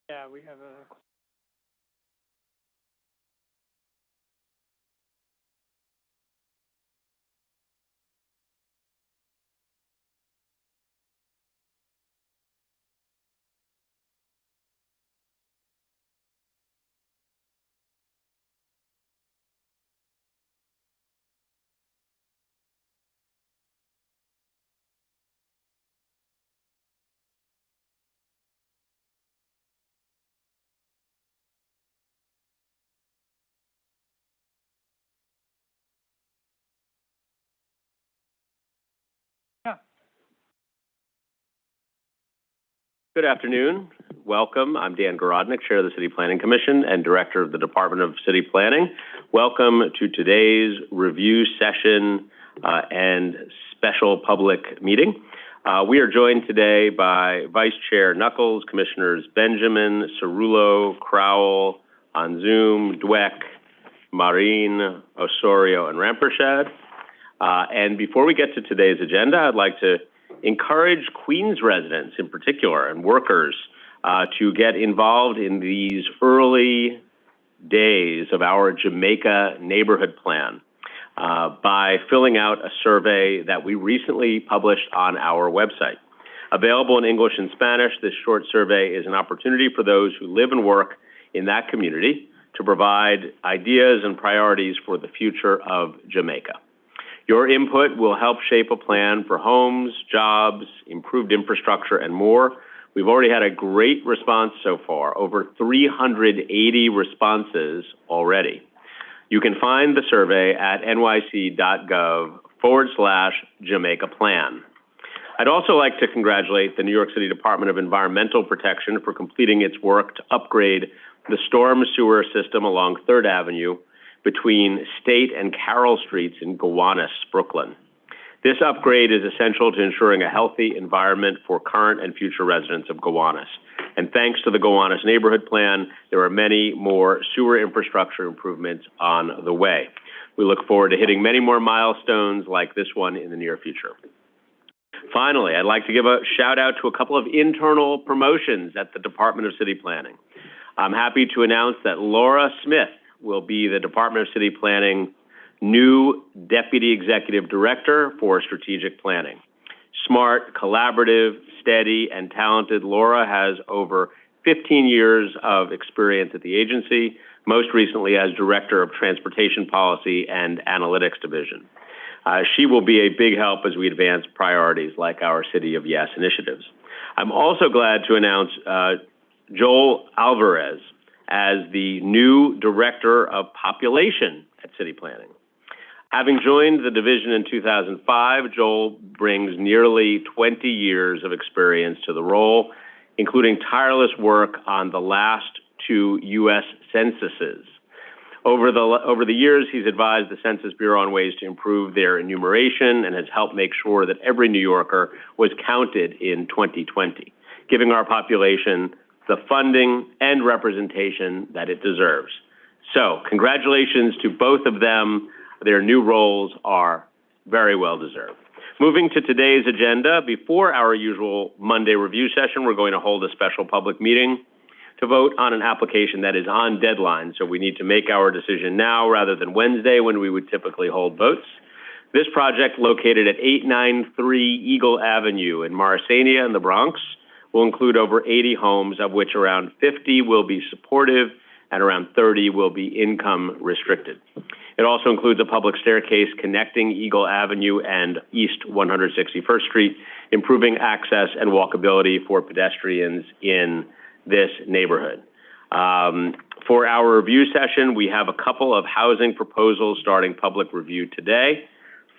Yeah, we have a... Good afternoon. Welcome. I'm Dan Garodnick, Chair of the City Planning Commission and Director of the Department of City Planning. Welcome to today's review session and special public meeting. We are joined today by Vice Chair Knuckles, Commissioners Benjamin, Cerullo, Crowell, on Zoom, Dweck, Marin, Osorio, and Rampersad. And before we get to today's agenda, I'd like to encourage Queens residents in particular and workers to get involved in these early days of our Jamaica neighborhood plan by filling out a survey that we recently published on our website. Available in English and Spanish, this short survey is an opportunity for those who live and work in that community to provide ideas and priorities for the future of Jamaica. Your input will help shape a plan for homes, jobs, improved infrastructure, and more. We've already had a great response so far, over 380 responses already. You can find the survey at nyc.gov/Jamaica Plan. I'd also like to congratulate the New York City Department of Environmental Protection for completing its work to upgrade the storm sewer system along 3rd Avenue between State and Carroll Streets in Gowanus, Brooklyn. This upgrade is essential to ensuring a healthy environment for current and future residents of Gowanus. And thanks to the Gowanus Neighborhood Plan, there are many more sewer infrastructure improvements on the way. We look forward to hitting many more milestones like this one in the near future. Finally, I'd like to give a shout out to a couple of internal promotions at the Department of City Planning. I'm happy to announce that Laura Smith will be the Department of City Planning new Deputy Executive Director for Strategic Planning. Smart, collaborative, steady, and talented, Laura has over 15 years of experience at the agency, most recently as Director of Transportation Policy and Analytics Division. She will be a big help as we advance priorities like our City of Yes initiatives. I'm also glad to announce Joel Alvarez as the new Director of Population at City Planning. Having joined the division in 2005, Joel brings nearly 20 years of experience to the role, including tireless work on the last 2 U.S. censuses. Over the years, he's advised the Census Bureau on ways to improve their enumeration and has helped make sure that every New Yorker was counted in 2020, giving our population the funding and representation that it deserves. So, congratulations to both of them. Their new roles are very well deserved. Moving to today's agenda, before our usual Monday review session, we're going to hold a special public meeting to vote on an application that is on deadline, so we need to make our decision now rather than Wednesday when we would typically hold votes. This project, located at 893 Eagle Avenue in Morrisania in the Bronx, will include over 80 homes, of which around 50 will be supportive and around 30 will be income restricted. It also includes a public staircase connecting Eagle Avenue and East 161st Street, improving access and walkability for pedestrians in this neighborhood. For our review session, we have a couple of housing proposals starting public review today.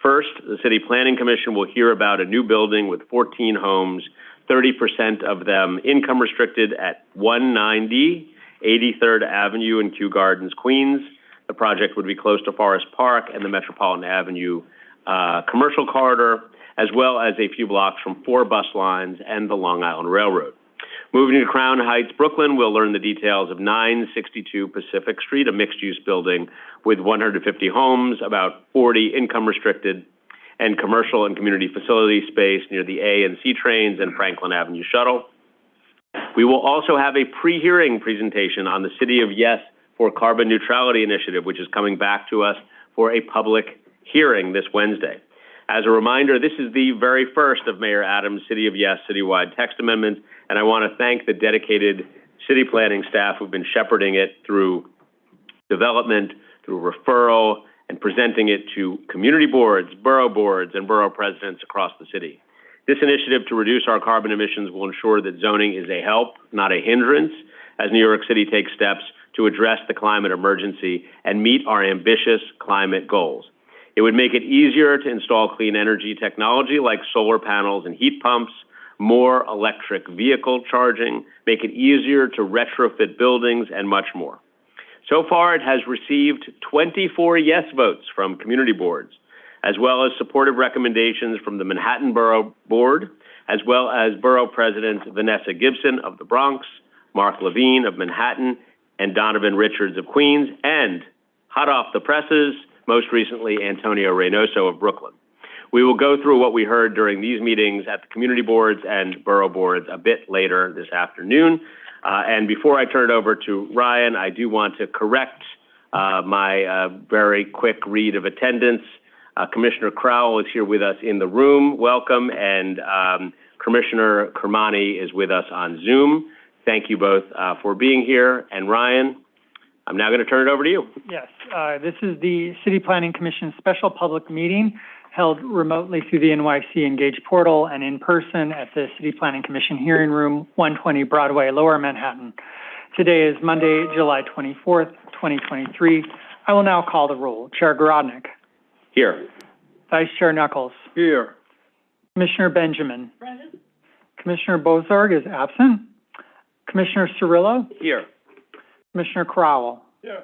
First, the City Planning Commission will hear about a new building with 14 homes, 30% of them income restricted at 190 83rd Avenue in Kew Gardens, Queens. The project would be close to Forest Park and the Metropolitan Avenue commercial corridor, as well as a few blocks from 4 bus lines and the Long Island Railroad. Moving to Crown Heights, Brooklyn, we'll learn the details of 962 Pacific Street, a mixed-use building with 150 homes, about 40 income restricted, and commercial and community facility space near the A and C trains and Franklin Avenue shuttle. We will also have a pre-hearing presentation on the City of Yes for Carbon Neutrality Initiative, which is coming back to us for a public hearing this Wednesday. As a reminder, this is the very first of Mayor Adams' City of Yes citywide text amendments, and I want to thank the dedicated city planning staff who've been shepherding it through development, through referral, and presenting it to community boards, and borough presidents across the city. This initiative to reduce our carbon emissions will ensure that zoning is a help, not a hindrance, as New York City takes steps to address the climate emergency and meet our ambitious climate goals. It would make it easier to install clean energy technology like solar panels and heat pumps, more electric vehicle charging, make it easier to retrofit buildings, and much more. So far, it has received 24 yes votes from community boards, as well as supportive recommendations from the Manhattan Borough Board, as well as Borough Presidents Vanessa Gibson of the Bronx, Mark Levine of Manhattan, and Donovan Richards of Queens, and hot off the presses, most recently, Antonio Reynoso of Brooklyn. We will go through what we heard during these meetings at the community boards and borough boards a bit later this afternoon. And before I turn it over to Ryan, I do want to correct my very quick read of attendance. Commissioner Crowell is here with us in the room. Welcome. And Commissioner Kermani is with us on Zoom. Thank you both for being here. And Ryan, I'm now going to turn it over to you. Yes, this is the City Planning Commission special public meeting held remotely through the NYC Engage portal and in person at the City Planning Commission hearing room, 120 Broadway, Lower Manhattan. Today is Monday, July 24th, 2023. I will now call the roll. Chair Garodnick. Here. Vice Chair Knuckles. Here. Commissioner Benjamin. Present. Commissioner Bozarg is absent. Commissioner Cirillo. Here. Commissioner Crowell. Here.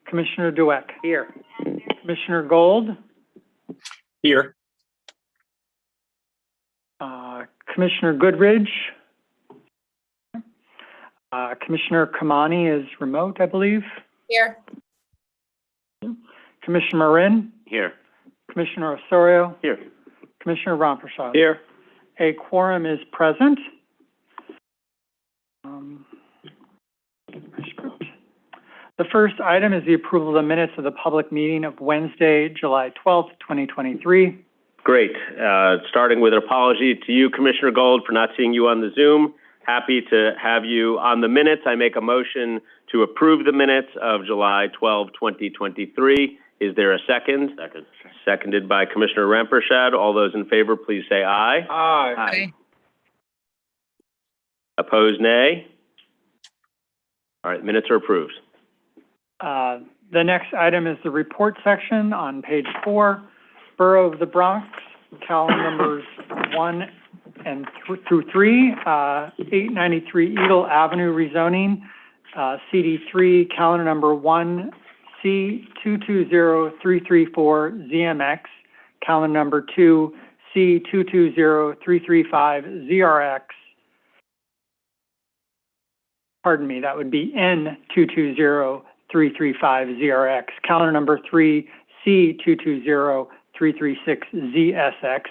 Commissioner Dweck. Here. Commissioner Gold. Here. Commissioner Goodridge. Commissioner Kamani is remote, I believe. Here. Commissioner Marin. Here. Commissioner Osorio. Here. Commissioner Ramprasad. Here. A quorum is present. The first item is the approval of the minutes of the public meeting of Wednesday, July 12th, 2023. Great. Starting with an apology to you, Commissioner Gold, for not seeing you on the Zoom. Happy to have you on the minutes. I make a motion to approve the minutes of July 12, 2023. Is there a second? Second. Seconded by Commissioner Ramprasad. All those in favor, please say aye. Aye. Aye. Opposed, nay. All right, minutes are approved. The next item is the report section on page 4. Borough of the Bronx, calendar numbers 1 and through 3, 893 Eagle Avenue rezoning, CD3, calendar number 1, C220334 ZMX, calendar number 2, C220335 ZRX. Pardon me, that would be N220335 ZRX, calendar number 3, C220336 ZSX,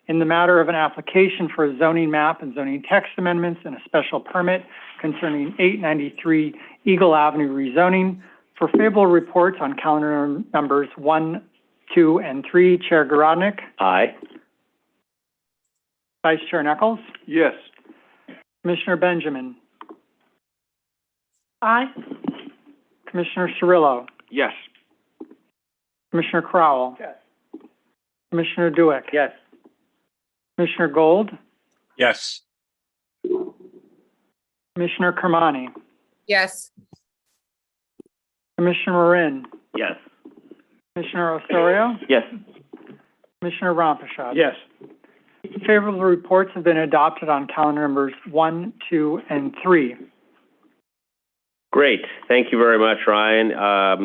in the matter of an application for a zoning map and zoning text amendments and a special permit concerning 893 Eagle Avenue rezoning. For favorable reports on calendar numbers 1, 2, and 3, Chair Garodnick. Aye. Vice Chair Knuckles. Yes. Commissioner Benjamin. Aye. Commissioner Cirillo. Yes. Commissioner Crowell. Yes. Commissioner Dweck. Yes. Commissioner Gold. Yes. Commissioner Kermani. Yes. Commissioner Marin. Yes. Commissioner Osorio. Yes. Commissioner Ramprasad. Yes. Favorable reports have been adopted on calendar numbers 1, 2, and 3. Great. Thank you very much, Ryan.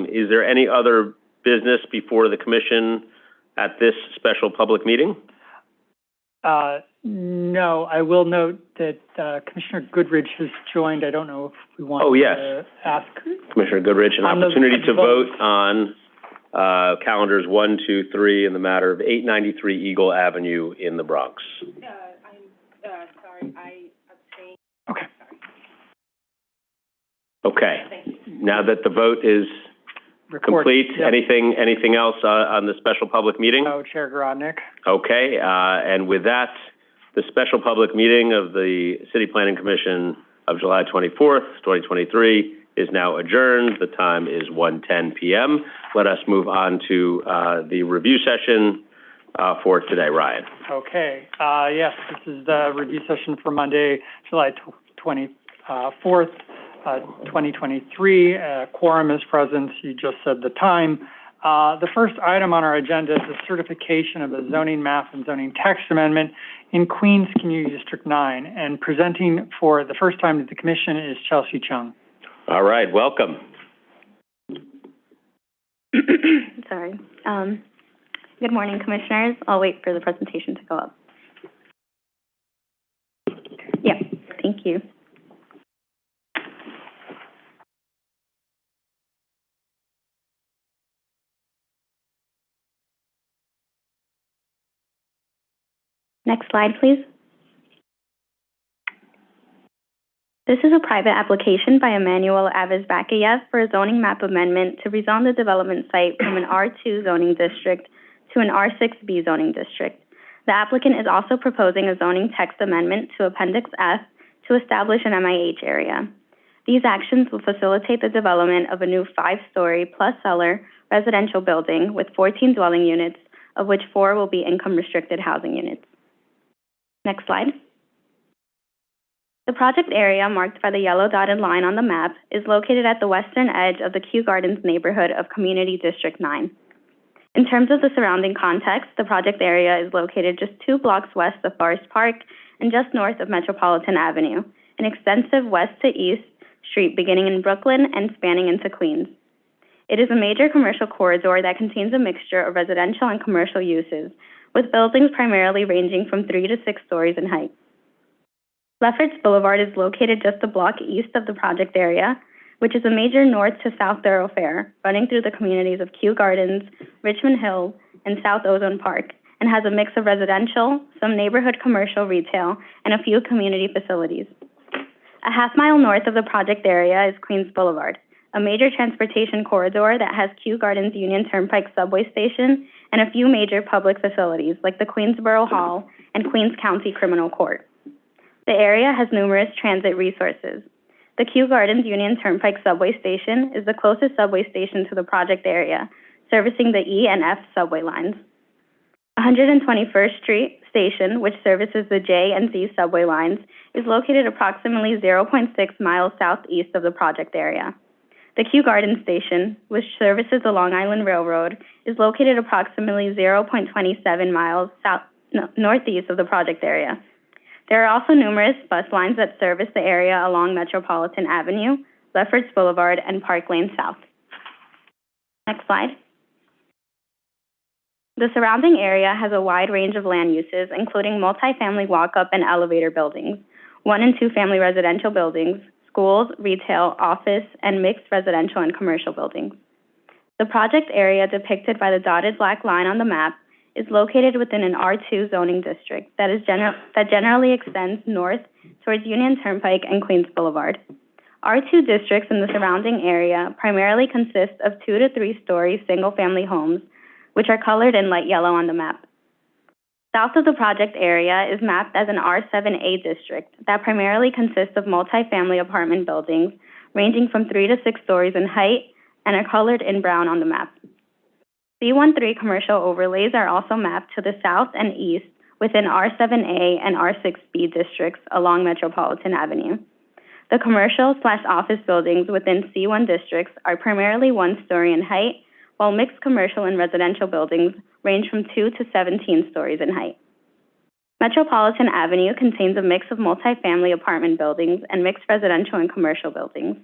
Is there any other business before the commission at this special public meeting? No, I will note that Commissioner Goodridge has joined. I don't know if we want Oh, yes. to ask. Commissioner Goodridge, an On the opportunity to vote. vote on calendars 1, 2, 3 in the matter of 893 Eagle Avenue in the Bronx. Sorry, I abstained. Okay. Okay. Now that the vote is complete, Yep. anything else on the special public meeting? No, Chair Grodnick. Okay, and with that, the special public meeting of the City Planning Commission of July 24th, 2023 is now adjourned. The time is 1:10 p.m. Let us move on to the review session for today. Ryan. Okay, yes, this is the review session for Monday, July 24th, 2023. Quorum is present. You just said the time. The first item on our agenda is the certification of a zoning map and zoning text amendment in Queens Community District 9. And presenting for the first time to the Commission is Chelsea Chung. All right, welcome. Sorry. Good morning, Commissioners. I'll wait for the presentation to go up. Yeah, thank you. Next slide, please. This is a private application by Emmanuel Aviz-Bakayev for a zoning map amendment to rezone the development site from an R2 zoning district to an R6B zoning district. The applicant is also proposing a zoning text amendment to Appendix F to establish an MIH area. These actions will facilitate the development of a new 5-story plus cellar residential building with 14 dwelling units, of which 4 will be income-restricted housing units. Next slide. The project area, marked by the yellow dotted line on the map, is located at the western edge of the Kew Gardens neighborhood of Community District 9. In terms of the surrounding context, the project area is located just 2 blocks west of Forest Park and just north of Metropolitan Avenue, an extensive west-to-east street beginning in Brooklyn and spanning into Queens. It is a major commercial corridor that contains a mixture of residential and commercial uses, with buildings primarily ranging from 3 to 6 stories in height. Lefferts Boulevard is located just a block east of the project area, which is a major north to south thoroughfare running through the communities of Kew Gardens, Richmond Hill, and South Ozone Park, and has a mix of residential, some neighborhood commercial retail, and a few community facilities. A half-mile north of the project area is Queens Boulevard, a major transportation corridor that has Kew Gardens Union Turnpike subway station and a few major public facilities like the Queensboro Hall and Queens County Criminal Court. The area has numerous transit resources. The Kew Gardens Union Turnpike subway station is the closest subway station to the project area, servicing the E and F subway lines. 121st Street Station, which services the J and Z subway lines, is located approximately 0.6 miles southeast of the project area. The Kew Gardens Station, which services the Long Island Railroad, is located approximately 0.27 miles northeast of the project area. There are also numerous bus lines that service the area along Metropolitan Avenue, Lefferts Boulevard, and Park Lane South. Next slide. The surrounding area has a wide range of land uses, including multifamily walk-up and elevator buildings, 1- and 2-family residential buildings, schools, retail, office, and mixed residential and commercial buildings. The project area depicted by the dotted black line on the map is located within an R2 zoning district that generally extends north towards Union Turnpike and Queens Boulevard. R2 districts in the surrounding area primarily consist of 2 to 3-story single-family homes, which are colored in light yellow on the map. South of the project area is mapped as an R7A district that primarily consists of multifamily apartment buildings ranging from 3 to 6 stories in height and are colored in brown on the map. C13 commercial overlays are also mapped to the south and east within R7A and R6B districts along Metropolitan Avenue. The commercial/office buildings within C1 districts are primarily 1 story in height, while mixed commercial and residential buildings range from 2 to 17 stories in height. Metropolitan Avenue contains a mix of multifamily apartment buildings and mixed residential and commercial buildings.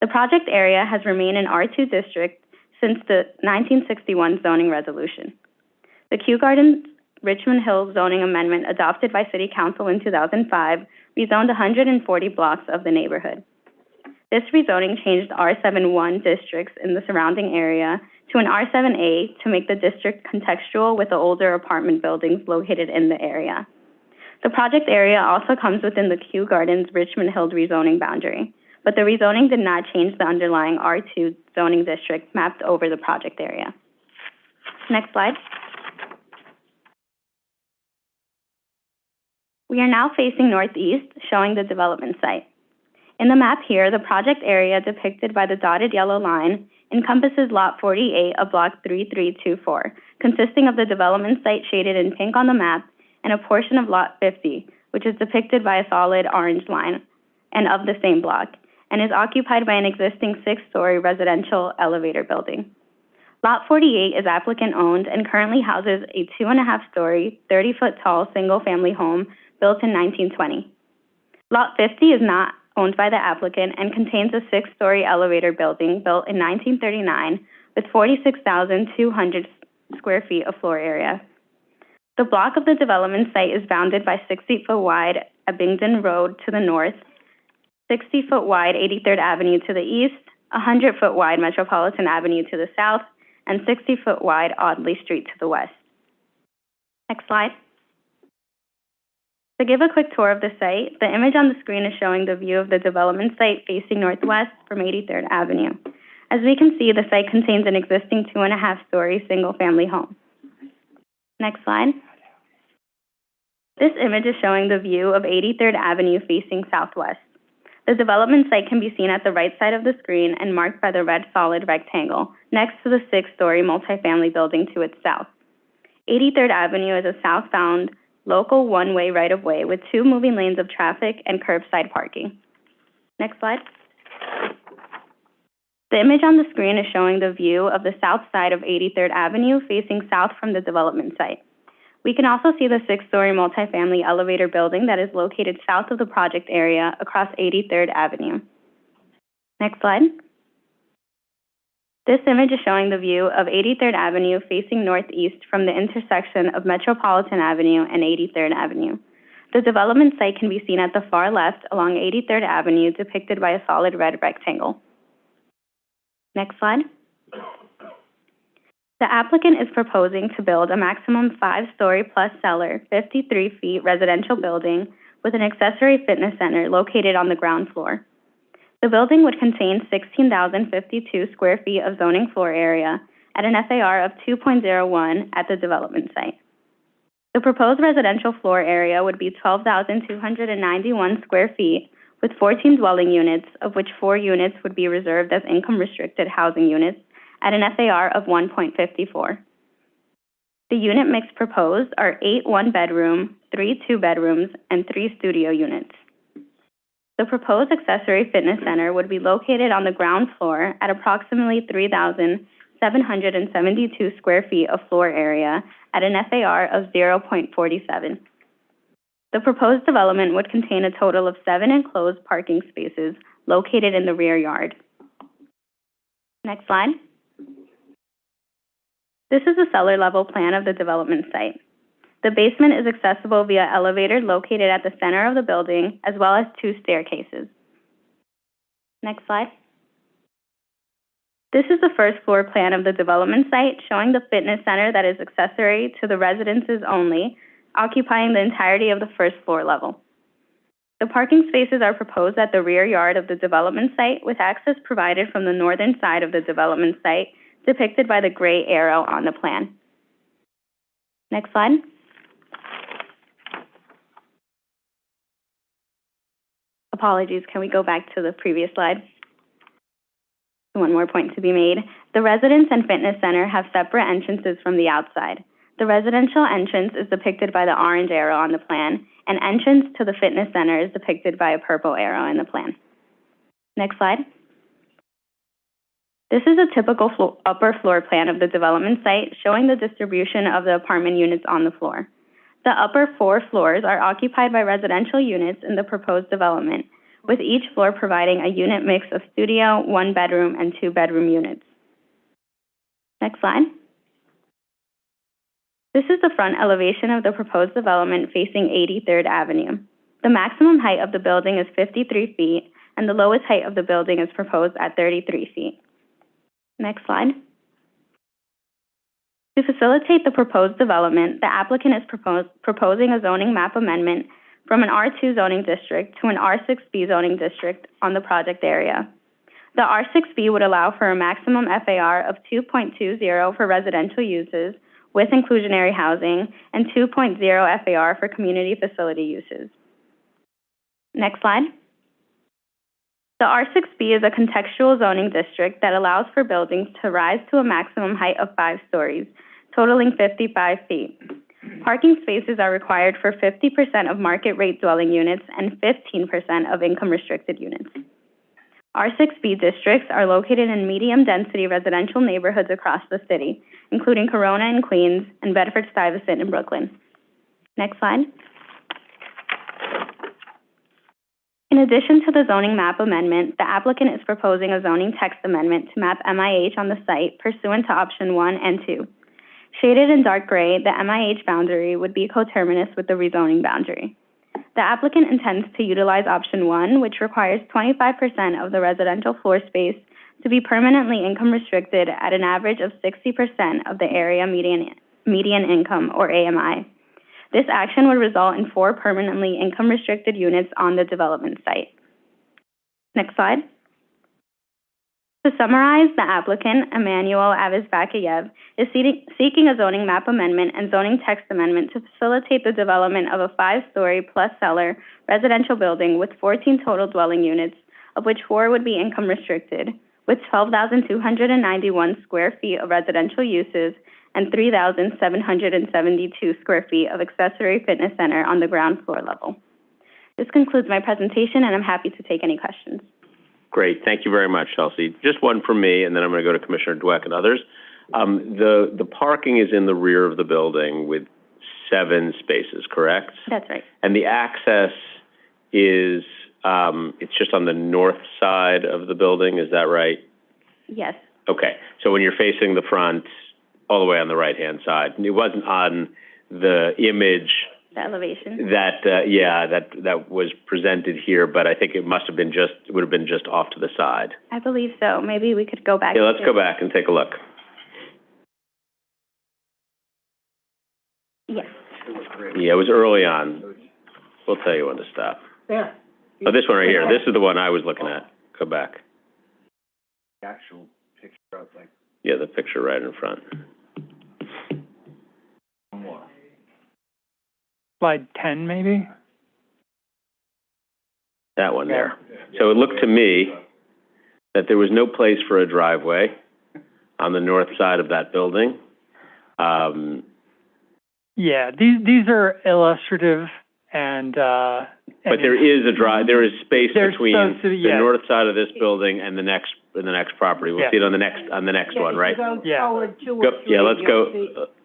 The project area has remained an R2 district since the 1961 zoning resolution. The Kew Gardens Richmond Hill zoning amendment adopted by City Council in 2005 rezoned 140 blocks of the neighborhood. This rezoning changed R7-1 districts in the surrounding area to an R7A to make the district contextual with the older apartment buildings located in the area. The project area also comes within the Kew Gardens Richmond Hill rezoning boundary, but the rezoning did not change the underlying R2 zoning district mapped over the project area. Next slide. We are now facing northeast, showing the development site. In the map here, the project area depicted by the dotted yellow line encompasses Lot 48 of Block 3324, consisting of the development site shaded in pink on the map and a portion of Lot 50, which is depicted by a solid orange line, and of the same block, and is occupied by an existing 6-story residential elevator building. Lot 48 is applicant-owned and currently houses a 2.5-story, 30-foot-tall single-family home built in 1920. Lot 50 is not owned by the applicant and contains a 6-story elevator building built in 1939 with 46,200 square feet of floor area. The block of the development site is bounded by 60-foot-wide Abingdon Road to the north, 60-foot-wide 83rd Avenue to the east, 100-foot-wide Metropolitan Avenue to the south, and 60-foot-wide Audley Street to the west. Next slide. To give a quick tour of the site, the image on the screen is showing the view of the development site facing northwest from 83rd Avenue. As we can see, the site contains an existing 2.5-story single-family home. Next slide. This image is showing the view of 83rd Avenue facing southwest. The development site can be seen at the right side of the screen and marked by the red solid rectangle next to the 6-story multifamily building to its south. 83rd Avenue is a southbound local one-way right-of-way with 2 moving lanes of traffic and curbside parking. Next slide. The image on the screen is showing the view of the south side of 83rd Avenue facing south from the development site. We can also see the 6-story multifamily elevator building that is located south of the project area across 83rd Avenue. Next slide. This image is showing the view of 83rd Avenue facing northeast from the intersection of Metropolitan Avenue and 83rd Avenue. The development site can be seen at the far left along 83rd Avenue, depicted by a solid red rectangle. Next slide. The applicant is proposing to build a maximum 5-story plus cellar, 53 feet residential building with an accessory fitness center located on the ground floor. The building would contain 16,052 square feet of zoning floor area at an FAR of 2.01 at the development site. The proposed residential floor area would be 12,291 square feet with 14 dwelling units, of which 4 units would be reserved as income-restricted housing units at an FAR of 1.54. The unit mix proposed are 8 one-bedroom, 3 two-bedrooms, and 3 studio units. The proposed accessory fitness center would be located on the ground floor at approximately 3,772 square feet of floor area at an FAR of 0.47. The proposed development would contain a total of 7 enclosed parking spaces located in the rear yard. Next slide. This is a cellar level plan of the development site. The basement is accessible via elevator located at the center of the building, as well as 2 staircases. Next slide. This is the first floor plan of the development site, showing the fitness center that is accessory to the residences only, occupying the entirety of the first floor level. The parking spaces are proposed at the rear yard of the development site, with access provided from the northern side of the development site, depicted by the gray arrow on the plan. Next slide. Apologies, can we go back to the previous slide? One more point to be made. The residence and fitness center have separate entrances from the outside. The residential entrance is depicted by the orange arrow on the plan, and entrance to the fitness center is depicted by a purple arrow in the plan. Next slide. This is a typical upper floor plan of the development site, showing the distribution of the apartment units on the floor. The upper 4 floors are occupied by residential units in the proposed development, with each floor providing a unit mix of studio, 1-bedroom, and 2-bedroom units. Next slide. This is the front elevation of the proposed development facing 83rd Avenue. The maximum height of the building is 53 feet, and the lowest height of the building is proposed at 33 feet. Next slide. To facilitate the proposed development, the applicant is proposing a zoning map amendment from an R2 zoning district to an R6B zoning district on the project area. The R6B would allow for a maximum FAR of 2.20 for residential uses with inclusionary housing and 2.0 FAR for community facility uses. Next slide. The R6B is a contextual zoning district that allows for buildings to rise to a maximum height of 5 stories, totaling 55 feet. Parking spaces are required for 50% of market rate dwelling units and 15% of income-restricted units. R6B districts are located in medium-density residential neighborhoods across the city, including Corona in Queens and Bedford-Stuyvesant in Brooklyn. Next slide. In addition to the zoning map amendment, the applicant is proposing a zoning text amendment to map MIH on the site pursuant to option 1 and 2. Shaded in dark gray, the MIH boundary would be coterminous with the rezoning boundary. The applicant intends to utilize option 1, which requires 25% of the residential floor space to be permanently income restricted at an average of 60% of the area median income, or AMI. This action would result in 4 permanently income-restricted units on the development site. Next slide. To summarize, the applicant, Emmanuel Avis-Bakayev, is seeking a zoning map amendment and zoning text amendment to facilitate the development of a 5-story plus cellar residential building with 14 total dwelling units, of which 4 would be income-restricted, with 12,291 square feet of residential uses and 3,772 square feet of accessory fitness center on the ground floor level. This concludes my presentation, and I'm happy to take any questions. Great. Thank you very much, Chelsea. Just one from me, and then I'm going to go to Commissioner Dweck and others. The parking is in the rear of the building with 7 spaces, correct? That's right. And the access is, it's just on the north side of the building, is that right? Yes. Okay. So when you're facing the front, all the way on the right-hand side. It wasn't on the image. The elevation. That was presented here, but I think it would have been just off to the side. I believe so. Maybe we could go back. Yeah, let's go back and take a look. Yes. Yeah, it was early on. We'll tell you when to stop. Yeah. Oh, this one right here. This is the one I was looking at. Go back. The actual picture of like. Yeah, the picture right in front. Slide 10, maybe? That one there. So it looked to me that there was no place for a driveway on the north side of that building. Yeah, these are illustrative and but there is space between the north side of this building and the next property. We'll see it on the next one, right? Yeah. Let's go.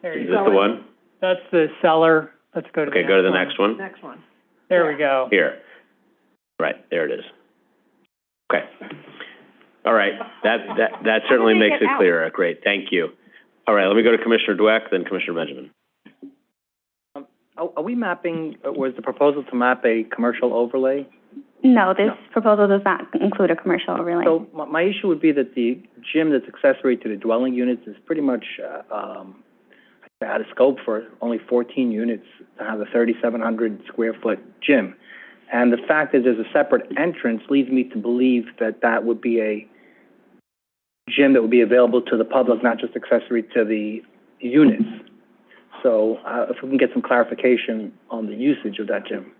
Is this the one? That's the cellar. Let's go to the next one. Okay, go to the next one. Next one. There we go. Here. Right, there it is. Okay. All right, that certainly makes it clearer. Great, thank you. All right, let me go to Commissioner Dweck, then Commissioner Benjamin. Are we mapping, was the proposal to map a commercial overlay? No, this proposal does not include a commercial overlay. So my issue would be that the gym that's accessory to the dwelling units is pretty much out of scope for only 14 units to have a 3,700 square foot gym. And the fact that there's a separate entrance leads me to believe that that would be a gym that would be available to the public, not just accessory to the units. So if we can get some clarification on the usage of that gym.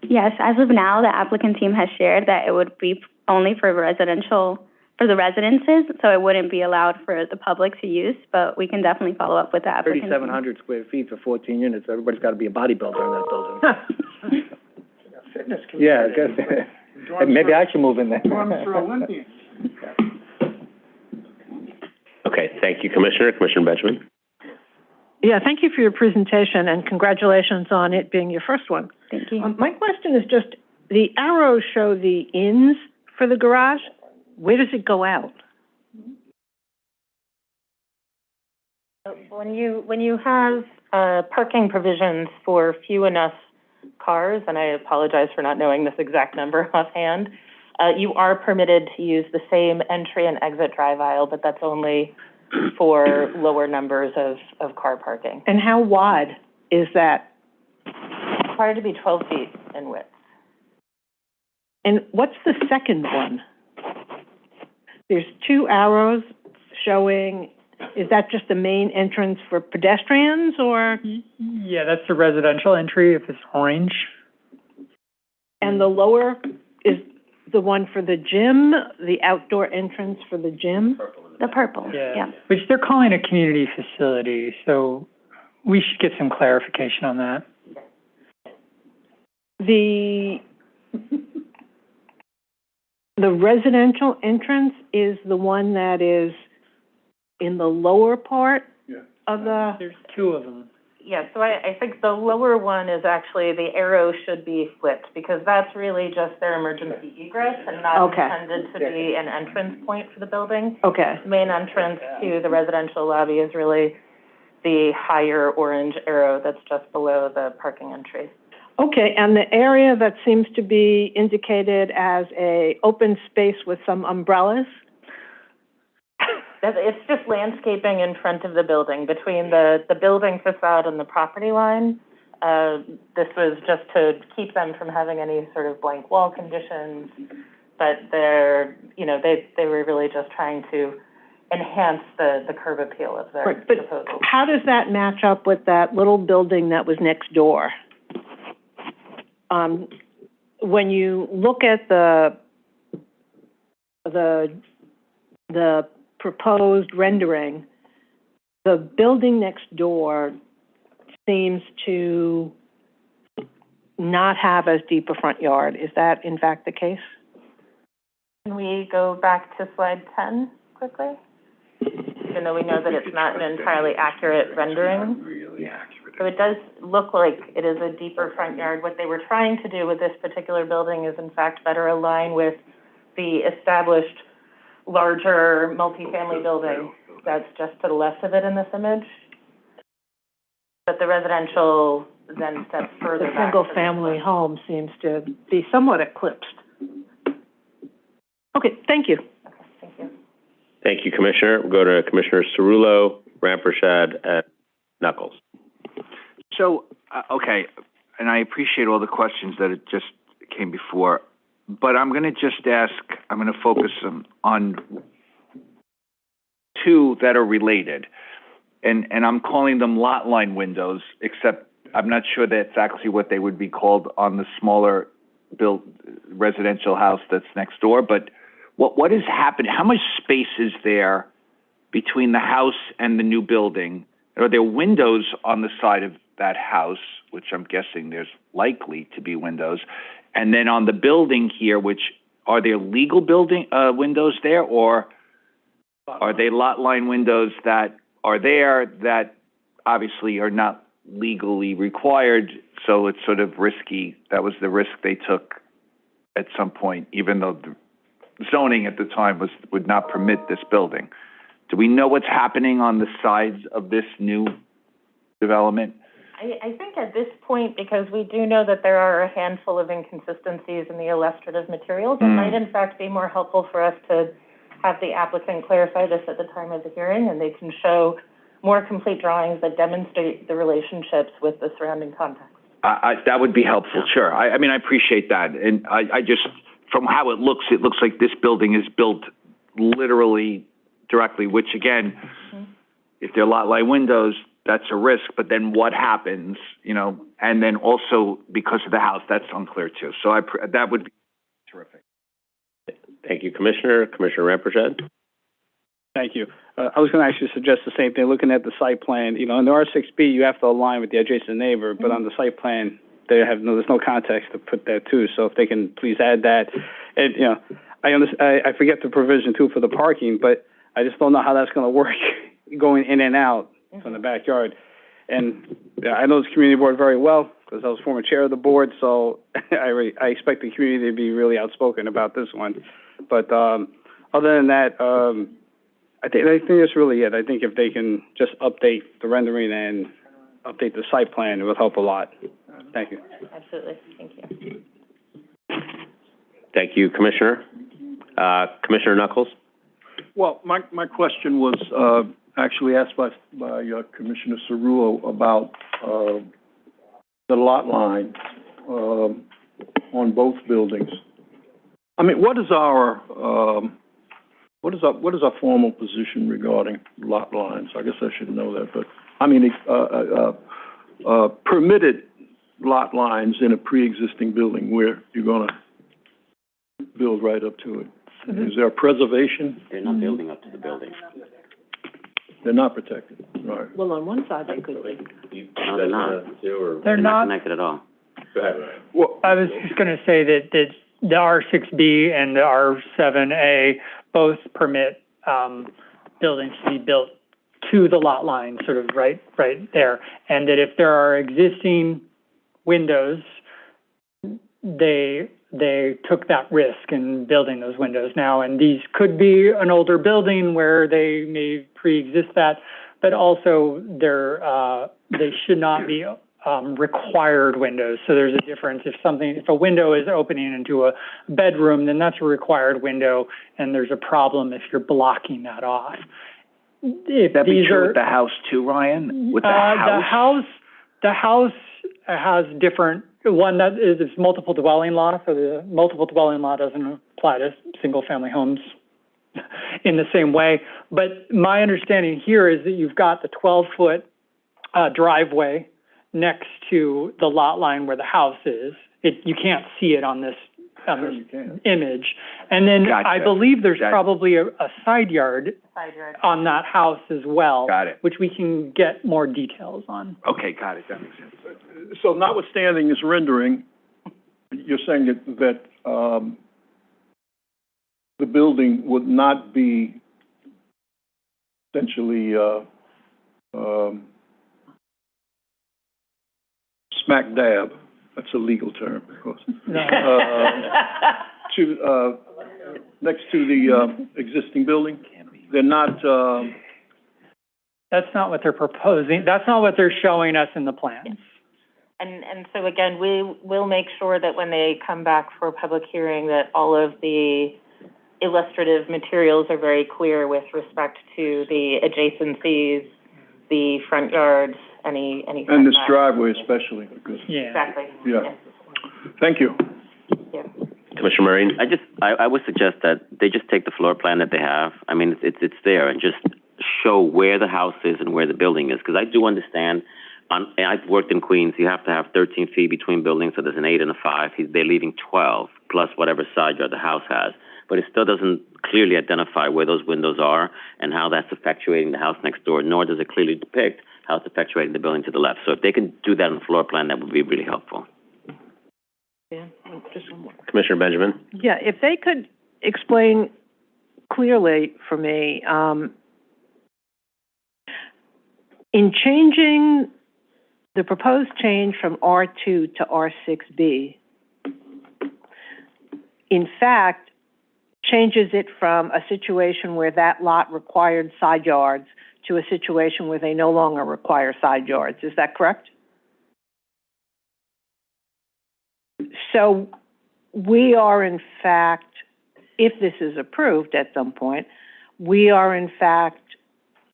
Yes, as of now, the applicant team has shared that it would be only for the residences, so it wouldn't be allowed for the public to use, but we can definitely follow up with the applicant. 3,700 square feet for 14 units. Everybody's got to be a bodybuilder in that building. Fitness Yeah, I guess. Maybe I should move in there. Dorms for Olympians. Okay, thank you, Commissioner. Commissioner Benjamin. Yeah, thank you for your presentation, and congratulations on it being your first one. Thank you. My question is just, the arrows show the ins for the garage. Where does it go out? When you have parking provisions for few enough cars, and I apologize for not knowing this exact number offhand, you are permitted to use the same entry and exit drive aisle, but that's only for lower numbers of car parking. And how wide is that? It's required to be 12 feet in width. And what's the second one? There's two arrows showing, is that just the main entrance for pedestrians, or? Yeah, that's the residential entry if it's orange. And the lower is the one for the gym, the outdoor entrance for the gym? The purple, yeah. Which they're calling a community facility, so we should get some clarification on that. The residential entrance is the one that is in the lower part of the... There's two of them. Yeah, so I think the lower one is actually, the arrow should be flipped, because that's really just their emergency egress and not intended to be an entrance point for the building. Okay. The main entrance to the residential lobby is really the higher orange arrow that's just below the parking entry. Okay, and the area that seems to be indicated as a open space with some umbrellas? It's just landscaping in front of the building, between the building facade and the property line. This was just to keep them from having any sort of blank wall conditions, but they're, you know, they were really just trying to enhance the curb appeal of their proposal. But how does that match up with that little building that was next door? When you look at the proposed rendering, the building next door seems to not have as deep a front yard. Is that in fact the case? Can we go back to slide 10 quickly? Even though we know that it's not an entirely accurate rendering. So it does look like it is a deeper front yard. What they were trying to do with this particular building is in fact better align with the established larger multifamily building that's just to the left of it in this image. But the residential then steps further back. The single-family home seems to be somewhat eclipsed. Okay, thank you. Okay, thank you. Thank you, Commissioner. We'll go to Commissioner Cerullo, Rampersad, and Knuckles. So, okay, and I appreciate all the questions that it just came before, but I'm going to just ask, I'm going to focus on two that are related, and I'm calling them lot line windows, except I'm not sure that's actually what they would be called on the smaller built residential house that's next door, but what has happened, how much space is there between the house and the new building? Are there windows on the side of that house, which I'm guessing there's likely to be windows, and then on the building here, which are there legal building windows there, or are they lot line windows that are there that obviously are not legally required, so it's sort of risky? That was the risk they took at some point, even though the zoning at the time would not permit this building. Do we know what's happening on the sides of this new development? I think at this point, because we do know that there are a handful of inconsistencies in the illustrative materials, it might in fact be more helpful for us to have the applicant clarify this at the time of the hearing, and they can show more complete drawings that demonstrate the relationships with the surrounding context. That would be helpful, sure. I mean, I appreciate that. And I just, from how it looks like this building is built literally directly, which again, if they're lot line windows, that's a risk, but then what happens, you know, and then also because of the house, that's unclear too. So that would be terrific. Thank you, Commissioner. Commissioner Rampersad. Thank you. I was going to actually suggest the same thing, looking at the site plan. You know, in the R6B, you have to align with the adjacent neighbor, but on the site plan, there's no context to put that too. So if they can please add that. And, you know, I forget the provision too for the parking, but I just don't know how that's going to work going in and out from the backyard. And I know this community board very well because I was former chair of the board, so I expect the community to be really outspoken about this one. But other than that, I think that's really it. I think if they can just update the rendering and update the site plan, it would help a lot. Thank you. Absolutely. Thank you. Thank you, Commissioner. Commissioner Knuckles? Well, my question was actually asked by Commissioner Cerullo about the lot line on both buildings. I mean, what is our formal position regarding lot lines? I guess I should know that, but I mean, permitted lot lines in a pre-existing building where you're going to build right up to it. Is there a preservation? They're not building up to the building. They're not protected, right? Well, on one side they could be. No, they're not. They're not. Connected at all. Well, I was just going to say that the R6B and the R7A both permit buildings to be built to the lot line, sort of right there, and that if there are existing windows, they took that risk in building those windows now, and these could be an older building where they may pre-exist that, but also they should not be required windows. So there's a difference. If a window is opening into a bedroom, then that's a required window, and there's a problem if you're blocking that off. If That'd be these true are, with the house too, Ryan? With the house? The house has different, one that is it's multiple dwelling law, so the multiple dwelling law doesn't apply to single-family homes in the same way. But my understanding here is that you've got the 12-foot driveway next to the lot line where the house is. You can't see it on this image. And then Gotcha. I believe there's probably a side yard on that house as well. Got it. Which we can get more details on. Okay, got it. That makes sense. so notwithstanding this rendering, you're saying that the building would not be essentially smack dab. That's a legal term, of course. Next to the existing building, they're not. That's not what they're proposing. That's not what they're showing us in the plans. And so again, we will make sure that when they come back for a public hearing, that all of the illustrative materials are very clear with respect to the adjacencies, the front yards, any. And this driveway especially. Because, Yeah. Exactly. Yeah. Yes. Thank you. Yeah. Commissioner Marine? I would suggest that they just take the floor plan that they have. I mean, it's there, and just show where the house is and where the building is. Because I do understand, I've worked in Queens, you have to have 13 feet between buildings, so there's an 8 and a 5. They're leaving 12, plus whatever side yard the house has. But it still doesn't clearly identify where those windows are and how that's effectuating the house next door, nor does it clearly depict how it's effectuating the building to the left. So if they can do that on the floor plan, that would be really helpful. Yeah, just one more. Commissioner Benjamin? Yeah, if they could explain clearly for me, in changing the proposed change from R2 to R6B, in fact, changes it from a situation where that lot required side yards to a situation where they no longer require side yards. Is that correct? So we are, in fact, if this is approved at some point, we are, in fact,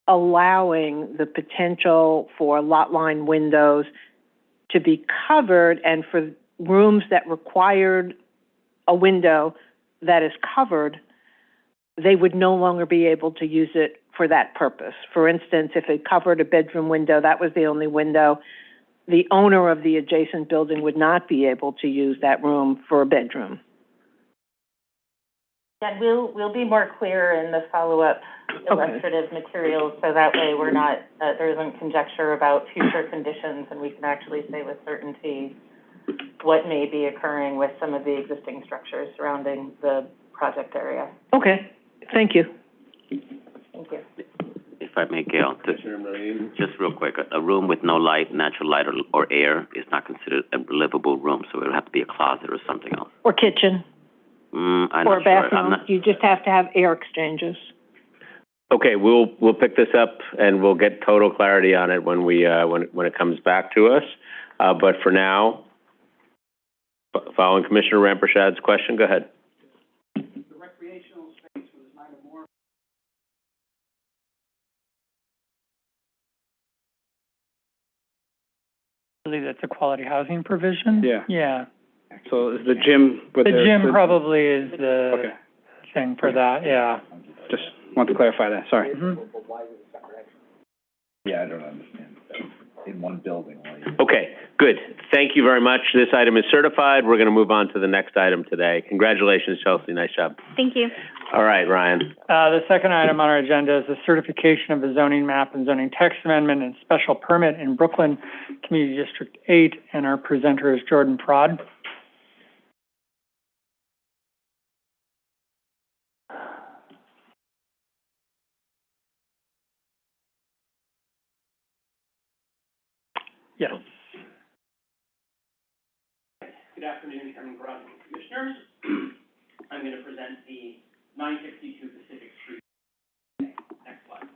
allowing the potential for lot line windows to be covered, and for rooms that required a window that is covered, they would no longer be able to use it for that purpose. For instance, if it covered a bedroom window, that was the only window, the owner of the adjacent building would not be able to use that room for a bedroom. And we'll be more clear in the follow-up illustrative materials, so that way we're not, there isn't conjecture about future conditions, and we can actually say with certainty what may be occurring with some of the existing structures surrounding the project area. Okay, thank you. Thank you. If I may, Gail, just real quick, a room with no light, natural light, or air is not considered a livable room, so it would have to be a closet or something else. Or kitchen. I'm or not sure. bathroom. You just have to have air exchanges. Okay, we'll pick this up and we'll get total clarity on it when we when it comes back to us. But for now, following Commissioner Rampershad's question, go ahead. believe that's a quality housing provision. Yeah. Yeah. So is the gym with The gym probably is the Okay, thing for that, yeah. just want to clarify that, sorry. Mhm. Yeah, I don't understand. In one building. Okay, good. Thank you very much. This item is certified. We're going to move on to the next item today. Congratulations, Chelsea. Nice job. Thank you. All right, Ryan. The second item on our agenda is the certification of a zoning map and zoning text amendment and special permit in Brooklyn Community District 8, and our presenter is Jordan Prod. Yes. Good afternoon, Chairman Barras and Commissioners. I'm going to present the 962 Pacific Street. Next slide.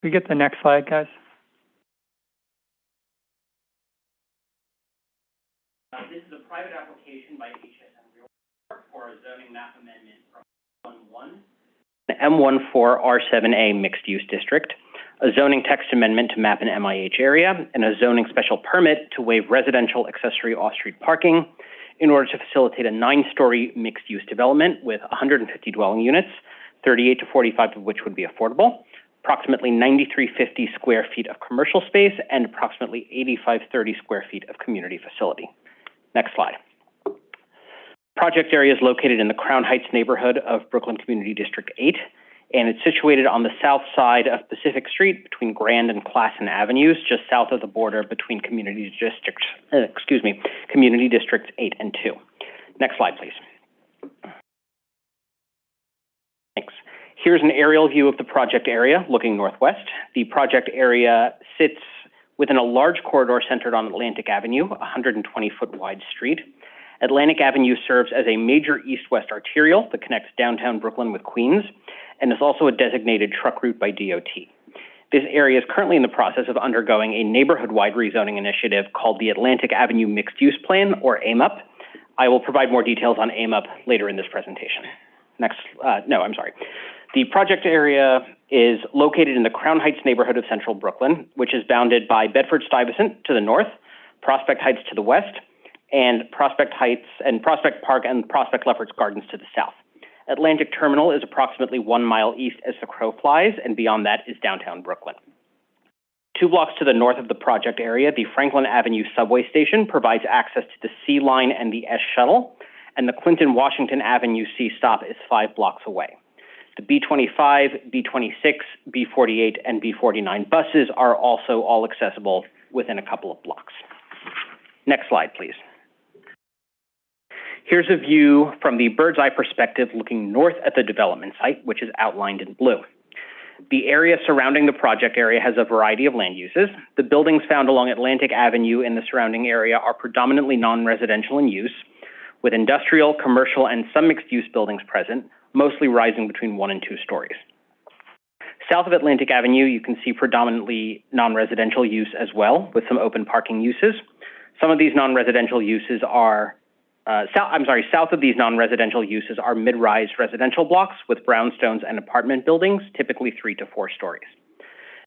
We get the next slide, guys. This is a private application by HSM Real Estate for a zoning map amendment from M14 R7A Mixed Use District, a zoning text amendment to map an MIH area, and a zoning special permit to waive residential accessory off-street parking in order to facilitate a 9-story mixed-use development with 150 dwelling units, 38 to 45 of which would be affordable, approximately 9,350 square feet of commercial space, and approximately 8,530 square feet of community facility. Next slide. Project area is located in the Crown Heights neighborhood of Brooklyn Community District 8, and it's situated on the south side of Pacific Street between Grand and Classen Avenues, just south of the border between Community Districts 8 and 2. Next slide, please. Thanks. Here's an aerial view of the project area looking northwest. The project area sits within a large corridor centered on Atlantic Avenue, a 120-foot wide street. Atlantic Avenue serves as a major east-west arterial that connects downtown Brooklyn with Queens, and is also a designated truck route by DOT. This area is currently in the process of undergoing a neighborhood-wide rezoning initiative called the Atlantic Avenue Mixed Use Plan, or AMUP. I will provide more details on AMUP later in this presentation. The project area is located in the Crown Heights neighborhood of central Brooklyn, which is bounded by Bedford-Stuyvesant to the north, Prospect Heights to the west, and Prospect Heights and Prospect Park and Prospect Lefferts Gardens to the south. Atlantic Terminal is approximately 1 mile east as the crow flies, and beyond that is downtown Brooklyn. 2 blocks to the north of the project area, the Franklin Avenue subway station provides access to the C line and the S shuttle, and the Clinton Washington Avenue C stop is 5 blocks away. The B25, B26, B48, and B49 buses are also all accessible within a couple of blocks. Next slide, please. Here's a view from the bird's eye perspective looking north at the development site, which is outlined in blue. The area surrounding the project area has a variety of land uses. The buildings found along Atlantic Avenue in the surrounding area are predominantly non-residential in use, with industrial, commercial, and some mixed-use buildings present, mostly rising between 1 and 2 stories. South of Atlantic Avenue, you can see predominantly non-residential use as well, with some open parking uses. Some of these non-residential uses are south of these non-residential uses are mid-rise residential blocks with brownstones and apartment buildings, typically 3 to 4 stories.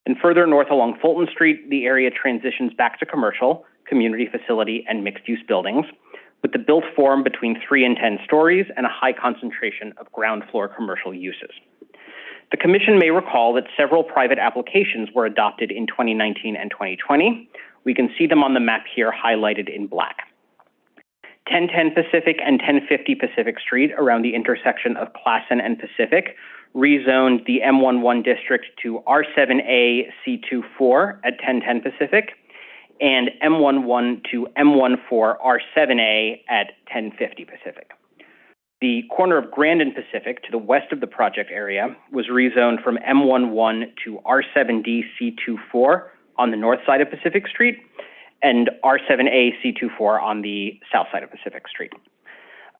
And further north along Fulton Street, the area transitions back to commercial, community facility, and mixed-use buildings, with the built form between 3 and 10 stories and a high concentration of ground floor commercial uses. The Commission may recall that several private applications were adopted in 2019 and 2020. We can see them on the map here highlighted in black. 1010 Pacific and 1050 Pacific Street around the intersection of Classen and Pacific rezoned the M11 district to R7A C24 at 1010 Pacific and M11 to M14 R7A at 1050 Pacific. The corner of Grand and Pacific to the west of the project area was rezoned from M11 to R7D C24 on the north side of Pacific Street and R7A C24 on the south side of Pacific Street.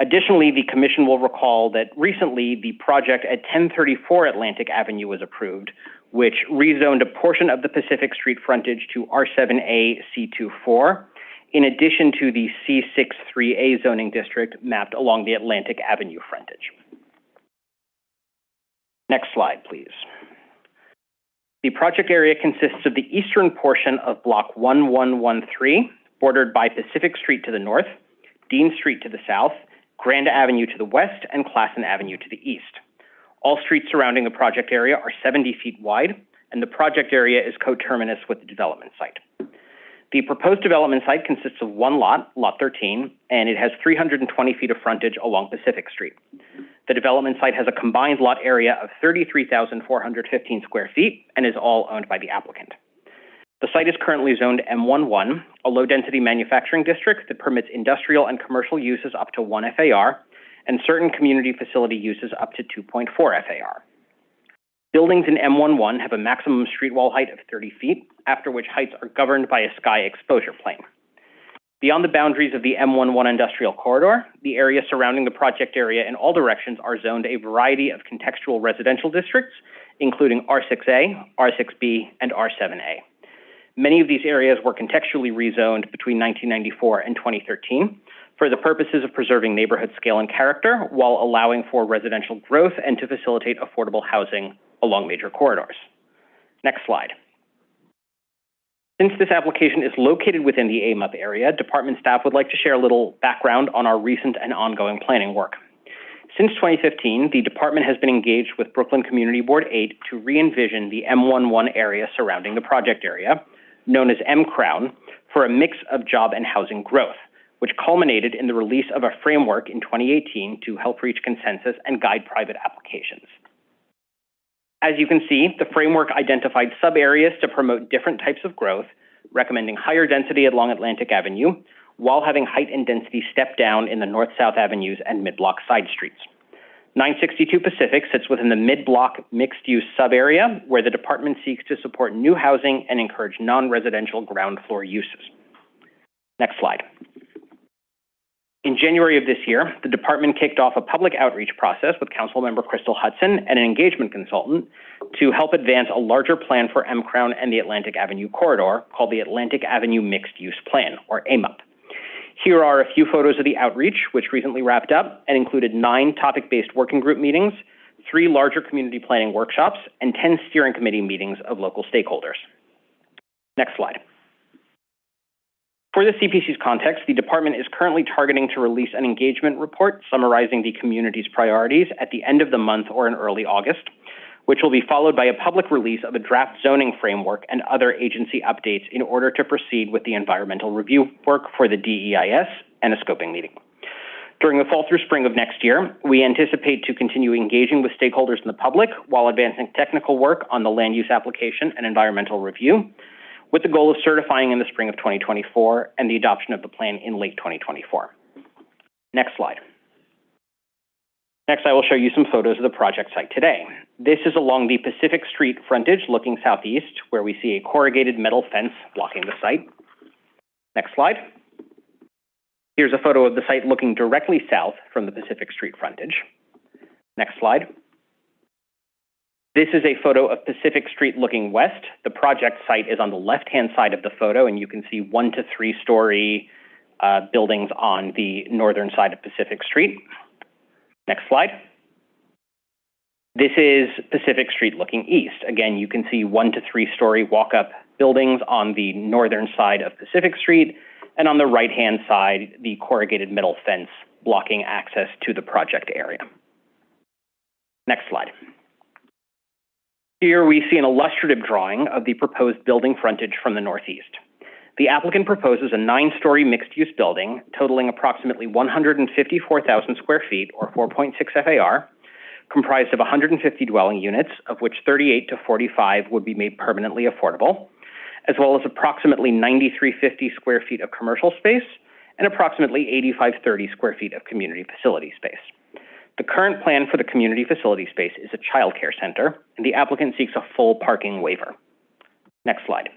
Additionally, the Commission will recall that recently the project at 1034 Atlantic Avenue was approved, which rezoned a portion of the Pacific Street frontage to R7A C24, in addition to the C63A zoning district mapped along the Atlantic Avenue frontage. Next slide, please. The project area consists of the eastern portion of Block 1113, bordered by Pacific Street to the north, Dean Street to the south, Grand Avenue to the west, and Classen Avenue to the east. All streets surrounding the project area are 70 feet wide, and the project area is coterminous with the development site. The proposed development site consists of one lot, Lot 13, and it has 320 feet of frontage along Pacific Street. The development site has a combined lot area of 33,415 square feet and is all owned by the applicant. The site is currently zoned M11, a low-density manufacturing district that permits industrial and commercial uses up to 1 FAR and certain community facility uses up to 2.4 FAR. Buildings in M11 have a maximum street wall height of 30 feet, after which heights are governed by a sky exposure plane. Beyond the boundaries of the M11 industrial corridor, the area surrounding the project area in all directions are zoned a variety of contextual residential districts, including R6A, R6B, and R7A. Many of these areas were contextually rezoned between 1994 and 2013 for the purposes of preserving neighborhood scale and character while allowing for residential growth and to facilitate affordable housing along major corridors. Next slide. Since this application is located within the AMUP area, department staff would like to share a little background on our recent and ongoing planning work. Since 2015, the department has been engaged with Brooklyn Community Board 8 to re-envision the M11 area surrounding the project area, known as M-Crown, for a mix of job and housing growth, which culminated in the release of a framework in 2018 to help reach consensus and guide private applications. As you can see, the framework identified sub-areas to promote different types of growth, recommending higher density along Atlantic Avenue, while having height and density step down in the North-South Avenues and mid-block side streets. 962 Pacific sits within the mid-block mixed-use sub-area, where the department seeks to support new housing and encourage non-residential ground floor uses. Next slide. In January of this year, the department kicked off a public outreach process with Councilmember Crystal Hudson and an engagement consultant to help advance a larger plan for M-Crown and the Atlantic Avenue corridor called the Atlantic Avenue Mixed Use Plan, or AMUP. Here are a few photos of the outreach, which recently wrapped up and included 9 topic-based working group meetings, 3 larger community planning workshops, and 10 steering committee meetings of local stakeholders. Next slide. For the CPC's context, the department is currently targeting to release an engagement report summarizing the community's priorities at the end of the month or in early August, which will be followed by a public release of a draft zoning framework and other agency updates in order to proceed with the environmental review work for the DEIS and a scoping meeting. During the fall through spring of next year, we anticipate to continue engaging with stakeholders in the public while advancing technical work on the land use application and environmental review, with the goal of certifying in the spring of 2024 and the adoption of the plan in late 2024. Next slide. Next, I will show you some photos of the project site today. This is along the Pacific Street frontage looking southeast, where we see a corrugated metal fence blocking the site. Next slide. Here's a photo of the site looking directly south from the Pacific Street frontage. Next slide. This is a photo of Pacific Street looking west. The project site is on the left-hand side of the photo, and you can see 1 to 3 story buildings on the northern side of Pacific Street. Next slide. This is Pacific Street looking east. Again, you can see 1 to 3 story walk-up buildings on the northern side of Pacific Street, and on the right-hand side, the corrugated metal fence blocking access to the project area. Next slide. Here we see an illustrative drawing of the proposed building frontage from the northeast. The applicant proposes a 9-story mixed-use building totaling approximately 154,000 square feet, or 4.6 FAR, comprised of 150 dwelling units, of which 38 to 45 would be made permanently affordable, as well as approximately 9,350 square feet of commercial space and approximately 8,530 square feet of community facility space. The current plan for the community facility space is a child care center, and the applicant seeks a full parking waiver. Next slide.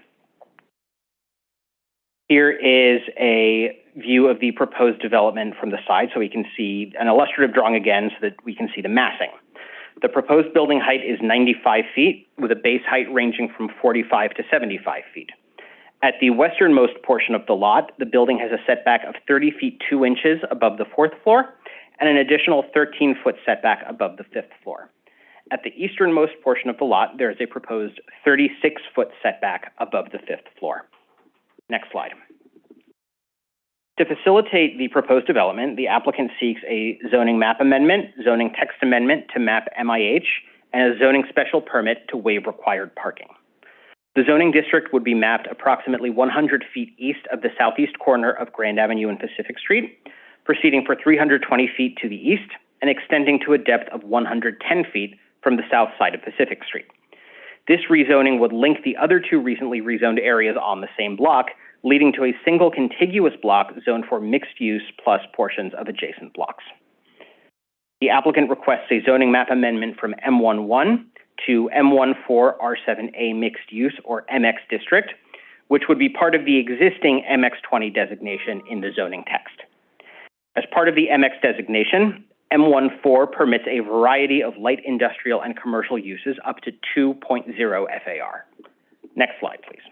Here is a view of the proposed development from the side, so we can see an illustrative drawing again so that we can see the massing. The proposed building height is 95 feet, with a base height ranging from 45 to 75 feet. At the westernmost portion of the lot, the building has a setback of 30 feet 2 inches above the 4th floor, and an additional 13-foot setback above the 5th floor. At the easternmost portion of the lot, there is a proposed 36-foot setback above the 5th floor. Next slide. To facilitate the proposed development, the applicant seeks a zoning map amendment, zoning text amendment to map MIH, and a zoning special permit to waive required parking. The zoning district would be mapped approximately 100 feet east of the southeast corner of Grand Avenue and Pacific Street, proceeding for 320 feet to the east and extending to a depth of 110 feet from the south side of Pacific Street. This rezoning would link the other two recently rezoned areas on the same block, leading to a single contiguous block zoned for mixed use plus portions of adjacent blocks. The applicant requests a zoning map amendment from M11 to M14 R7A mixed use or MX district, which would be part of the existing MX20 designation in the zoning text. As part of the MX designation, M14 permits a variety of light industrial and commercial uses up to 2.0 FAR. Next slide, please.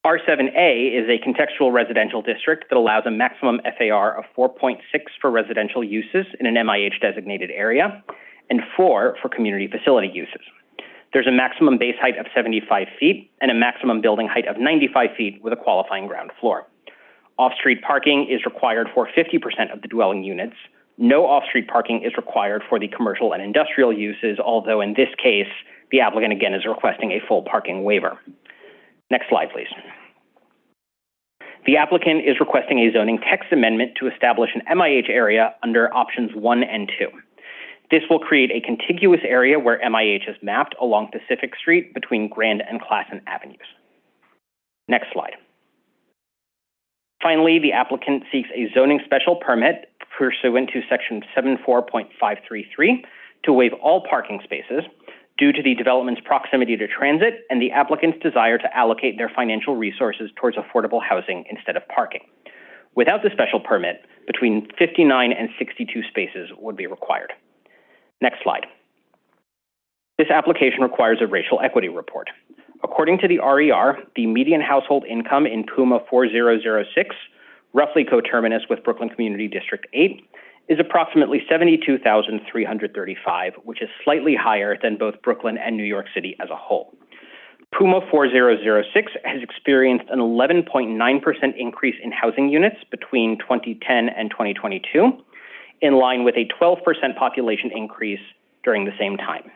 R7A is a contextual residential district that allows a maximum FAR of 4.6 for residential uses in an MIH designated area and 4 for community facility uses. There's a maximum base height of 75 feet and a maximum building height of 95 feet with a qualifying ground floor. Off-street parking is required for 50% of the dwelling units. No off-street parking is required for the commercial and industrial uses, although in this case, the applicant again is requesting a full parking waiver. Next slide, please. The applicant is requesting a zoning text amendment to establish an MIH area under options 1 and 2. This will create a contiguous area where MIH is mapped along Pacific Street between Grand and Classen Avenues. Next slide. Finally, the applicant seeks a zoning special permit pursuant to section 74.533 to waive all parking spaces due to the development's proximity to transit and the applicant's desire to allocate their financial resources towards affordable housing instead of parking. Without the special permit, between 59 and 62 spaces would be required. Next slide. This application requires a racial equity report. According to the RER, the median household income in PUMA 4006, roughly coterminous with Brooklyn Community District 8, is approximately $72,335, which is slightly higher than both Brooklyn and New York City as a whole. PUMA 4006 has experienced an 11.9% increase in housing units between 2010 and 2022, in line with a 12% population increase during the same time.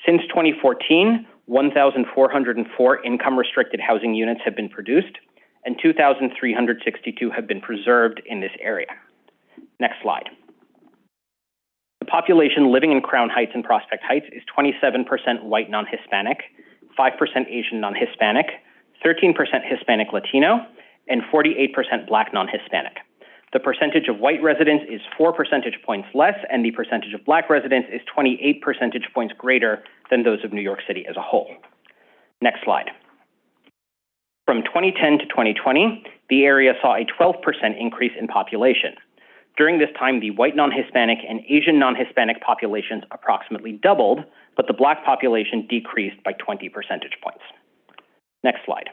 Since 2014, 1,404 income-restricted housing units have been produced, and 2,362 have been preserved in this area. Next slide. The population living in Crown Heights and Prospect Heights is 27% white non-Hispanic, 5% Asian non-Hispanic, 13% Hispanic Latino, and 48% Black non-Hispanic. The percentage of white residents is 4 percentage points less, and the percentage of Black residents is 28 percentage points greater than those of New York City as a whole. Next slide. From 2010 to 2020, the area saw a 12% increase in population. During this time, the white non-Hispanic and Asian non-Hispanic populations approximately doubled, but the Black population decreased by 20 percentage points. Next slide.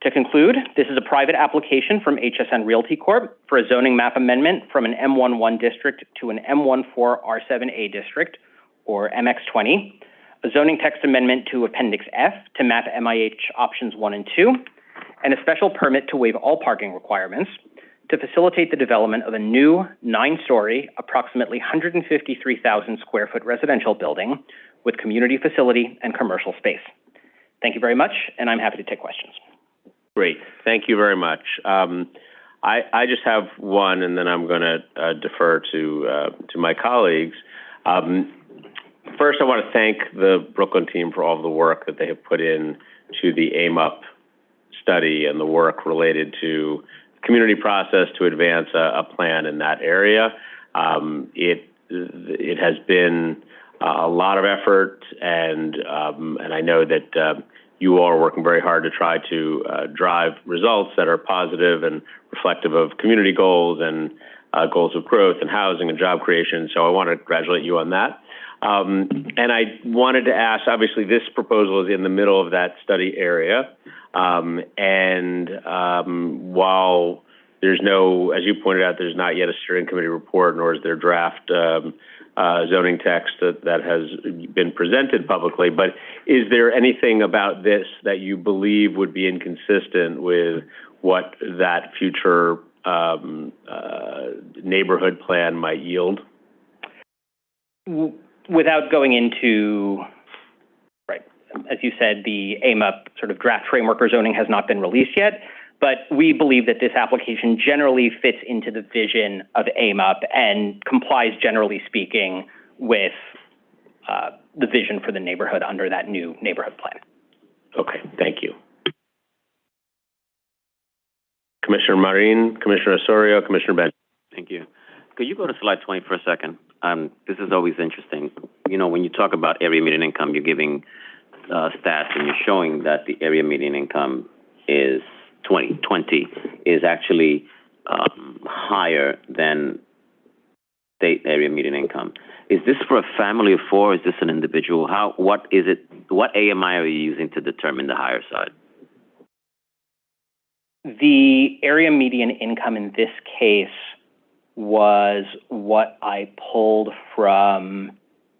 To conclude, this is a private application from HSN Realty Corp. For a zoning map amendment from an M11 district to an M14 R7A district, or MX20, a zoning text amendment to Appendix F to map MIH options 1 and 2, and a special permit to waive all parking requirements to facilitate the development of a new 9-story, approximately 153,000 square foot residential building with community facility and commercial space. Thank you very much, and I'm happy to take questions. Great. Thank you very much. I just have one, and then I'm going to defer to my colleagues. First, I want to thank the Brooklyn team for all of the work that they have put in to the AIM-UP study and the work related to community process to advance a plan in that area. It has been a lot of effort, and I know that you all are working very hard to try to drive results that are positive and reflective of community goals and goals of growth and housing and job creation. So I want to congratulate you on that. And I wanted to ask, obviously this proposal is in the middle of that study area. While there's no, as you pointed out, there's not yet a steering committee report, nor is there draft zoning text that has been presented publicly. But is there anything about this that you believe would be inconsistent with what that future neighborhood plan might yield? Without going into, right, as you said, the AMUP sort of draft framework or zoning has not been released yet, but we believe that this application generally fits into the vision of AMUP and complies, generally speaking, with the vision for the neighborhood under that new neighborhood plan. Okay, thank you. Commissioner Marin, Commissioner Osorio, Commissioner Ben. Thank you. Could you go to slide 20 for a second? This is always interesting. You know, when you talk about area median income, you're giving stats and you're showing that the area median income is 2020 is actually higher than state area median income. Is this for a family of four? Is this an individual? What is it? What AMI are you using to determine the higher side? The area median income in this case was what I pulled from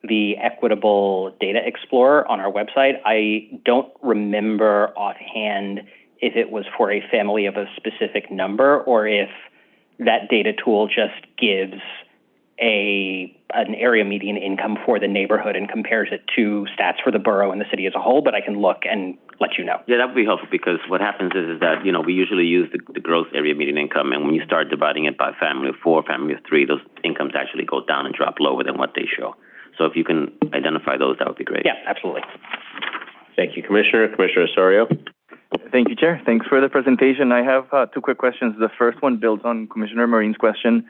the Equitable Data Explorer on our website. I don't remember offhand if it was for a family of a specific number or if that data tool just gives an area median income for the neighborhood and compares it to stats for the borough and the city as a whole, but I can look and let you know. Yeah, that would be helpful because what happens is that, you know, we usually use the gross area median income, and when you start dividing it by family of four, family of three, those incomes actually go down and drop lower than what they show. So if you can identify those, that would be great. Yeah, absolutely. Thank you, Commissioner. Commissioner Osorio. Thank you, Chair. Thanks for the presentation. I have two quick questions. The first one builds on Commissioner Marin's question.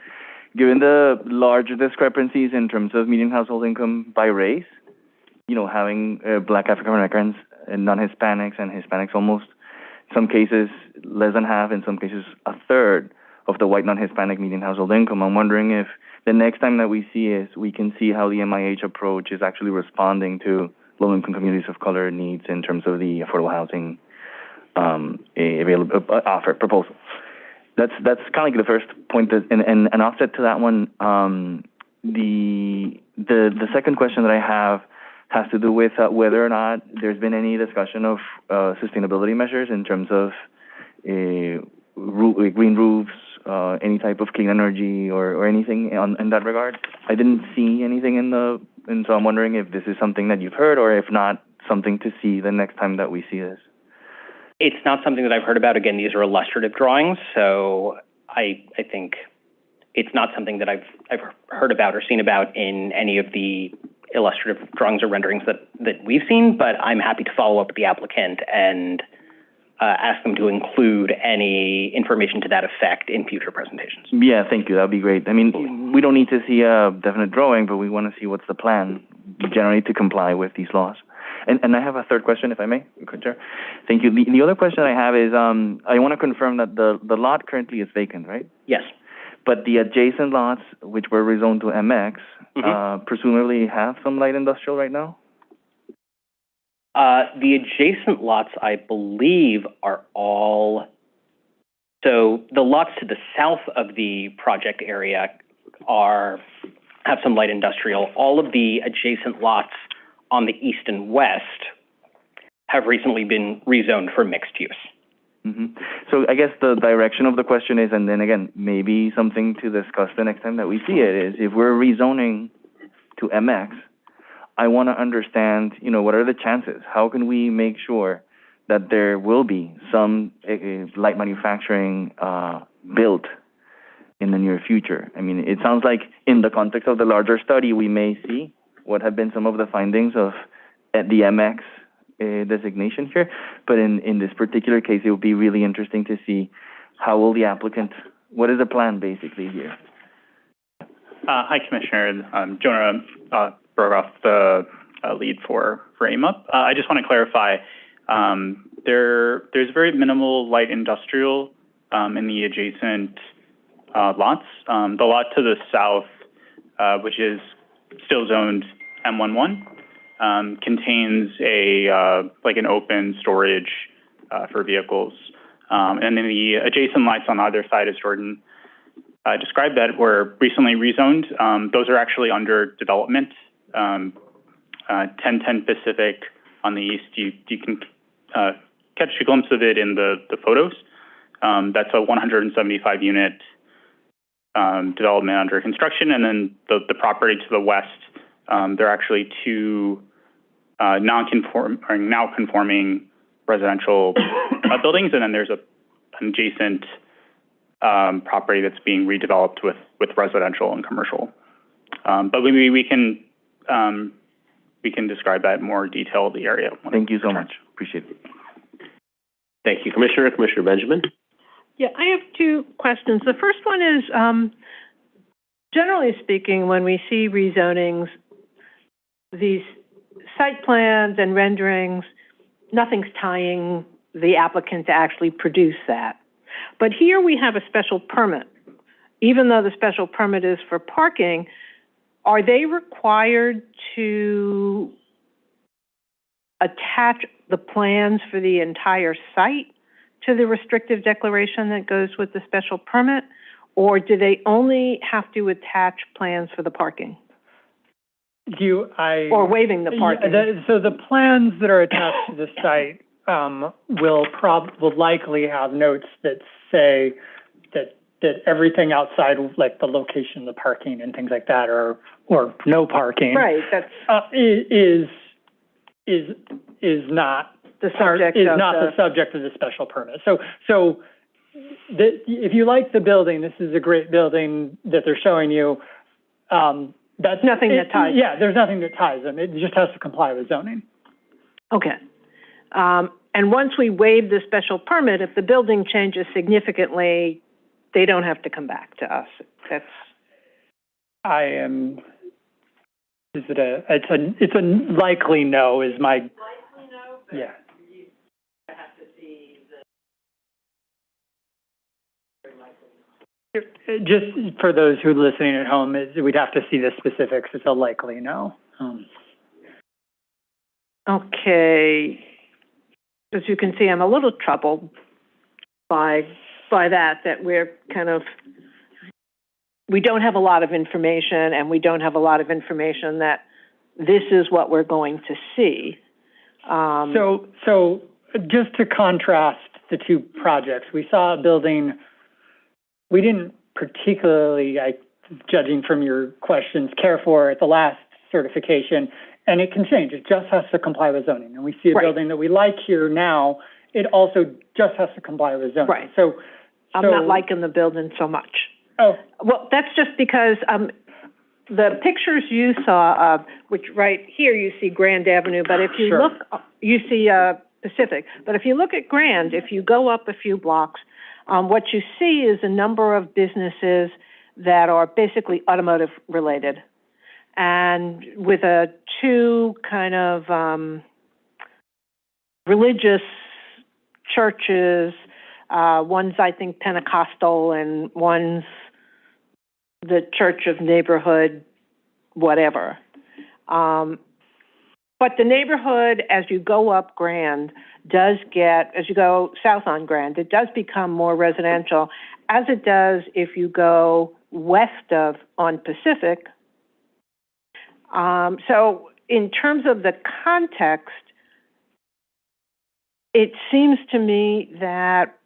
Given the large discrepancies in terms of median household income by race, you know, having Black African Americans and non-Hispanics and Hispanics almost, in some cases less than half, in some cases a third of the white non-Hispanic median household income, I'm wondering if the next time that we see is we can see how the MIH approach is actually responding to low-income communities of color needs in terms of the affordable housing offer proposal. That's kind of like the first point, and an offset to that one. The second question that I have has to do with whether or not there's been any discussion of sustainability measures in terms of green roofs, any type of clean energy or anything in that regard. I didn't see anything and so I'm wondering if this is something that you've heard, or if not, something to see the next time that we see this. It's not something that I've heard about. Again, these are illustrative drawings, so I think it's not something that I've heard about or seen about in any of the illustrative drawings or renderings that we've seen, but I'm happy to follow up with the applicant and ask them to include any information to that effect in future presentations. Yeah, thank you. That would be great. I mean, we don't need to see a definite drawing, but we want to see what's the plan generally to comply with these laws. And I have a third question, if I may, Chair. Thank you. The other question I have is, I want to confirm that the lot currently is vacant, right? Yes. But the adjacent lots, which were rezoned to MX, presumably have some light industrial right now? The adjacent lots, I believe, are all, so the lots to the south of the project area have some light industrial. All of the adjacent lots on the east and west have recently been rezoned for mixed use. So I guess the direction of the question is, and then again, maybe something to discuss the next time that we see it, is if we're rezoning to MX, I want to understand, you know, what are the chances? How can we make sure that there will be some light manufacturing built in the near future? I mean, it sounds like in the context of the larger study, we may see what have been some of the findings of the MX designation here, but in this particular case, it would be really interesting to see how will the applicant, what is the plan basically here? Hi, Commissioner. Jonah Burghoff, the lead for AMUP. I just want to clarify, there's very minimal light industrial in the adjacent lots. The lot to the south, which is still zoned M11, contains like an open storage for vehicles. And then the adjacent lots on either side, as Jordan described, that were recently rezoned, those are actually under development. 1010 Pacific on the east, you can catch a glimpse of it in the photos. That's a 175 unit development under construction, and then the property to the west, there are actually two now conforming residential buildings, and then there's an adjacent property that's being redeveloped with residential and commercial. But we can describe that in more detail, the area. Thank you so much. Appreciate it. Thank you, Commissioner. Commissioner Benjamin? Yeah, I have two questions. The first one is, generally speaking, when we see rezonings, these site plans and renderings, nothing's tying the applicant to actually produce that. But here we have a special permit. Even though the special permit is for parking, are they required to attach the plans for the entire site to the restrictive declaration that goes with the special permit? Or do they only have to attach plans for the parking? Or waiving the parking? So the plans that are attached to the site will likely have notes that say that everything outside, like the location, the parking, and things like that, or no parking, right? That's is not the subject. The subject of the special permit. So if you like the building, this is a great building that they're showing you. That's nothing that ties. Yeah, there's nothing that ties them. It just has to comply with zoning. Okay. And once we waive the special permit, if the building changes significantly, they don't have to come back to us. It's a likely no is my. Likely no, but yeah. You have to see the. Just for those who are listening at home, we'd have to see the specifics. It's a likely no. Okay. As you can see, I'm a little troubled by that we're we don't have a lot of information, and we don't have a lot of information that this is what we're going to see. So just to contrast the two projects, we saw a building we didn't particularly, judging from your questions, care for at the last certification, and it can change. It just has to comply with zoning. And we see a building that we like here now, it also just has to comply with zoning. Right. So I'm not liking the building so much. Oh. Well, that's just because the pictures you saw, which right here you see Grand Avenue, but if you look, you see Pacific. But if you look at Grand, if you go up a few blocks, what you see is a number of businesses that are basically automotive related, and with two kind of religious churches. One's, I think, Pentecostal, and one's the Church of Neighborhood, whatever. But the neighborhood, as you go up Grand, as you go south on Grand, it does become more residential, as it does if you go west on Pacific. So in terms of the context, it seems to me that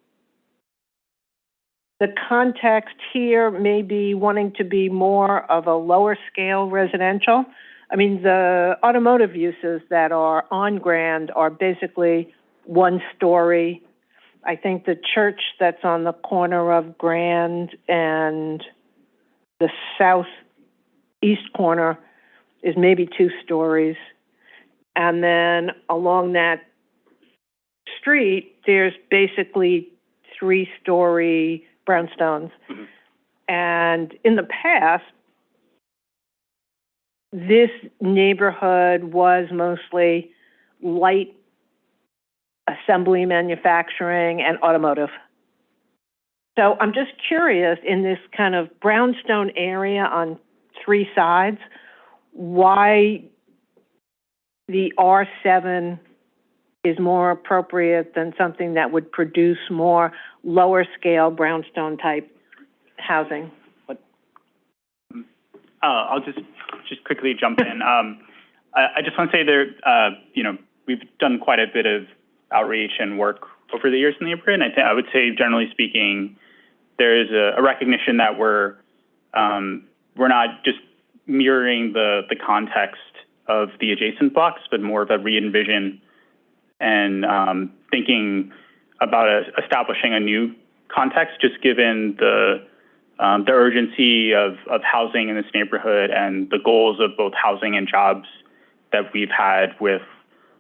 the context here may be wanting to be more of a lower scale residential. I mean, the automotive uses that are on Grand are basically 1 story. I think the church that's on the corner of Grand and the southeast corner is maybe 2 stories. And then along that street, there's basically 3-story brownstones. Mm-hmm. And in the past, this neighborhood was mostly light assembly manufacturing and automotive. So I'm just curious, in this kind of brownstone area on 3 sides, why the R7 is more appropriate than something that would produce more lower scale brownstone type housing? I'll just quickly jump in. I just want to say there, we've done quite a bit of outreach and work over the years in the neighborhood, and I would say, generally speaking, there is a recognition that we're not just mirroring the context of the adjacent blocks, but more of a re-envision and thinking about establishing a new context, just given the urgency of housing in this neighborhood and the goals of both housing and jobs that we've had with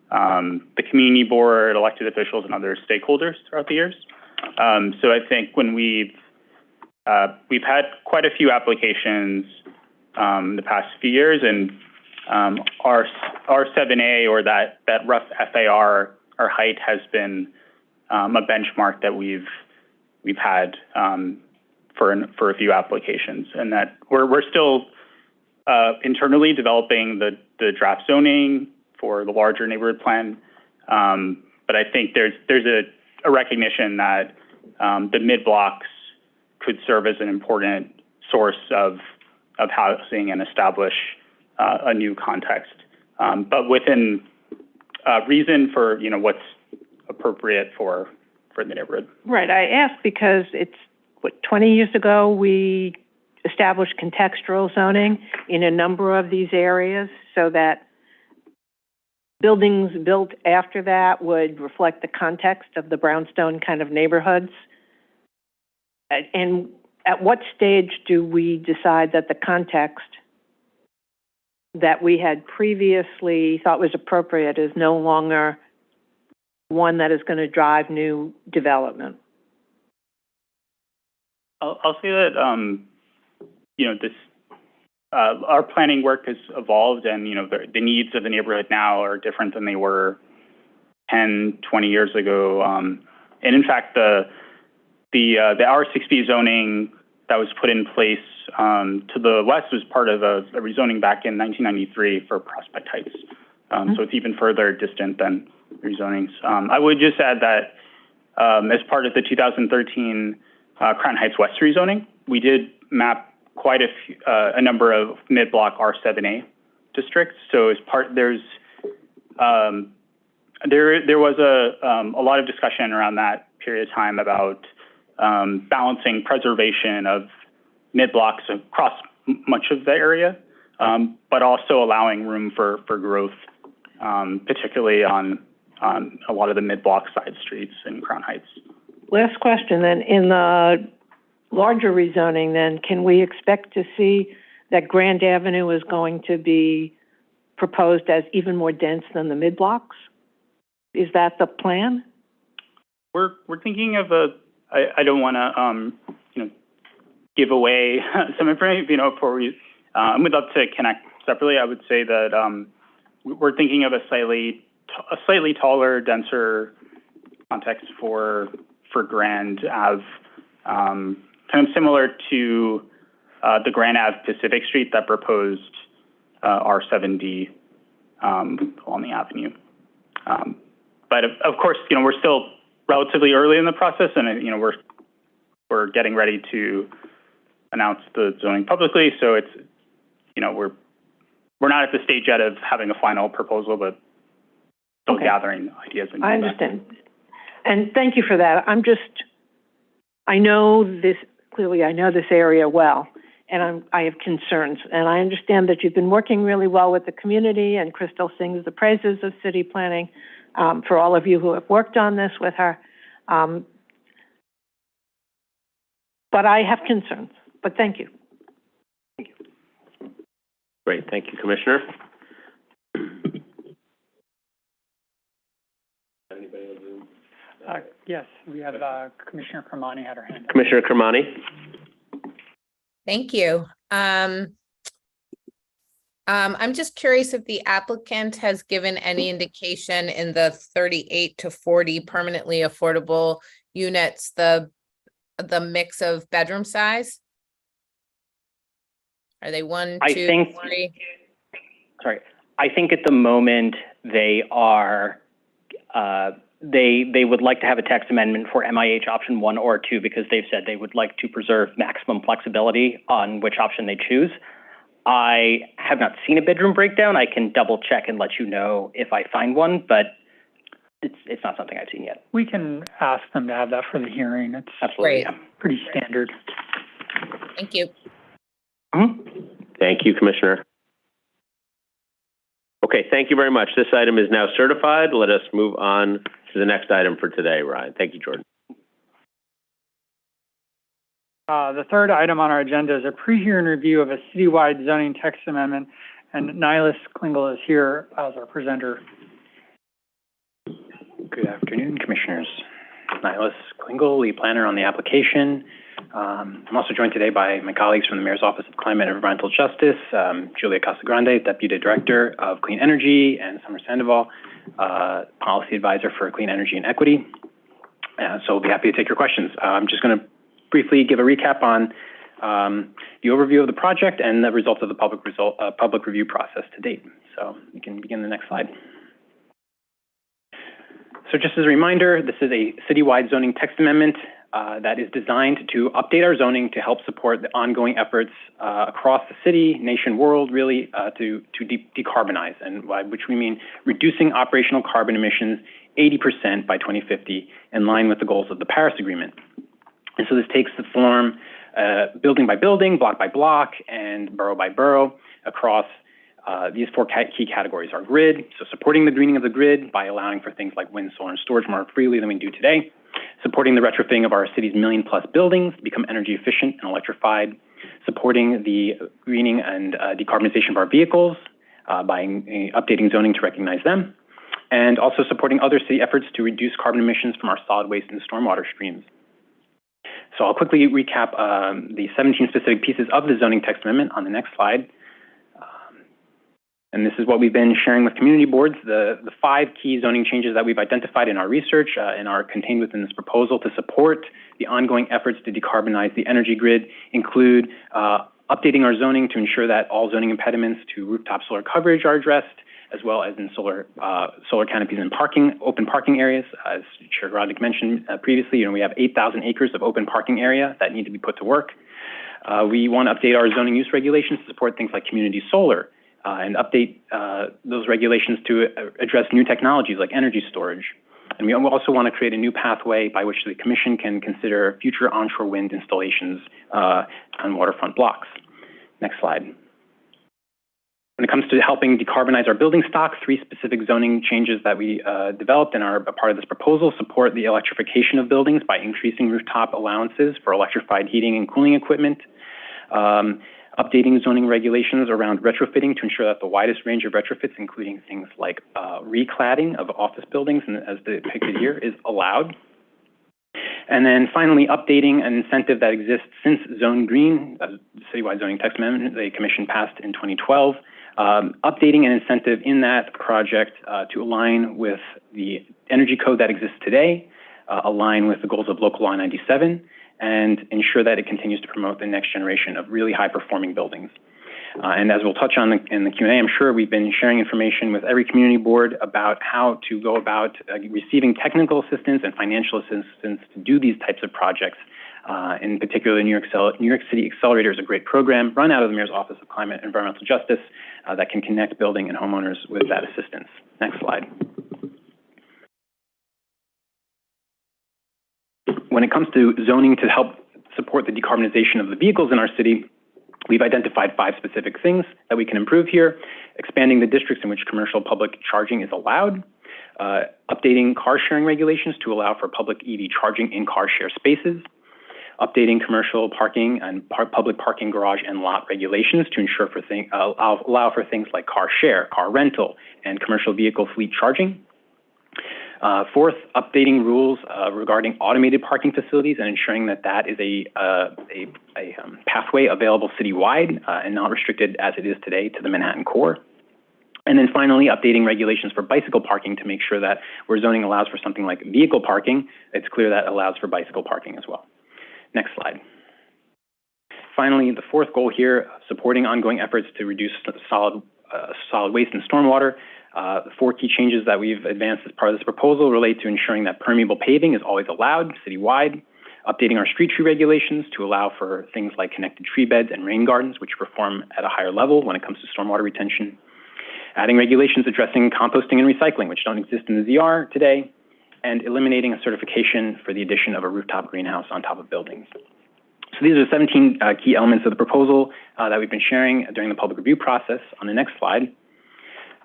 the community board, elected officials, and other stakeholders throughout the years. So I think when we've had quite a few applications the past few years, and our 7A, or that rough FAR, our height, has been a benchmark that we've had for a few applications, and that we're still internally developing the draft zoning for the larger neighborhood plan. But I think there's a recognition that the mid blocks could serve as an important source of housing and establish a new context, but within reason for what's appropriate for the neighborhood. Right. I ask because it's 20 years ago we established contextual zoning in a number of these areas so that buildings built after that would reflect the context of the brownstone kind of neighborhoods. And at what stage do we decide that the context that we had previously thought was appropriate is no longer one that is going to drive new development? I'll say that this our planning work has evolved, and the needs of the neighborhood now are different than they were 10, 20 years ago. And in fact, the R6B zoning that was put in place to the west was part of a rezoning back in 1993 for Prospect Heights. So it's even further distant than rezonings. I would just add that as part of the 2013 Crown Heights West rezoning, we did map quite a number of mid-block R7A districts. So as part, there was a lot of discussion around that period of time about balancing preservation of mid-blocks across much of the area, but also allowing room for growth, particularly on a lot of the mid-block side streets in Crown Heights. Last question then. In the larger rezoning, then, can we expect to see that Grand Avenue is going to be proposed as even more dense than the mid-blocks? Is that the plan? We're thinking of I don't want to give away some information before we. We'd love to connect separately. I would say that we're thinking of a slightly taller, denser context for Grand Ave, kind of similar to the Grand Ave Pacific Street that proposed R7D along the avenue. But of course, we're still relatively early in the process, and we're getting ready to announce the zoning publicly. So it's we're not at the stage yet of having a final proposal, but still gathering ideas. And I understand, and thank you for that. I know this area well, and I have concerns, and I understand that you've been working really well with the community, and Crystal sings the praises of city planning for all of you who have worked on this with her. But I have concerns, but thank you. Great, thank you, Commissioner. Yes, we have Commissioner Kermani had her hand up. Commissioner Kermani. Thank you. I'm just curious if the applicant has given any indication in the 38 to 40 permanently affordable units, the mix of bedroom size? Are they 1, 2, 3? Sorry, I think at the moment they are They would like to have a text amendment for MIH option 1 or 2 because they've said they would like to preserve maximum flexibility on which option they choose. I have not seen a bedroom breakdown. I can double check and let you know if I find one, but it's not something I've seen yet. We can ask them to have that for the hearing. It's Absolutely, Great. yeah. pretty standard. Thank you. Thank you, Commissioner. Okay, thank you very much. This item is now certified. Let us move on to the next item for today, Ryan. Thank you, Jordan. The third item on our agenda is a pre-hearing review of a citywide zoning text amendment, and Nihilus Klingel is here as our presenter. Good afternoon, Commissioners. Nihilus Klingel, lead planner on the application. I'm also joined today by my colleagues from the Mayor's Office of Climate and Environmental Justice, Julia Casagrande, Deputy Director of Clean Energy, and Summer Sandoval, Policy Advisor for Clean Energy and Equity. So we'll be happy to take your questions. I'm just going to briefly give a recap on the overview of the project and the results of the public review process to date. So you can begin the next slide. So just as a reminder, this is a citywide zoning text amendment that is designed to update our zoning to help support the ongoing efforts across the city, nation, world, really, to decarbonize, and by which we mean reducing operational carbon emissions 80% by 2050, in line with the goals of the Paris Agreement. And so this takes the form building by building, block by block, and borough by borough across these four key categories. Our grid, so supporting the greening of the grid by allowing for things like wind, solar, and storage more freely than we do today. Supporting the retrofitting of our city's million-plus buildings to become energy efficient and electrified. Supporting the greening and decarbonization of our vehicles by updating zoning to recognize them. And also supporting other city efforts to reduce carbon emissions from our solid waste and stormwater streams. So I'll quickly recap the 17 specific pieces of the zoning text amendment on the next slide. And this is what we've been sharing with community boards. The 5 key zoning changes that we've identified in our research and are contained within this proposal to support the ongoing efforts to decarbonize the energy grid include updating our zoning to ensure that all zoning impediments to rooftop solar coverage are addressed, as well as in solar canopies and open parking areas. As Chair Roddick mentioned previously, we have 8,000 acres of open parking area that need to be put to work. We want to update our zoning use regulations to support things like community solar, and update those regulations to address new technologies like energy storage. And we also want to create a new pathway by which the Commission can consider future onshore wind installations on waterfront blocks. Next slide. When it comes to helping decarbonize our building stock, 3 specific zoning changes that we developed and are a part of this proposal support the electrification of buildings by increasing rooftop allowances for electrified heating and cooling equipment. Updating zoning regulations around retrofitting to ensure that the widest range of retrofits, including things like recladding of office buildings, and as depicted here, is allowed. And then finally, updating an incentive that exists since Zone Green, the citywide zoning text amendment the Commission passed in 2012, updating an incentive in that project to align with the energy code that exists today, align with the goals of Local Law 97, and ensure that it continues to promote the next generation of really high-performing buildings. And as we'll touch on in the Q&A, I'm sure we've been sharing information with every community board about how to go about receiving technical assistance and financial assistance to do these types of projects. In particular, New York City Accelerator is a great program run out of the Mayor's Office of Climate and Environmental Justice that can connect building and homeowners with that assistance. Next slide. When it comes to zoning to help support the decarbonization of the vehicles in our city, we've identified 5 specific things that we can improve here. Expanding the districts in which commercial public charging is allowed. Updating car sharing regulations to allow for public EV charging in car share spaces. Updating commercial parking and public parking garage and lot regulations to ensure allow for things like car share, car rental, and commercial vehicle fleet charging. 4th, updating rules regarding automated parking facilities and ensuring that that is a pathway available citywide and not restricted as it is today to the Manhattan core. And then finally, updating regulations for bicycle parking to make sure that where zoning allows for something like vehicle parking, it's clear that it allows for bicycle parking as well. Next slide. Finally, the 4th goal here, supporting ongoing efforts to reduce solid waste and stormwater. The 4 key changes that we've advanced as part of this proposal relate to ensuring that permeable paving is always allowed citywide, updating our street tree regulations to allow for things like connected tree beds and rain gardens, which perform at a higher level when it comes to stormwater retention, adding regulations addressing composting and recycling, which don't exist in the ZR today, and eliminating a certification for the addition of a rooftop greenhouse on top of buildings. So these are 17 key elements of the proposal that we've been sharing during the public review process. On the next slide,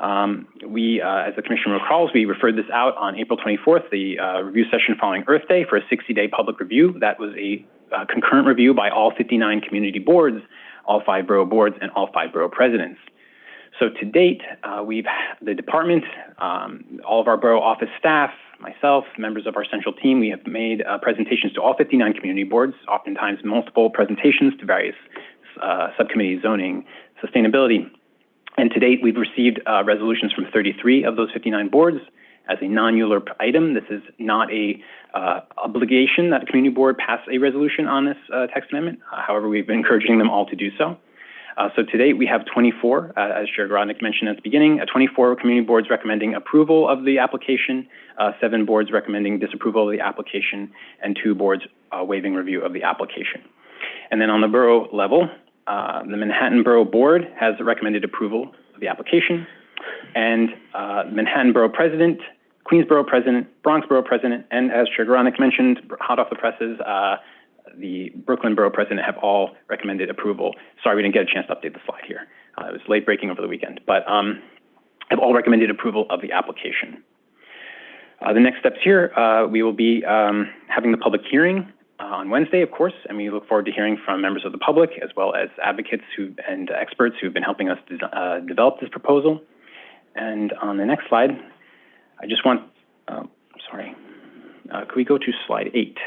as the Commissioner recalls, we referred this out on April 24th, the review session following Earth Day, for a 60-day public review. That was a concurrent review by all 59 community boards, all 5 borough boards, and all 5 borough presidents. So to date, the department, all of our borough office staff, myself, members of our central team, we have made presentations to all 59 community boards, oftentimes multiple presentations to various subcommittees, zoning, sustainability. And to date, we've received resolutions from 33 of those 59 boards as a non-ULURP item. This is not a obligation that a community board pass a resolution on this text amendment. However, we've been encouraging them all to do so. So to date, we have 24, as Chair Garodnick mentioned at the beginning, 24 community boards recommending approval of the application, 7 boards recommending disapproval of the application, and 2 boards waiving review of the application. And then on the borough level, the Manhattan Borough Board has recommended approval of the application, and Manhattan Borough President, Queens Borough President, Bronx Borough President, and as Chair Garodnick mentioned, hot off the presses, the Brooklyn Borough President have all recommended approval. Sorry, we didn't get a chance to update the slide here. It was late breaking over the weekend, but have all recommended approval of the application. The next steps here, we will be having the public hearing on Wednesday, of course, and we look forward to hearing from members of the public as well as advocates and experts who've been helping us develop this proposal. And on the next slide, I just want, could we go to slide 8?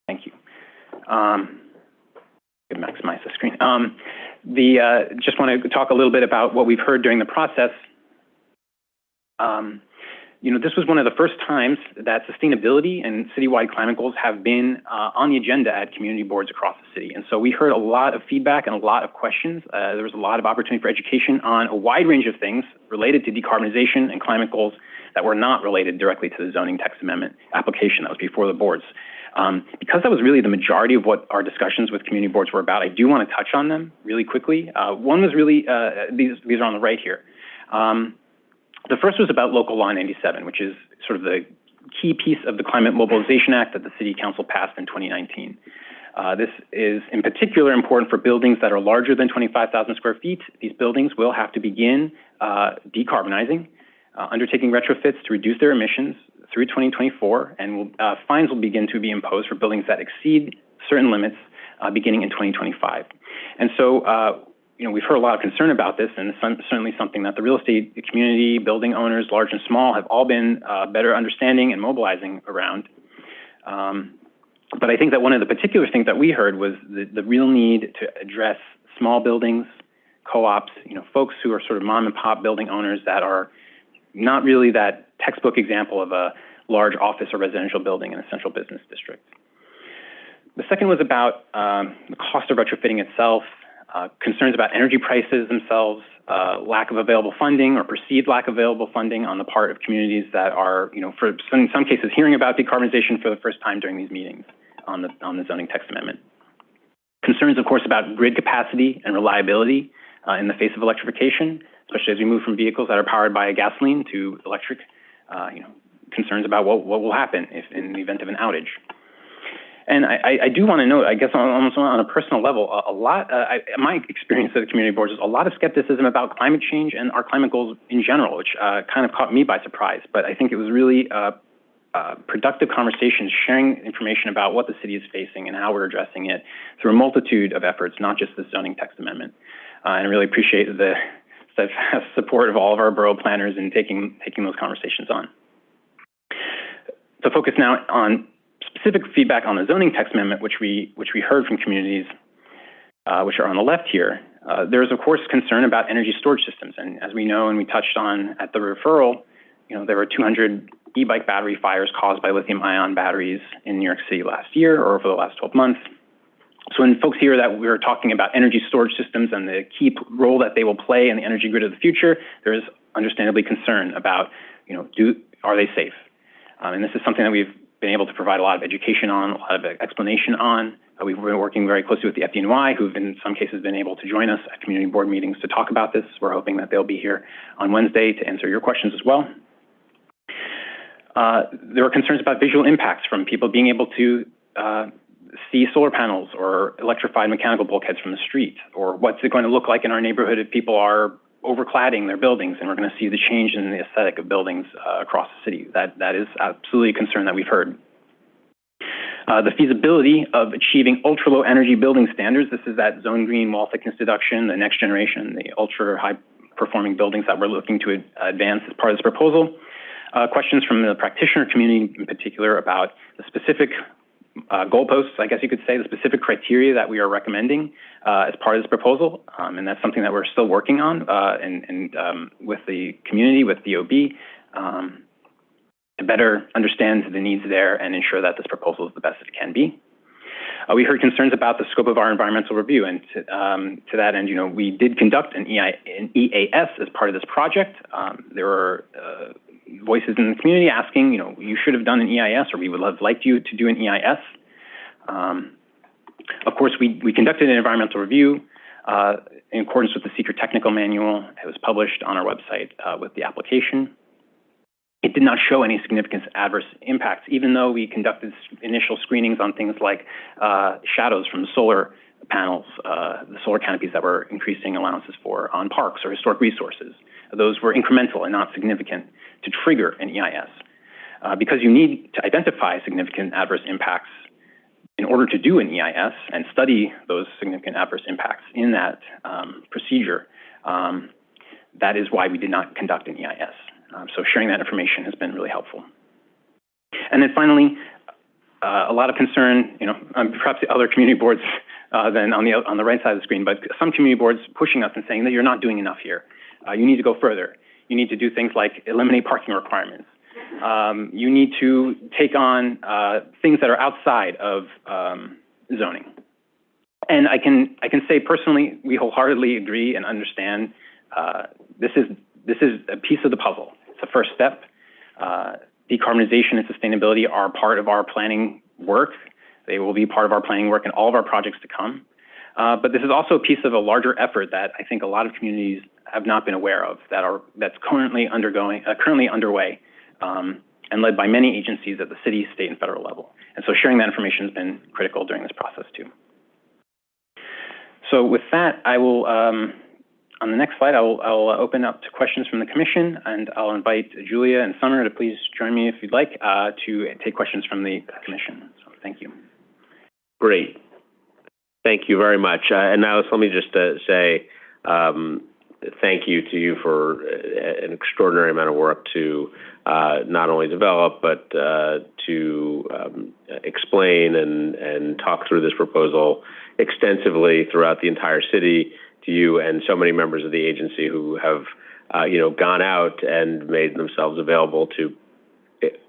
Thank you. Maximize the screen. Just want to talk a little bit about what we've heard during the process. This was one of the first times that sustainability and citywide climate goals have been on the agenda at community boards across the city. And so we heard a lot of feedback and a lot of questions. There was a lot of opportunity for education on a wide range of things related to decarbonization and climate goals that were not related directly to the zoning text amendment application that was before the boards. Because that was really the majority of what our discussions with community boards were about, I do want to touch on them really quickly. One was really, these are on the right here. The first was about Local Law 97, which is sort of the key piece of the Climate Mobilization Act that the City Council passed in 2019. This is in particular important for buildings that are larger than 25,000 square feet. These buildings will have to begin decarbonizing, undertaking retrofits to reduce their emissions through 2024, and fines will begin to be imposed for buildings that exceed certain limits beginning in 2025. And so, we've heard a lot of concern about this, and it's certainly something that the real estate community, building owners, large and small, have all been better understanding and mobilizing around. But I think that one of the particular things that we heard was the real need to address small buildings, co-ops, folks who are sort of mom and pop building owners that are not really that textbook example of a large office or residential building in a central business district. The second was about the cost of retrofitting itself, concerns about energy prices themselves, lack of available funding or perceived lack of available funding on the part of communities that are, in some cases, hearing about decarbonization for the first time during these meetings on the zoning text amendment. Concerns, of course, about grid capacity and reliability in the face of electrification, especially as we move from vehicles that are powered by gasoline to electric. Concerns about what will happen if in the event of an outage. And I do want to note, I guess almost on a personal level, my experience at the community boards is a lot of skepticism about climate change and our climate goals in general, which kind of caught me by surprise. But I think it was really productive conversations, sharing information about what the city is facing and how we're addressing it through a multitude of efforts, not just the zoning text amendment. And I really appreciate the support of all of our borough planners in taking those conversations on. To focus now on specific feedback on the zoning text amendment, which we heard from communities, which are on the left here. There's of course concern about energy storage systems, and as we know and we touched on at the referral, there were 200 e-bike battery fires caused by lithium-ion batteries in New York City last year or over the last 12 months. So when folks hear that we're talking about energy storage systems and the key role that they will play in the energy grid of the future, there is understandably concern about, are they safe? And this is something that we've been able to provide a lot of education on, a lot of explanation on. We've been working very closely with the FDNY, who've in some cases been able to join us at community board meetings to talk about this. We're hoping that they'll be here on Wednesday to answer your questions as well. There are concerns about visual impacts from people being able to see solar panels or electrified mechanical bulkheads from the street, or what's it going to look like in our neighborhood if people are overcladding their buildings, and we're going to see the change in the aesthetic of buildings across the city. That is absolutely a concern that we've heard. The feasibility of achieving ultra-low energy building standards. This is that zone green wall thickness deduction, the next generation, the ultra-high performing buildings that we're looking to advance as part of this proposal. Questions from the practitioner community in particular about the specific goalposts, I guess you could say, the specific criteria that we are recommending as part of this proposal. And that's something that we're still working on and with the community, with DOB, to better understand the needs there and ensure that this proposal is the best it can be. We heard concerns about the scope of our environmental review, and to that end, we did conduct an EAS as part of this project. There were voices in the community asking, you should have done an EIS, or we would have liked you to do an EIS. Of course, we conducted an environmental review in accordance with the Secret Technical Manual. It was published on our website with the application. It did not show any significant adverse impacts, even though we conducted initial screenings on things like shadows from the solar panels, the solar canopies that we're increasing allowances for on parks or historic resources. Those were incremental and not significant to trigger an EIS. Because you need to identify significant adverse impacts in order to do an EIS and study those significant adverse impacts in that procedure. That is why we did not conduct an EIS. So sharing that information has been really helpful. And then finally, a lot of concern, perhaps the other community boards than on the right side of the screen, but some community boards pushing us and saying that you're not doing enough here. You need to go further. You need to do things like eliminate parking requirements. You need to take on things that are outside of zoning. And I can say personally, we wholeheartedly agree and understand this is a piece of the puzzle. It's the first step. Decarbonization and sustainability are part of our planning work. They will be part of our planning work in all of our projects to come. But this is also a piece of a larger effort that I think a lot of communities have not been aware of, that's currently underway, and led by many agencies at the city, state, and federal level. And so sharing that information has been critical during this process too. So with that, I will, on the next slide, I'll open up to questions from the commission, and I'll invite Julia and Summer to please join me if you'd like to take questions from the commission. So thank you. Great. Thank you very much. And now let me just say thank you to you for an extraordinary amount of work to not only develop, but to explain and talk through this proposal extensively throughout the entire city, to you and so many members of the agency who have gone out and made themselves available to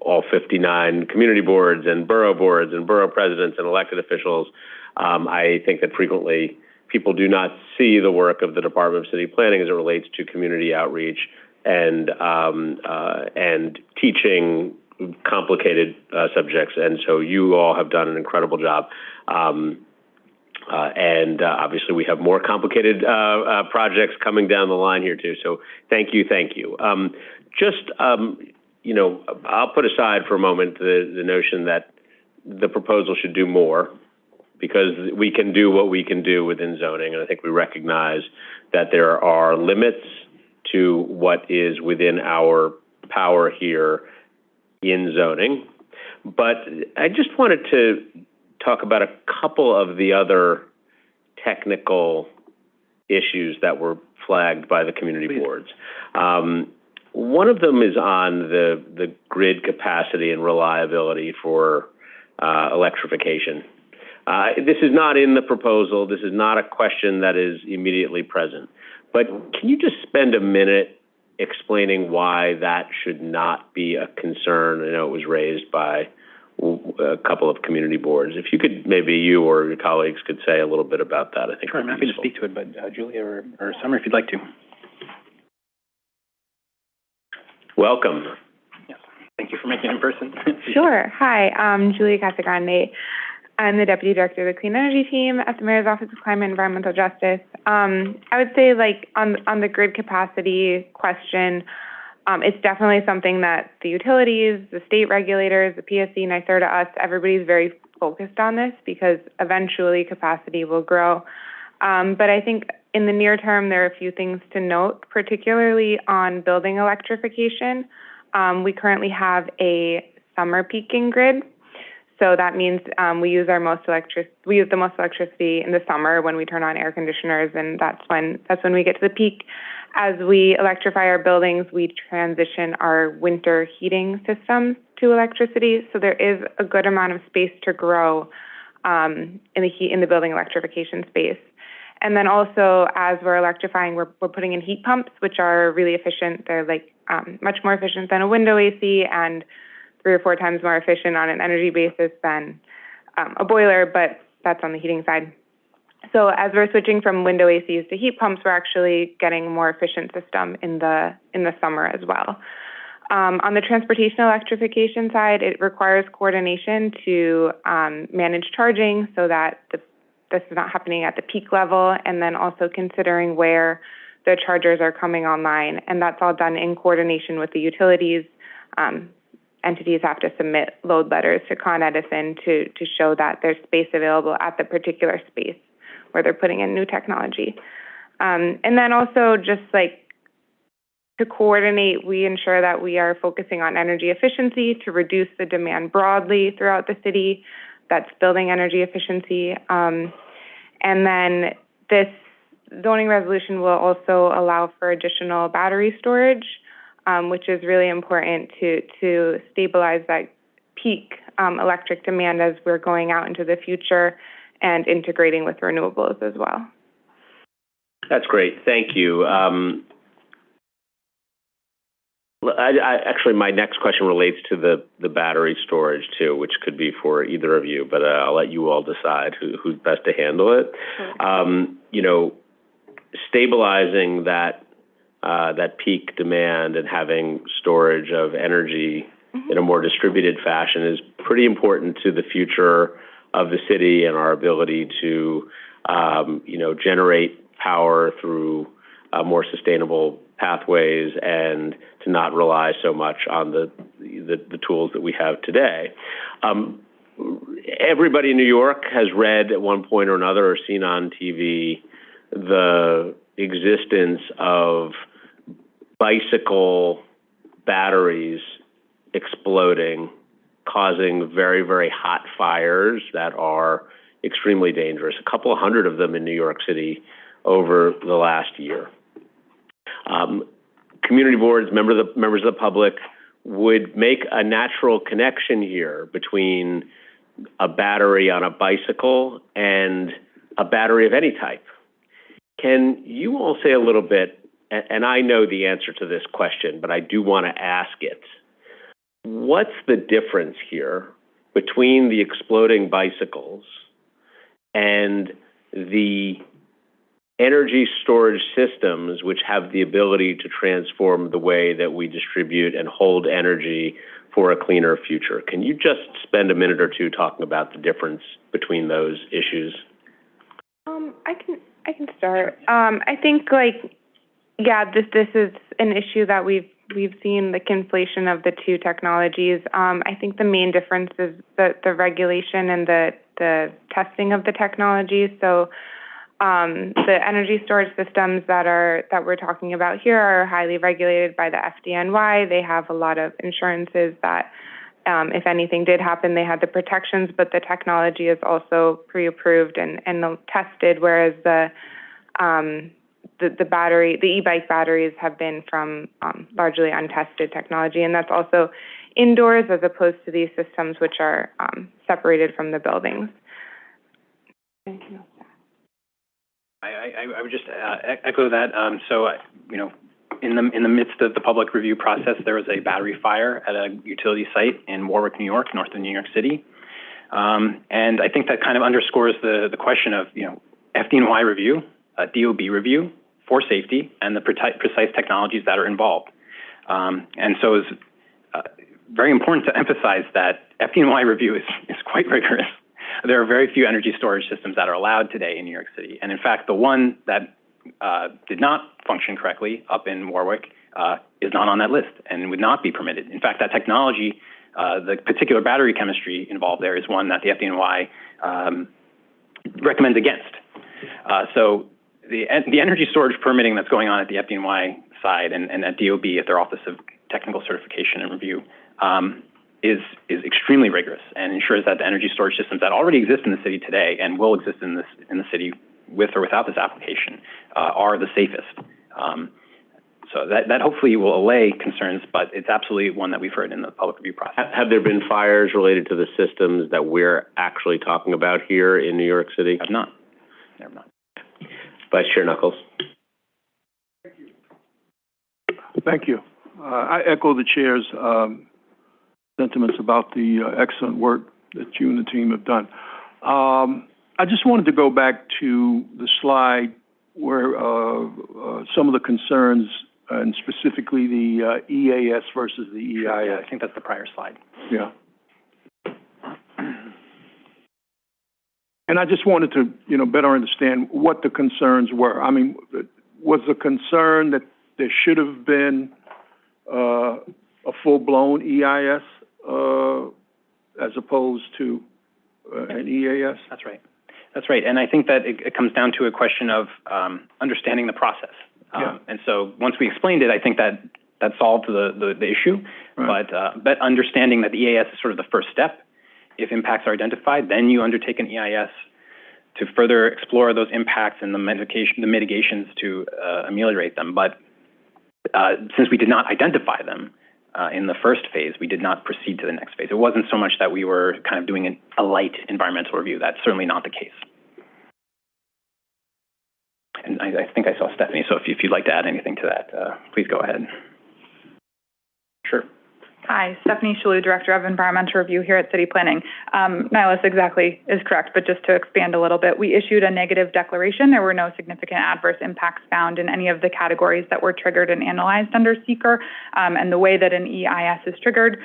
all 59 community boards and borough presidents and elected officials. I think that frequently people do not see the work of the Department of City Planning as it relates to community outreach and teaching complicated subjects. And so you all have done an incredible job. And obviously we have more complicated projects coming down the line here too. So thank you. I'll put aside for a moment the notion that the proposal should do more, because we can do what we can do within zoning. And I think we recognize that there are limits to what is within our power here in zoning. But I just wanted to talk about a couple of the other technical issues that were flagged by the community boards. One of them is on the grid capacity and reliability for electrification. This is not in the proposal. This is not a question that is immediately present. But can you just spend a minute explaining why that should not be a concern? I know it was raised by a couple of community boards. If you could, maybe you or your colleagues could say a little bit about that, I think. Sure, I'm happy to speak to it, but Julia or Summer, if you'd like to. Welcome. Yes, thank you for making it in person. Sure. Hi, I'm Julia Casagrande. I'm the Deputy Director of the Clean Energy Team at the Mayor's Office of Climate and Environmental Justice. I would say, like, on the grid capacity question, it's definitely something that the utilities, the state regulators, the PSC, NYSERDA, us, everybody's very focused on this because eventually capacity will grow. But I think in the near term, there are a few things to note, particularly on building electrification. We currently have a summer peaking grid. So that means we use the most electricity in the summer when we turn on air conditioners, and that's when we get to the peak. As we electrify our buildings, we transition our winter heating systems to electricity. So there is a good amount of space to grow in the building electrification space. And then also, as we're electrifying, we're putting in heat pumps, which are really efficient. They're like much more efficient than a window AC and 3 or 4 times more efficient on an energy basis than a boiler, but that's on the heating side. So as we're switching from window ACs to heat pumps, we're actually getting a more efficient system in the summer as well. On the transportation electrification side, it requires coordination to manage charging so that this is not happening at the peak level, and then also considering where the chargers are coming online, and that's all done in coordination with the utilities. Entities have to submit load letters to Con Edison to show that there's space available at the particular space where they're putting in new technology. And then also just like to coordinate, we ensure that we are focusing on energy efficiency to reduce the demand broadly throughout the city. That's building energy efficiency. And then this zoning resolution will also allow for additional battery storage, which is really important to stabilize that peak electric demand as we're going out into the future and integrating with renewables as well. That's great. Thank you. Actually, my next question relates to the battery storage too, which could be for either of you, but I'll let you all decide who's best to handle it. Sure. Stabilizing that peak demand and having storage of energy in a more distributed fashion is pretty important to the future of the city and our ability to, generate power through more sustainable pathways and to not rely so much on the tools that we have today. Everybody in New York has read at one point or another or seen on TV the existence of bicycle batteries exploding, causing very, very hot fires that are extremely dangerous. A couple of hundred of them in New York City over the last year. Community boards, members of the public would make a natural connection here between a battery on a bicycle and a battery of any type. Can you all say a little bit, and I know the answer to this question, but I do want to ask it. What's the difference here between the exploding bicycles and the energy storage systems which have the ability to transform the way that we distribute and hold energy for a cleaner future? Can you just spend a minute or two talking about the difference between those issues? I can start. I think this is an issue that we've seen, the conflation of the two technologies. I think the main difference is the regulation and the testing of the technology. So the energy storage systems that we're talking about here are highly regulated by the FDNY. They have a lot of insurances that if anything did happen, they had the protections, but the technology is also pre-approved and tested, whereas the e-bike batteries have been from largely untested technology, and that's also indoors as opposed to these systems which are separated from the buildings. I would just echo that. in the midst of the public review process, there was a battery fire at a utility site in Warwick, New York, north of New York City. And I think that kind of underscores the question of, FD&Y review, DOB review for safety, and the precise technologies that are involved. And so it's very important to emphasize that FD&Y review is quite rigorous. There are very few energy storage systems that are allowed today in New York City. And in fact, the one that did not function correctly up in Warwick is not on that list and would not be permitted. In fact, that technology, the particular battery chemistry involved there is one that the FD&Y recommends against. So the energy storage permitting that's going on at the FD&Y side and at DOB at their Office of Technical Certification and Review is extremely rigorous and ensures that the energy storage systems that already exist in the city today and will exist in the city with or without this application are the safest. So that hopefully will allay concerns, but it's absolutely one that we've heard in the public review process. Have there been fires related to the systems that we're actually talking about here in New York City? Have not. There have not. Vice Chair Knuckles. Thank you. I echo the chair's sentiments about the excellent work that you and the team have done. I just wanted to go back to the slide where some of the concerns, and specifically the EAS versus the EIS. Sure, yeah, I think that's the prior slide. Yeah. And I just wanted to, better understand what the concerns were. I mean, was the concern that there should have been a full-blown EIS as opposed to an EAS? That's right. That's right. And I think that it comes down to a question of understanding the process. And so once we explained it, I think that solved the issue. Right. But understanding that the EAS is sort of the first step. If impacts are identified, then you undertake an EIS to further explore those impacts and the mitigations to ameliorate them. But since we did not identify them in the first phase, we did not proceed to the next phase. It wasn't so much that we were kind of doing a light environmental review. That's certainly not the case. And I think I saw Stephanie, so if you'd like to add anything to that, please go ahead. Sure. Hi, Stephanie Shalou, Director of Environmental Review here at City Planning. Nihilus exactly is correct, but just to expand a little bit, we issued a negative declaration. There were no significant adverse impacts found in any of the categories that were triggered and analyzed under SEEKR. And the way that an EIS is triggered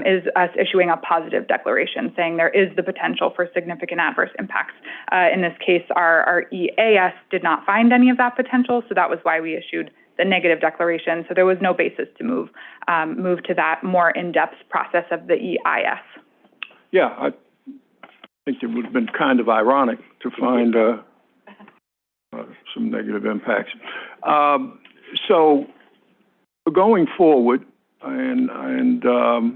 is us issuing a positive declaration saying there is the potential for significant adverse impacts. In this case, our EAS did not find any of that potential, so that was why we issued the negative declaration. So there was no basis to move to that more in-depth process of the EIS. Yeah, I think it would have been kind of ironic to find some negative impacts. So going forward and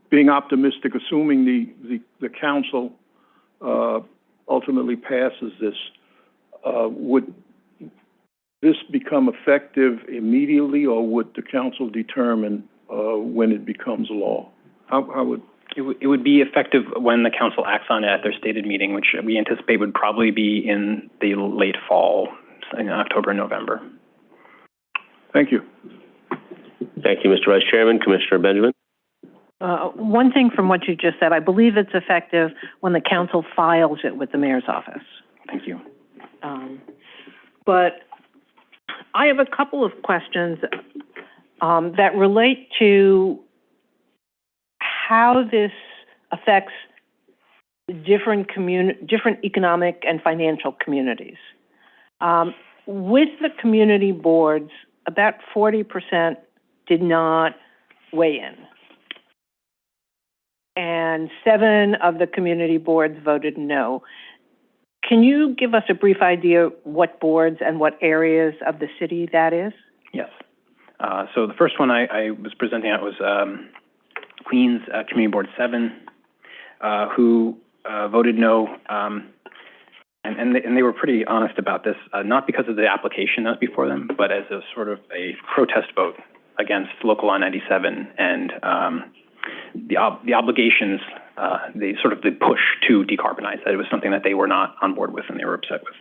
being optimistic, assuming the council ultimately passes this, would this become effective immediately, or would the council determine when it becomes law? How would it would be effective when the council acts on it at their stated meeting, which we anticipate would probably be in the late fall, in October, November. Thank you. Thank you, Mr. Vice Chairman. Commissioner Benjamin. One thing from what you just said, I believe it's effective when the council files it with the mayor's office. Thank you. But I have a couple of questions that relate to how this affects different economic and financial communities. With the community boards, about 40% did not weigh in. And 7 of the community boards voted no. Can you give us a brief idea what boards and what areas of the city that is? Yes. So the first one I was presenting at was Queens Community Board 7, who voted no, and they were pretty honest about this, not because of the application that was before them, but as a sort of a protest vote against Local Law 97 and the obligations, the push to decarbonize. That it was something that they were not on board with and they were upset with.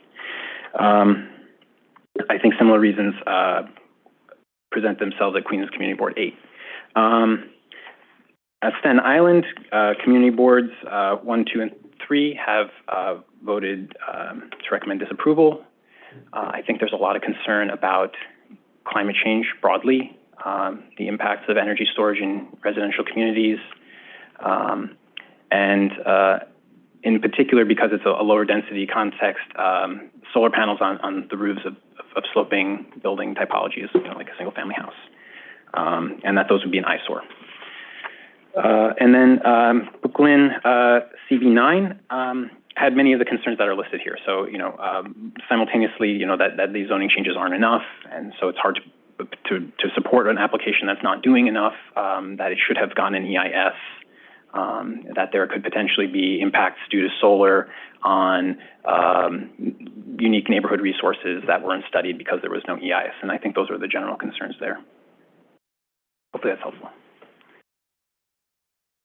I think similar reasons present themselves at Queens Community Board 8. At Staten Island, community boards 1, 2, and 3 have voted to recommend disapproval. I think there's a lot of concern about climate change broadly, the impacts of energy storage in residential communities, and in particular, because it's a lower density context, solar panels on the roofs of sloping building typologies, like a single family house, and that those would be an eyesore. And then Brooklyn CV9 had many of the concerns that are listed here. So, simultaneously, that these zoning changes aren't enough, and so it's hard to support an application that's not doing enough, that it should have gone in EIS, that there could potentially be impacts due to solar on unique neighborhood resources that weren't studied because there was no EIS. And I think those are the general concerns there. Hopefully that's helpful.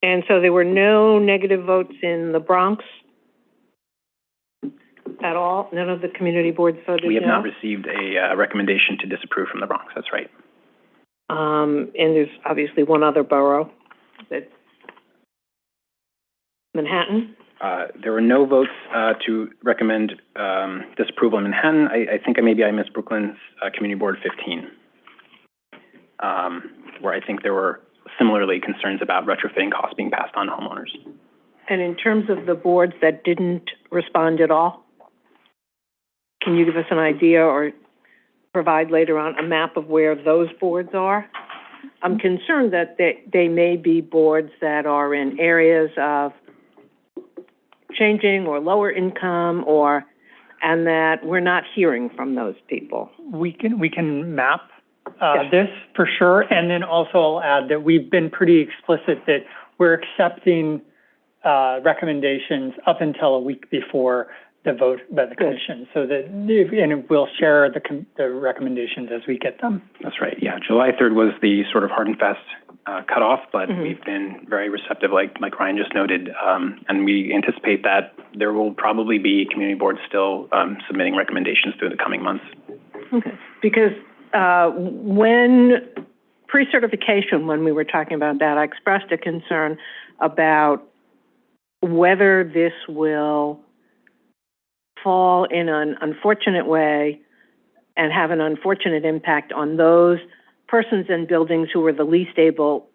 And so there were no negative votes in the Bronx at all? None of the community boards voted no? We have not received a recommendation to disapprove from the Bronx, that's right. And there's obviously one other borough, that's Manhattan? There were no votes to recommend disapproval in Manhattan. I think maybe I missed Brooklyn's Community Board 15, where I think there were similarly concerns about retrofitting costs being passed on to homeowners. And in terms of the boards that didn't respond at all, can you give us an idea or provide later on a map of where those boards are? I'm concerned that they may be boards that are in areas of changing or lower income, and that we're not hearing from those people. We can map this for sure, and then also I'll add that we've been pretty explicit that we're accepting recommendations up until a week before the vote by the commission, so that and we'll share the recommendations as we get them. That's right. Yeah, July 3rd was the sort of hard and fast cutoff, but we've been very receptive, like Ryan just noted, and we anticipate that there will probably be community boards still submitting recommendations through the coming months. Okay, because when pre-certification, when we were talking about that, I expressed a concern about whether this will fall in an unfortunate way and have an unfortunate impact on those persons and buildings who are the least able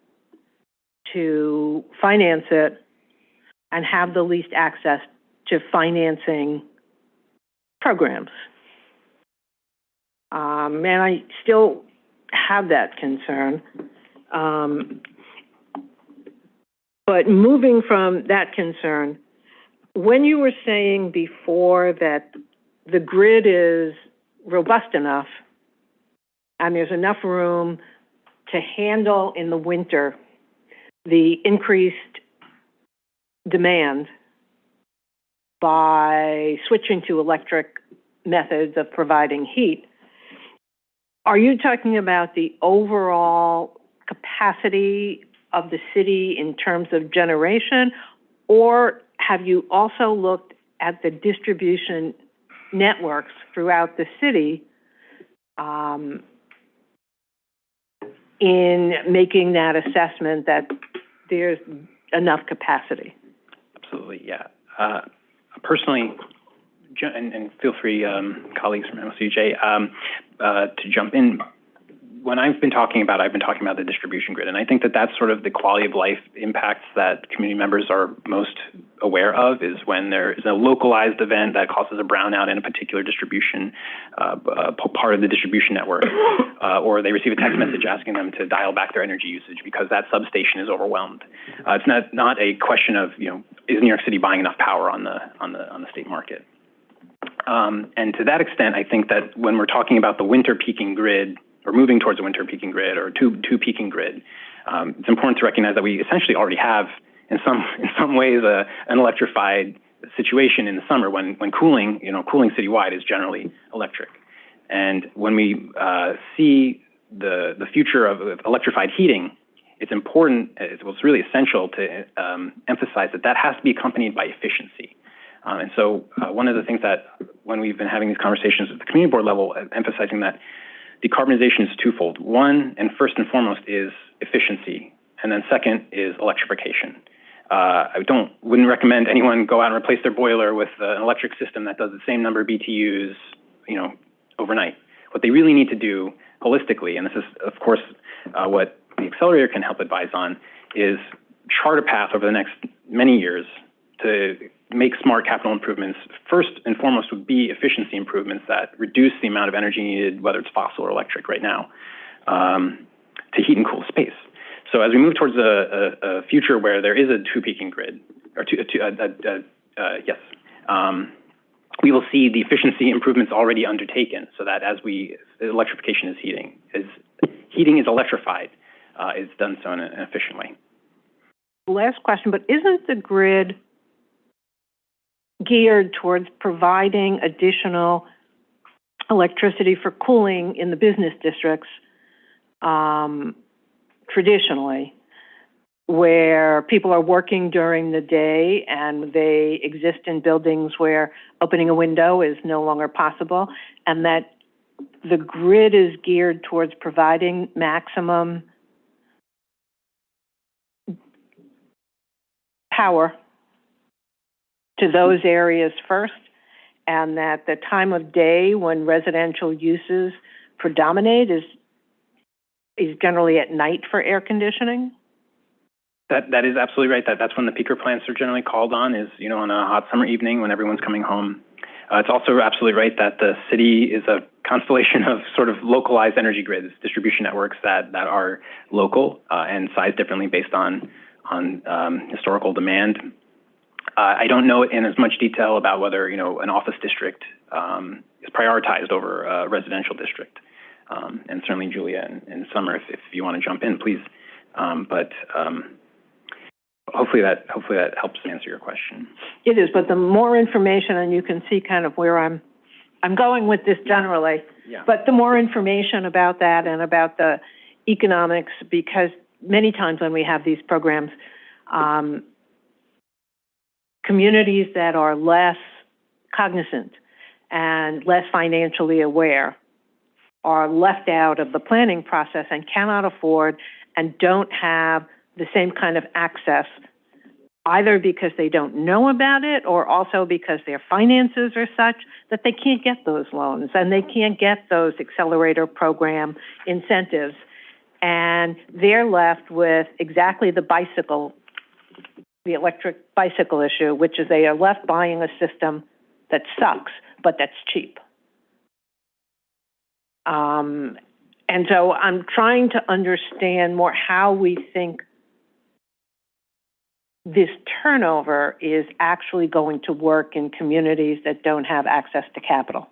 to finance it and have the least access to financing programs. And I still have that concern. But moving from that concern, when you were saying before that the grid is robust enough and there's enough room to handle in the winter the increased demand by switching to electric methods of providing heat, are you talking about the overall capacity of the city in terms of generation, or have you also looked at the distribution networks throughout the city in making that assessment that there's enough capacity? Absolutely, yeah. Personally, and feel free, colleagues from MSCJ, to jump in. When I've been talking about the distribution grid, and I think that that's sort of the quality of life impacts that community members are most aware of, is when there is a localized event that causes a brownout in a particular distribution part of the distribution network, or they receive a text message asking them to dial back their energy usage because that substation is overwhelmed. It's not a question of, is New York City buying enough power on the state market? And to that extent, I think that when we're talking about the winter peaking grid, or moving towards a winter peaking grid or two peaking grid, it's important to recognize that we essentially already have, in some ways, an electrified situation in the summer when cooling citywide is generally electric. And when we see the future of electrified heating, it's important, it's really essential to emphasize that has to be accompanied by efficiency. And so one of the things that when we've been having these conversations at the community board level, emphasizing that decarbonization is twofold. One, and first and foremost, is efficiency, and then second is electrification. I wouldn't recommend anyone go out and replace their boiler with an electric system that does the same number of BTUs, overnight. What they really need to do holistically, and this is, of course, what the accelerator can help advise on, is chart a path over the next many years to make smart capital improvements. First and foremost would be efficiency improvements that reduce the amount of energy needed, whether it's fossil or electric right now, to heat and cool space. So as we move towards a future where there is a two-peaking grid, or we will see the efficiency improvements already undertaken, so that as electrification is heating is electrified, is done so in an efficient way. Last question, but isn't the grid geared towards providing additional electricity for cooling in the business districts, traditionally, where people are working during the day and they exist in buildings where opening a window is no longer possible, and that the grid is geared towards providing maximum power to those areas first, and that the time of day when residential uses predominate is generally at night for air conditioning? That is absolutely right. That's when the peaker plants are generally called on, is on a hot summer evening when everyone's coming home. It's also absolutely right that the city is a constellation of sort of localized energy grids, distribution networks that are local and sized differently based on historical demand. I don't know in as much detail about whether an office district is prioritized over a residential district, and certainly Julia and Summer, if you want to jump in, please. But hopefully that helps answer your question. It is, but the more information, and you can see kind of where I'm going with this generally. Yeah. But the more information about that and about the economics, because many times when we have these programs, communities that are less cognizant and less financially aware are left out of the planning process and cannot afford and don't have the same kind of access, either because they don't know about it or also because their finances are such that they can't get those loans and they can't get those accelerator program incentives. And they're left with exactly the electric bicycle issue, which is they are left buying a system that sucks, but that's cheap. And so I'm trying to understand more how we think this turnover is actually going to work in communities that don't have access to capital.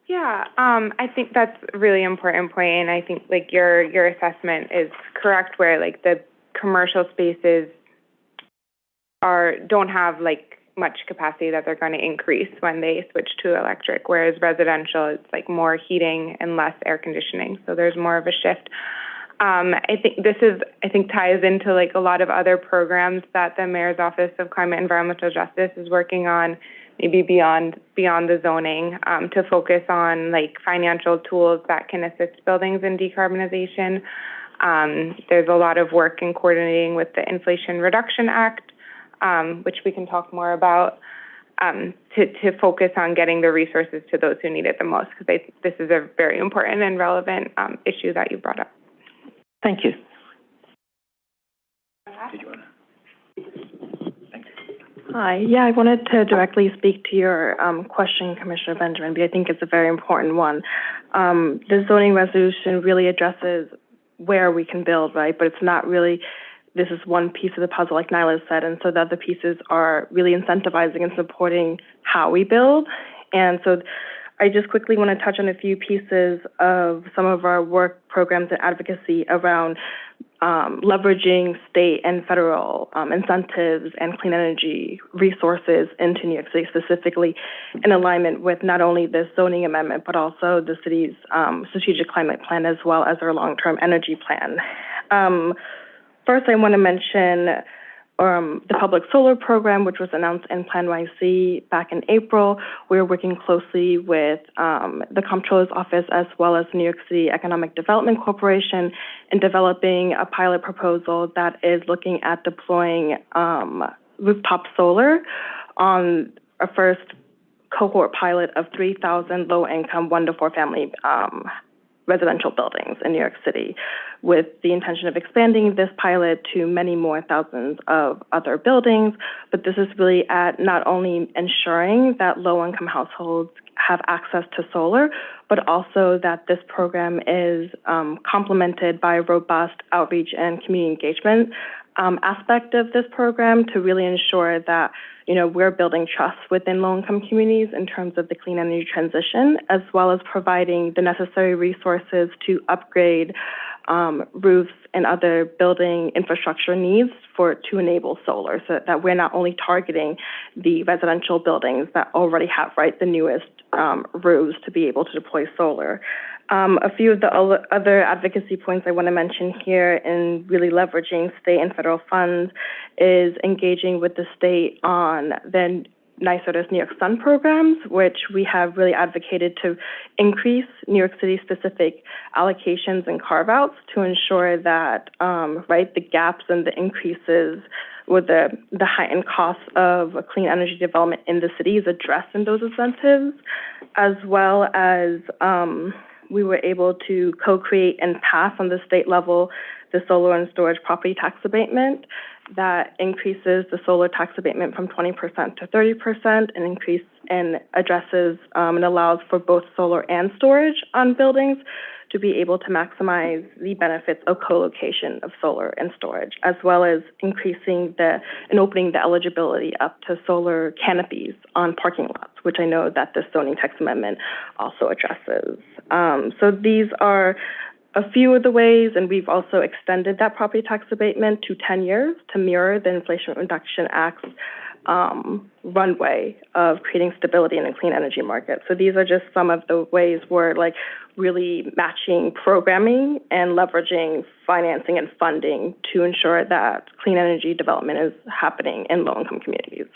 Yeah, I think that's a really important point, and I think your assessment is correct, where the commercial spaces don't have much capacity that they're going to increase when they switch to electric, whereas residential it's more heating and less air conditioning, so there's more of a shift. I think this ties into a lot of other programs that the Mayor's Office of Climate and Environmental Justice is working on, maybe beyond the zoning, to focus on financial tools that can assist buildings in decarbonization. There's a lot of work in coordinating with the Inflation Reduction Act, which we can talk more about, to focus on getting the resources to those who need it the most, because this is a very important and relevant issue that you brought up. Thank you. Did you want to? Hi. Yeah, I wanted to directly speak to your question, Commissioner Benjamin, because I think it's a very important one. The zoning resolution really addresses where we can build, right? But it's not really, this is one piece of the puzzle, like Nyla said, and so the other pieces are really incentivizing and supporting how we build. And so I just quickly want to touch on a few pieces of some of our work programs and advocacy around leveraging state and federal incentives and clean energy resources into New York City, specifically in alignment with not only the zoning amendment, but also the city's strategic climate plan, as well as our long-term energy plan. First, I want to mention the public solar program, which was announced in Plan YC back in April. We're working closely with the Comptroller's Office as well as New York City Economic Development Corporation in developing a pilot proposal that is looking at deploying rooftop solar on a first cohort pilot of 3,000 low-income 1 to 4 family residential buildings in New York City, with the intention of expanding this pilot to many more thousands of other buildings. But this is really at not only ensuring that low-income households have access to solar, but also that this program is complemented by a robust outreach and community engagement aspect of this program to really ensure that, you know, we're building trust within low-income communities in terms of the clean energy transition, as well as providing the necessary resources to upgrade roofs and other building infrastructure needs to enable solar, so that we're not only targeting the residential buildings that already have, right, the newest roofs to be able to deploy solar. A few of the other advocacy points I want to mention here in really leveraging state and federal funds is engaging with the state on the NYSERDA's New York Sun programs, which we have really advocated to increase New York City-specific allocations and carve-outs to ensure that, right, the gaps and the increases with the heightened costs of clean energy development in the city is addressed in those incentives, as well as we were able to co-create and pass on the state level the solar and storage property tax abatement that increases the solar tax abatement from 20% to 30% and addresses and allows for both solar and storage on buildings to be able to maximize the benefits of co-location of solar and storage, as well as increasing and opening the eligibility up to solar canopies on parking lots, which I know that this zoning text amendment also addresses. So these are a few of the ways, and we've also extended that property tax abatement to 10 years to mirror the Inflation Reduction Act's runway of creating stability in a clean energy market. So these are just some of the ways we're like really matching programming and leveraging financing and funding to ensure that clean energy development is happening in low-income communities.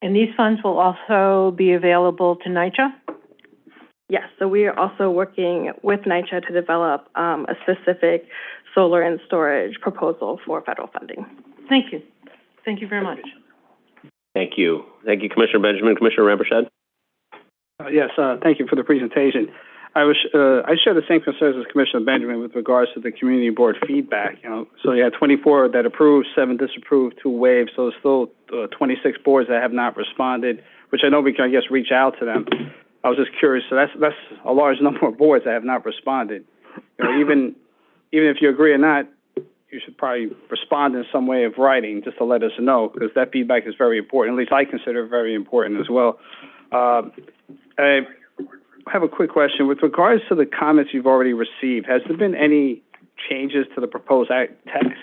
And these funds will also be available to NYCHA? Yes, so we are also working with NYCHA to develop a specific solar and storage proposal for federal funding. Thank you. Thank you very much. Thank you. Thank you, Commissioner Benjamin. Commissioner Rampersad? Yes, thank you for the presentation. I share the same concerns as Commissioner Benjamin with regards to the community board feedback. You know, so you had 24 that approved, 7 disapproved, 2 waived. So there's still 26 boards that have not responded, which I know we can, I guess, reach out to them. I was just curious. So that's a large number of boards that have not responded. You know, even if you agree or not, you should probably respond in some way of writing just to let us know, because that feedback is very important. At least I consider it very important as well. I have a quick question. With regards to the comments you've already received, has there been any changes to the proposed text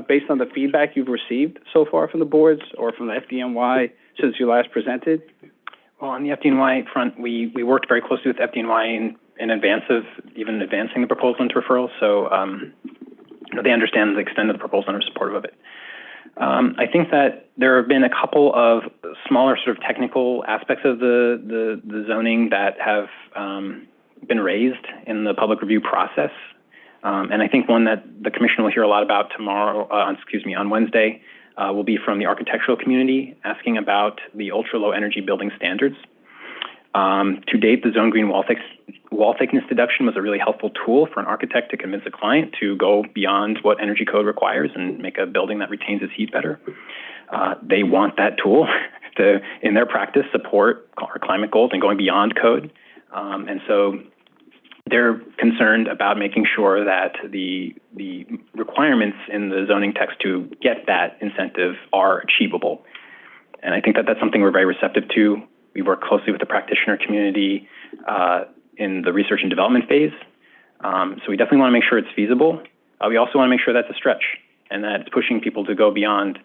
based on the feedback you've received so far from the boards or from the FDNY since you last presented? Well, on the FDNY front, we worked very closely with FDNY in advance of even advancing the proposal into referral, so they understand the extent of the proposal and are supportive of it. I think that there have been a couple of smaller sort of technical aspects of the zoning that have been raised in the public review process. And I think one that the commission will hear a lot about on Wednesday will be from the architectural community asking about the ultra-low energy building standards. To date, the zone green wall thickness deduction was a really helpful tool for an architect to convince a client to go beyond what energy code requires and make a building that retains its heat better. They want that tool to, in their practice, support our climate goals and going beyond code. And so they're concerned about making sure that the requirements in the zoning text to get that incentive are achievable. And I think that that's something we're very receptive to. We work closely with the practitioner community in the research and development phase. So we definitely want to make sure it's feasible. We also want to make sure that's a stretch and that it's pushing people to go beyond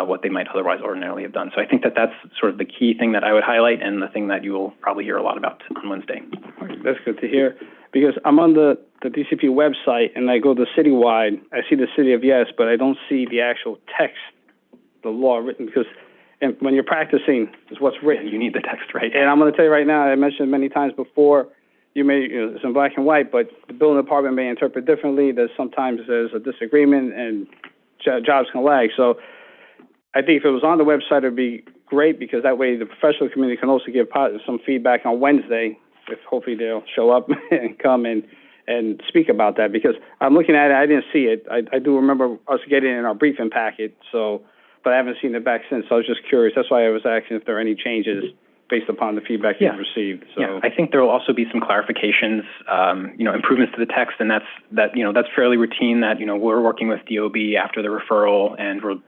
what they might otherwise ordinarily have done. So I think that that's sort of the key thing that I would highlight and the thing that you will probably hear a lot about on Wednesday. That's good to hear. because I'm on the DCP website and I go to citywide, I see the city of yes, but I don't see the actual text, the law written, because and when you're practicing, it's what's written. You need the text, right? And I'm going to tell you right now, I mentioned many times before, it's in black and white, but the building department may interpret differently. Sometimes there's a disagreement and jobs can lag. So I think if it was on the website, it would be great, because that way the professional community can also give some feedback on Wednesday, if hopefully they'll show up and come and speak about that, because I'm looking at it, I didn't see it. I do remember us getting it in our briefing packet, but I haven't seen it back since. So I was just curious. That's why I was asking if there are any changes based upon the feedback you've received. So. Yeah, I think there will also be some clarifications, improvements to the text, and that's fairly routine. That we're working with DOB after the referral, and we're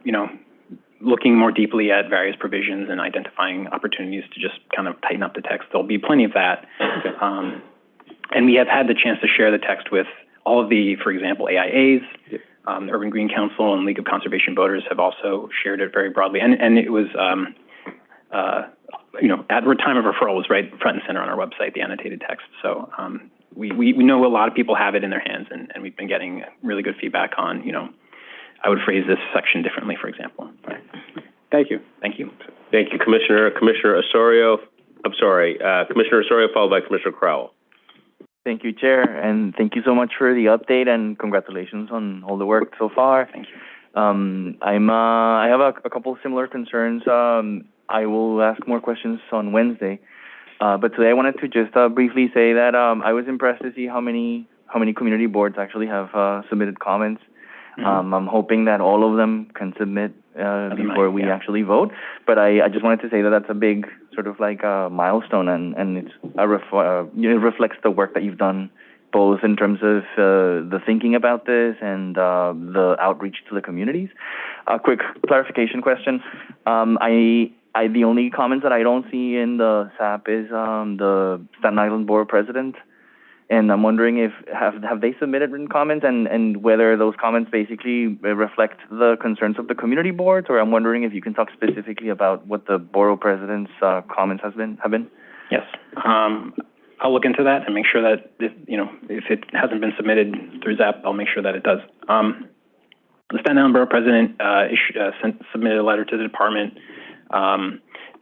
looking more deeply at various provisions and identifying opportunities to just kind of tighten up the text. There'll be plenty of that, and we have had the chance to share the text with all of the, for example, AIAs. The Urban Green Council and League of Conservation Voters have also shared it very broadly, and it was. At the time of referral was right front and center on our website, the annotated text. So we know a lot of people have it in their hands, and we've been getting really good feedback on, I would phrase this section differently, for example. Thank you. Thank you. Thank you, Commissioner. Commissioner Osorio, Commissioner Osorio followed by Commissioner Crowell. Thank you, Chair, and thank you so much for the update, and congratulations on all the work so far. Thank you. I have a couple similar concerns. I will ask more questions on Wednesday. But today I wanted to just briefly say that I was impressed to see how many community boards actually have submitted comments. I'm hoping that all of them can submit before we actually vote. But I just wanted to say that that's a big sort of like milestone, and it reflects the work that you've done, both in terms of the thinking about this and the outreach to the communities. A quick clarification question. The only comments that I don't see in the SAP is the Staten Island Board President, and I'm wondering if have they submitted written comments, and whether those comments basically reflect the concerns of the community boards, or I'm wondering if you can talk specifically about what the Borough President's comments have been. Yes, I'll look into that and make sure that if it hasn't been submitted through ZAP, I'll make sure that it does. The Staten Island Borough President submitted a letter to the department,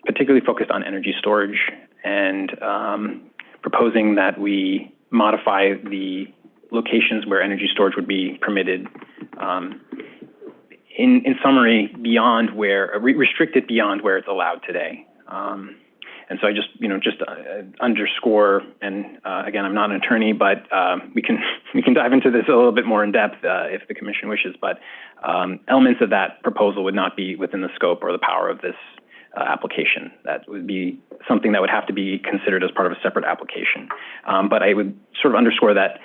particularly focused on energy storage, and proposing that we modify the locations where energy storage would be permitted. In summary, beyond where restricted beyond where it's allowed today. And so I just underscore, and again, I'm not an attorney, but we can dive into this a little bit more in depth if the commission wishes. But elements of that proposal would not be within the scope or the power of this application. That would be something that would have to be considered as part of a separate application. But I would sort of underscore that,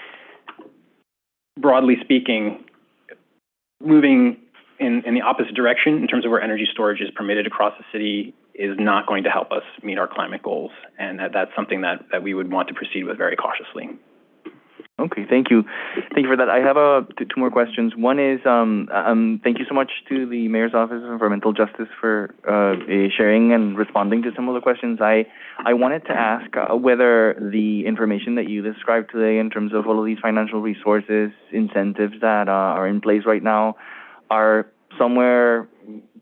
broadly speaking, moving in the opposite direction in terms of where energy storage is permitted across the city is not going to help us meet our climate goals, and that's something that we would want to proceed with very cautiously. Okay, thank you. Thank you for that. I have two more questions. One is, thank you so much to the Mayor's Office of Environmental Justice for sharing and responding to some of the questions. I wanted to ask whether the information that you described today in terms of all of these financial resources, incentives that are in place right now, are somewhere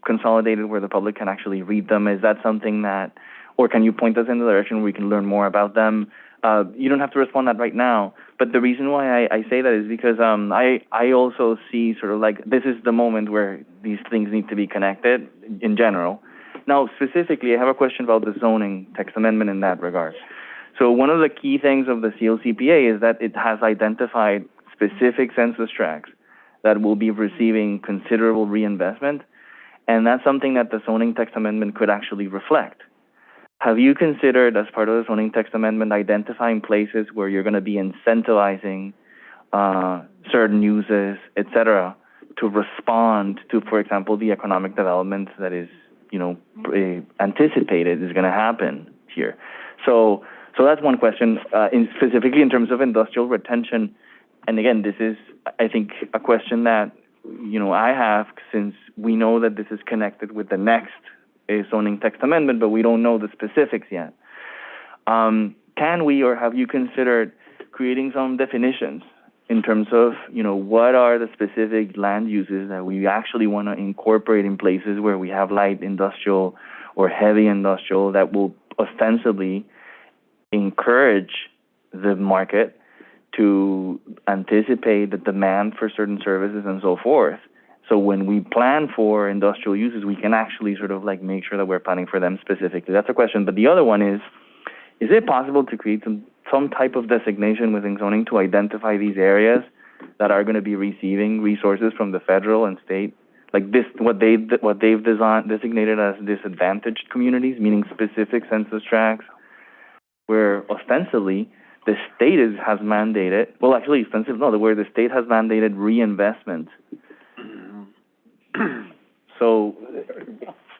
consolidated where the public can actually read them. Is that something that, or can you point us in the direction where we can learn more about them? You don't have to respond to that right now, but the reason why I say that is because I also see sort of like this is the moment where these things need to be connected in general. Now, specifically, I have a question about the zoning text amendment in that regard. So one of the key things of the CLCPA is that it has identified specific census tracts that will be receiving considerable reinvestment, and that's something that the zoning text amendment could actually reflect. Have you considered, as part of the zoning text amendment, identifying places where you're going to be incentivizing certain uses, et cetera, to respond to, for example, the economic development that is, anticipated is going to happen here? So that's one question, specifically in terms of industrial retention. And again, this is, I think, a question that, I have, since we know that this is connected with the next zoning text amendment, but we don't know the specifics yet. Can we, or have you considered creating some definitions in terms of, what are the specific land uses that we actually want to incorporate in places where we have light industrial or heavy industrial that will ostensibly encourage the market to anticipate the demand for certain services and so forth. So when we plan for industrial uses, we can actually sort of like make sure that we're planning for them specifically. That's a question. But the other one is it possible to create some type of designation within zoning to identify these areas that are going to be receiving resources from the federal and state? Like this, what they've designated as disadvantaged communities, meaning specific census tracts, where ostensibly the state has mandated, where the state has mandated reinvestment. So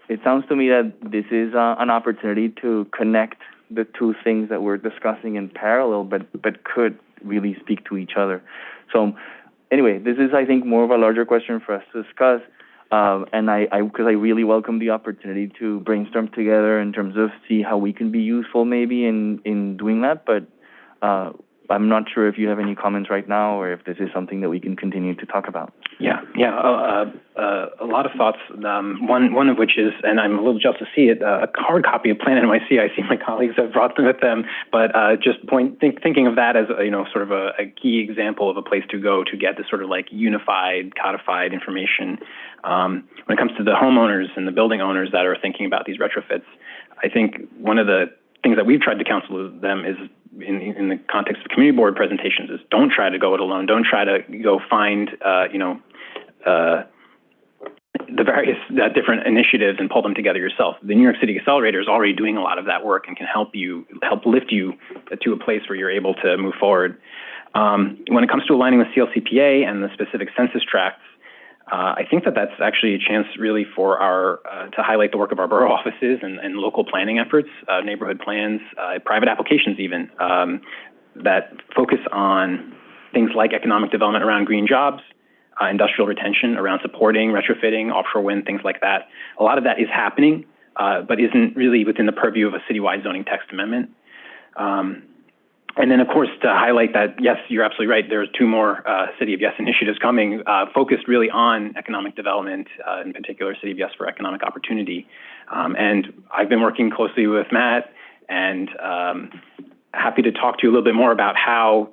it sounds to me that this is an opportunity to connect the two things that we're discussing in parallel, but could really speak to each other. So anyway, this is, I think, more of a larger question for us to discuss. And because I really welcome the opportunity to brainstorm together in terms of see how we can be useful maybe in doing that. But I'm not sure if you have any comments right now or if this is something that we can continue to talk about. A lot of thoughts. One of which is, and I'm a little jealous to see it, a hard copy of Plan NYC. I see my colleagues have brought them with them, but thinking of that as sort of a key example of a place to go to get this sort of like unified, codified information. When it comes to the homeowners and the building owners that are thinking about these retrofits, I think one of the things that we've tried to counsel them is in the context of community board presentations is don't try to go it alone. Don't try to go find, the various different initiatives and pull them together yourself. The New York City Accelerator is already doing a lot of that work and can help lift you to a place where you're able to move forward. When it comes to aligning with CLCPA and the specific census tracts, I think that's actually a chance really for to highlight the work of our borough offices and local planning efforts, neighborhood plans, private applications even, that focus on things like economic development around green jobs, industrial retention around supporting, retrofitting, offshore wind, things like that. A lot of that is happening, but isn't really within the purview of a citywide zoning text amendment. And then, of course, to highlight that, yes, you're absolutely right. There's 2 more City of Yes initiatives coming, focused really on economic development, in particular, City of Yes for Economic Opportunity. And I've been working closely with Matt and happy to talk to you a little bit more about how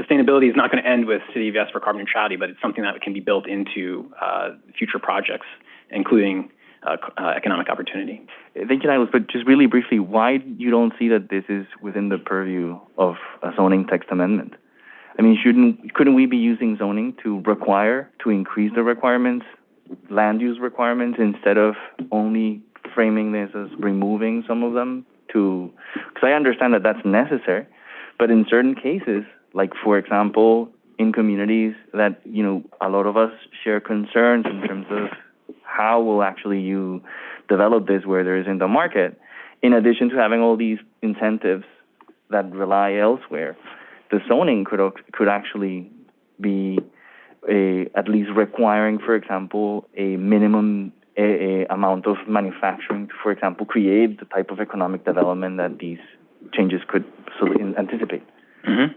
sustainability is not going to end with City of Yes for carbon neutrality, but it's something that can be built into future projects, including economic opportunity. Thank you, Niles, but just really briefly, why you don't see that this is within the purview of a zoning text amendment? I mean, couldn't we be using zoning to increase the requirements, land use requirements, instead of only framing this as removing some of them because I understand that that's necessary, but in certain cases, like for example, in communities that, a lot of us share concerns in terms of how will actually you develop this where there isn't a market, in addition to having all these incentives that rely elsewhere, the zoning could actually be at least requiring, for example, a minimum amount of manufacturing to, for example, create the type of economic development that these changes could anticipate. Mm-hmm.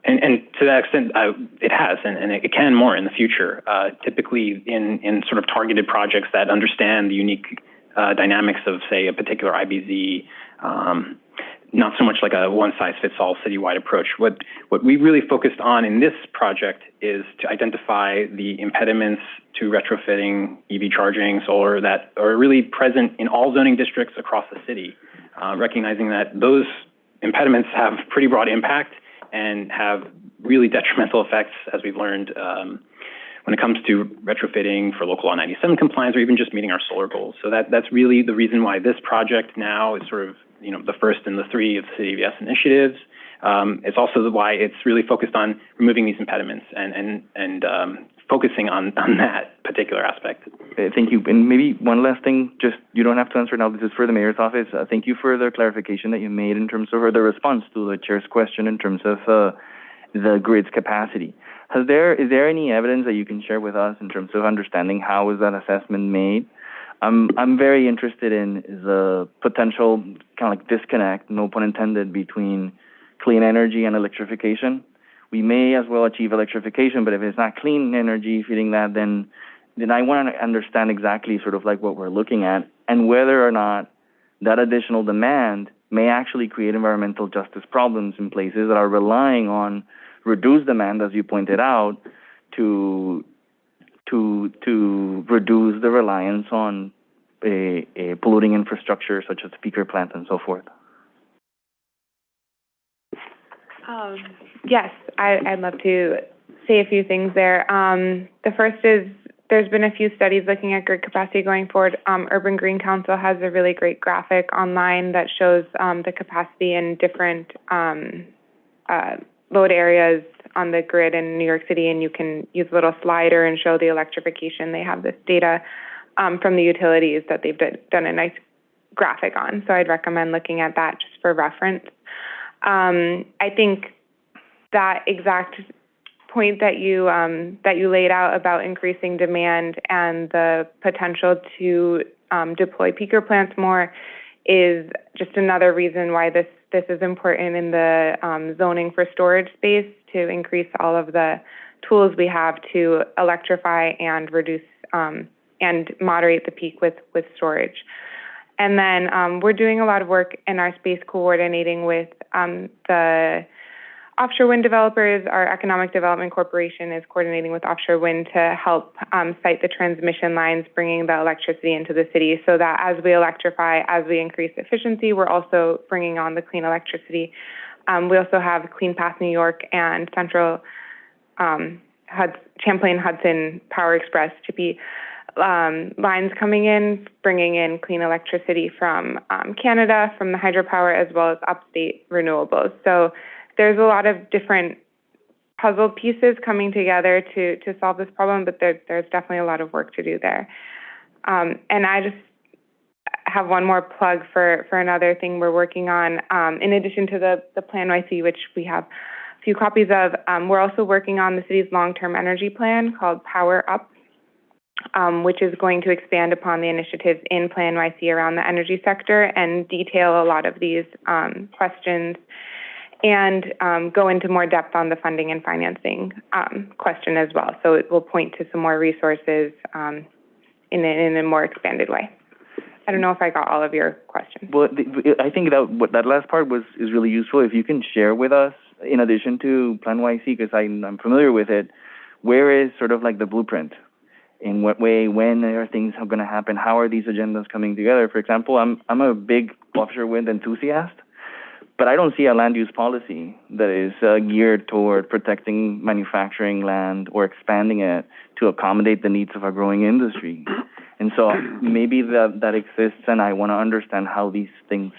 And to that extent, it has, and it can more in the future, typically in sort of targeted projects that understand the unique dynamics of, say, a particular IBZ, not so much like a one-size-fits-all citywide approach. What we really focused on in this project is to identify the impediments to retrofitting EV charging, solar, that are really present in all zoning districts across the city, recognizing that those impediments have pretty broad impact and have really detrimental effects, as we've learned, when it comes to retrofitting for local law 97 compliance or even just meeting our solar goals. So that's really the reason why this project now is sort of, the first in the 3 of the City of Yes initiatives. It's also why it's really focused on removing these impediments and focusing on that particular aspect. Thank you. And maybe one last thing, just you don't have to answer now, this is for the mayor's office. Thank you for the clarification that you made in terms of, or the response to the chair's question in terms of the grid's capacity. Is there any evidence that you can share with us in terms of understanding how is that assessment made? I'm very interested in the potential kind of like disconnect, no pun intended, between clean energy and electrification. We may as well achieve electrification, but if it's not clean energy feeding that, then I want to understand exactly sort of like what we're looking at and whether or not that additional demand may actually create environmental justice problems in places that are relying on reduced demand, as you pointed out, to reduce the reliance on a polluting infrastructure such as peaker plants and so forth. Yes, I'd love to say a few things there. The first is there's been a few studies looking at grid capacity going forward. Urban Green Council has a really great graphic online that shows the capacity in different load areas on the grid in New York City, and you can use a little slider and show the electrification. They have this data from the utilities that they've done a nice graphic on. So I'd recommend looking at that just for reference. I think that exact point that you laid out about increasing demand and the potential to deploy peaker plants more is just another reason why this is important in the zoning for storage space, to increase all of the tools we have to electrify and reduce and moderate the peak with storage. And then we're doing a lot of work in our space coordinating with the offshore wind developers. Our Economic Development Corporation is coordinating with offshore wind to help site the transmission lines, bringing the electricity into the city, so that as we electrify, as we increase efficiency, we're also bringing on the clean electricity. We also have Clean Path New York and Central Champlain Hudson Power Express Chippy lines coming in, bringing in clean electricity from Canada, from the hydropower, as well as upstate renewables. So there's a lot of different puzzle pieces coming together to solve this problem, but there's definitely a lot of work to do there. And I just have one more plug for another thing we're working on. In addition to the Plan YC, which we have a few copies of, we're also working on the city's long-term energy plan called Power Up, which is going to expand upon the initiatives in Plan YC around the energy sector and detail a lot of these questions and go into more depth on the funding and financing question as well. So it will point to some more resources in a more expanded way. I don't know if I got all of your questions. Well, I think that last part is really useful. If you can share with us, in addition to Plan YC, because I'm familiar with it, where is sort of like the blueprint? In what way, when are things going to happen? How are these agendas coming together? For example, I'm a big offshore wind enthusiast, but I don't see a land use policy that is geared toward protecting manufacturing land or expanding it to accommodate the needs of our growing industry. And so maybe that exists, and I want to understand how these things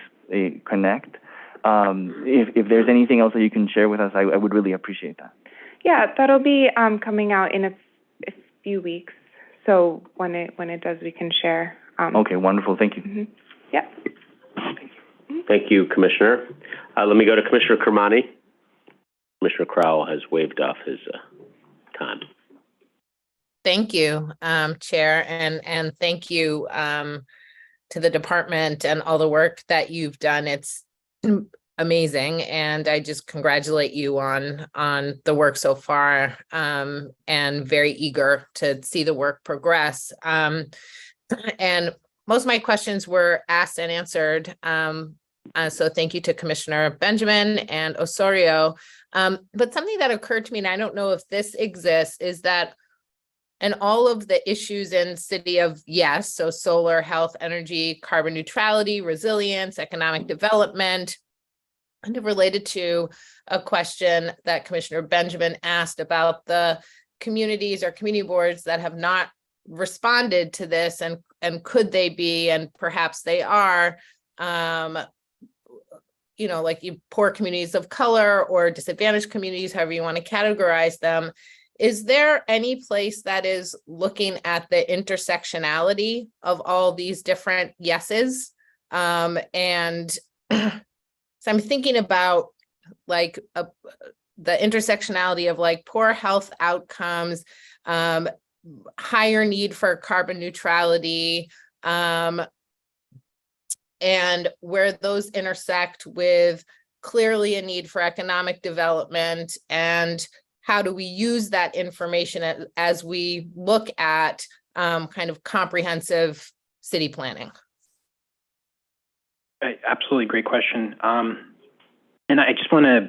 connect. If there's anything else that you can share with us, I would really appreciate that. Yeah, that'll be coming out in a few weeks. So when it does, we can share. Okay, wonderful. Thank you. Mm-hmm. Yeah. Thank you, Commissioner. Let me go to Commissioner Kermani. Commissioner Crowell has waived off his time. Thank you, Chair, and thank you to the department and all the work that you've done. It's amazing, and I just congratulate you on the work so far, and very eager to see the work progress. And most of my questions were asked and answered. So thank you to Commissioner Benjamin and Osorio. But something that occurred to me, and I don't know if this exists, is that in all of the issues in City of Yes, so solar, health, energy, carbon neutrality, resilience, economic development, kind of related to a question that Commissioner Benjamin asked about the communities or community boards that have not responded to this, and could they be, and perhaps they are, you know, like poor communities of color or disadvantaged communities, however you want to categorize them. Is there any place that is looking at the intersectionality of all these different yeses? And so I'm thinking about like the intersectionality of like poor health outcomes, higher need for carbon neutrality, and where those intersect with clearly a need for economic development, and how do we use that information as we look at kind of comprehensive city planning? Absolutely, great question. And I just want to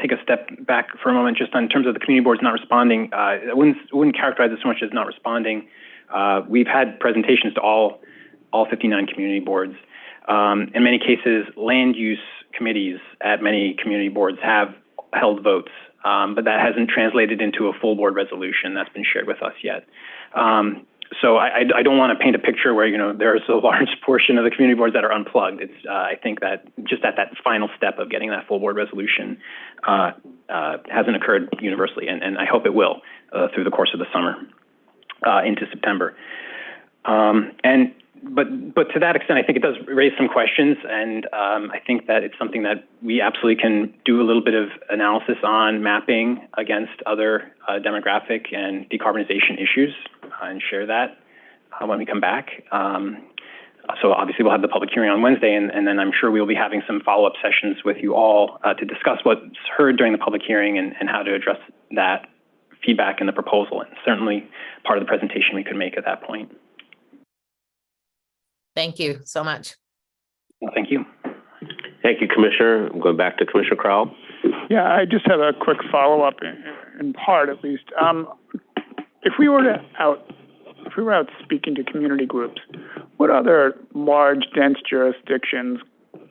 take a step back for a moment, just in terms of the community boards not responding. I wouldn't characterize it so much as not responding. We've had presentations to all 59 community boards. In many cases, land use committees at many community boards have held votes, but that hasn't translated into a full board resolution that's been shared with us yet. So I don't want to paint a picture where, there's a large portion of the community boards that are unplugged. It's, I think that just at that final step of getting that full board resolution hasn't occurred universally, and I hope it will through the course of the summer into September. But to that extent, I think it does raise some questions, and I think that it's something that we absolutely can do a little bit of analysis on, mapping against other demographic and decarbonization issues, and share that when we come back. So obviously we'll have the public hearing on Wednesday, and then I'm sure we'll be having some follow-up sessions with you all to discuss what's heard during the public hearing and how to address that feedback in the proposal, and certainly part of the presentation we could make at that point. Thank you so much. Well, thank you. Thank you, Commissioner. I'm going back to Commissioner Crowell. Yeah, I just have a quick follow-up, in part at least. If we were out speaking to community groups, what other large, dense jurisdictions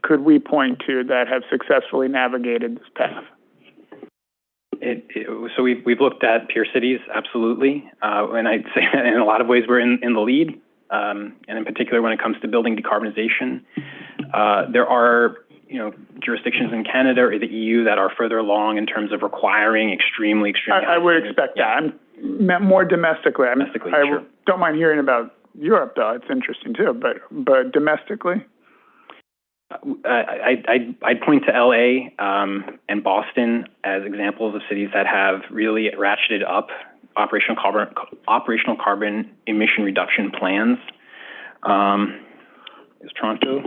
could we point to that have successfully navigated this path? So we've looked at peer cities, absolutely, and I'd say that in a lot of ways we're in the lead. And in particular, when it comes to building decarbonization, there are, jurisdictions in Canada or the EU that are further along in terms of requiring extremely. I would expect that. I meant more domestically. I don't mind hearing about Europe, though. It's interesting too. But domestically, I'd point to LA and Boston as examples of cities that have really ratcheted up operational carbon emission reduction plans. Is Toronto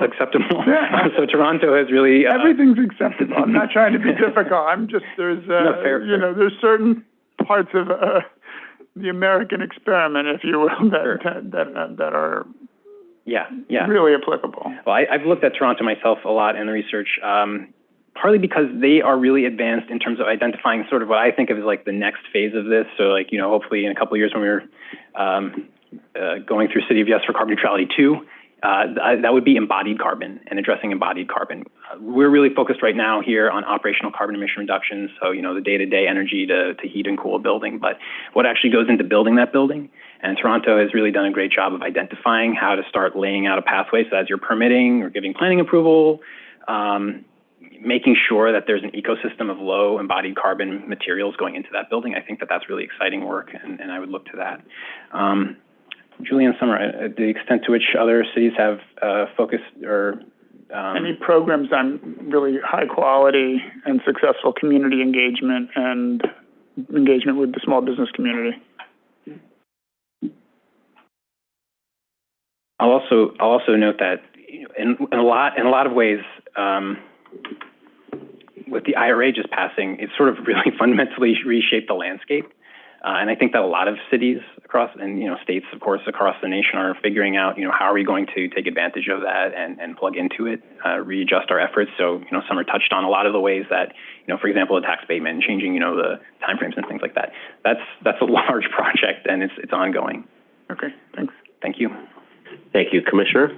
acceptable? Yeah. So Toronto has really everything's acceptable. I'm not trying to be difficult. I'm just there's there's certain parts of the American experiment, if you will, that are really applicable. Well, I've looked at Toronto myself a lot in the research. Partly because they are really advanced in terms of identifying sort of what I think of as like the next phase of this. So hopefully in a couple of years when we're going through City of Yes for Carbon Neutrality 2, that would be embodied carbon and addressing embodied carbon. We're really focused right now here on operational carbon emission reductions. So, the day-to-day energy to heat and cool a building, but what actually goes into building that building. And Toronto has really done a great job of identifying how to start laying out a pathway. So as you're permitting or giving planning approval, making sure that there's an ecosystem of low embodied carbon materials going into that building. I think that that's really exciting work, and I would look to that. Julie and Summer, the extent to which other cities have focused or any programs on really high quality and successful community engagement and engagement with the small business community. I'll also note that in a lot of ways, with the IRA just passing, it sort of really fundamentally reshaped the landscape. And I think that a lot of cities across, and states, of course, across the nation are figuring out, how are we going to take advantage of that and plug into it, readjust our efforts. So, Summer touched on a lot of the ways that, for example, the tax abatement and changing, the timeframes and things like that. That's a large project, and it's ongoing. Okay, thanks. Thank you. Thank you, Commissioner.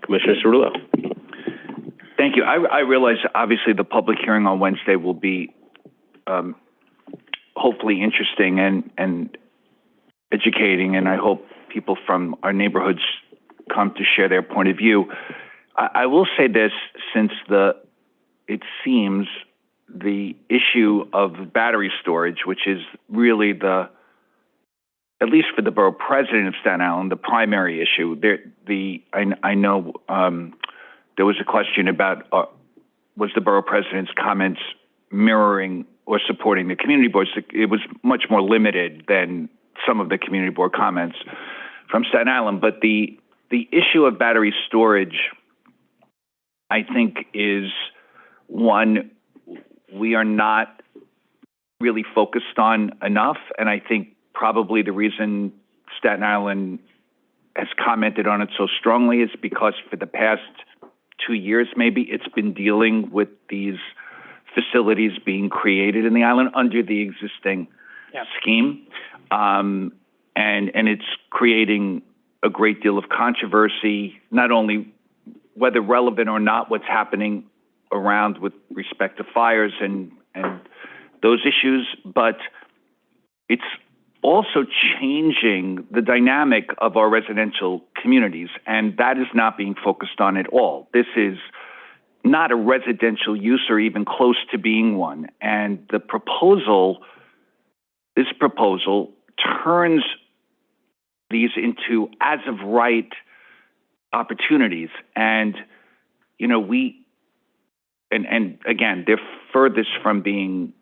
Commissioner Cerullo. Thank you. I realize, obviously, the public hearing on Wednesday will be hopefully interesting and educating, and I hope people from our neighborhoods come to share their point of view. I will say this, since it seems the issue of battery storage, which is really at least for the borough president of Staten Island, the primary issue. I know there was a question about was the borough president's comments mirroring or supporting the community boards. It was much more limited than some of the community board comments. from Staten Island, but the issue of battery storage, I think, is one we are not really focused on enough, and I think probably the reason Staten Island has commented on it so strongly is because for the past 2 years, maybe, it's been dealing with these facilities being created in the island under the existing scheme. And it's creating a great deal of controversy, not only whether relevant or not what's happening around with respect to fires and those issues, but it's also changing the dynamic of our residential communities, and that is not being focused on at all. This is not a residential use or even close to being one, and this proposal turns these into as-of-right opportunities, and and again, they're furthest from being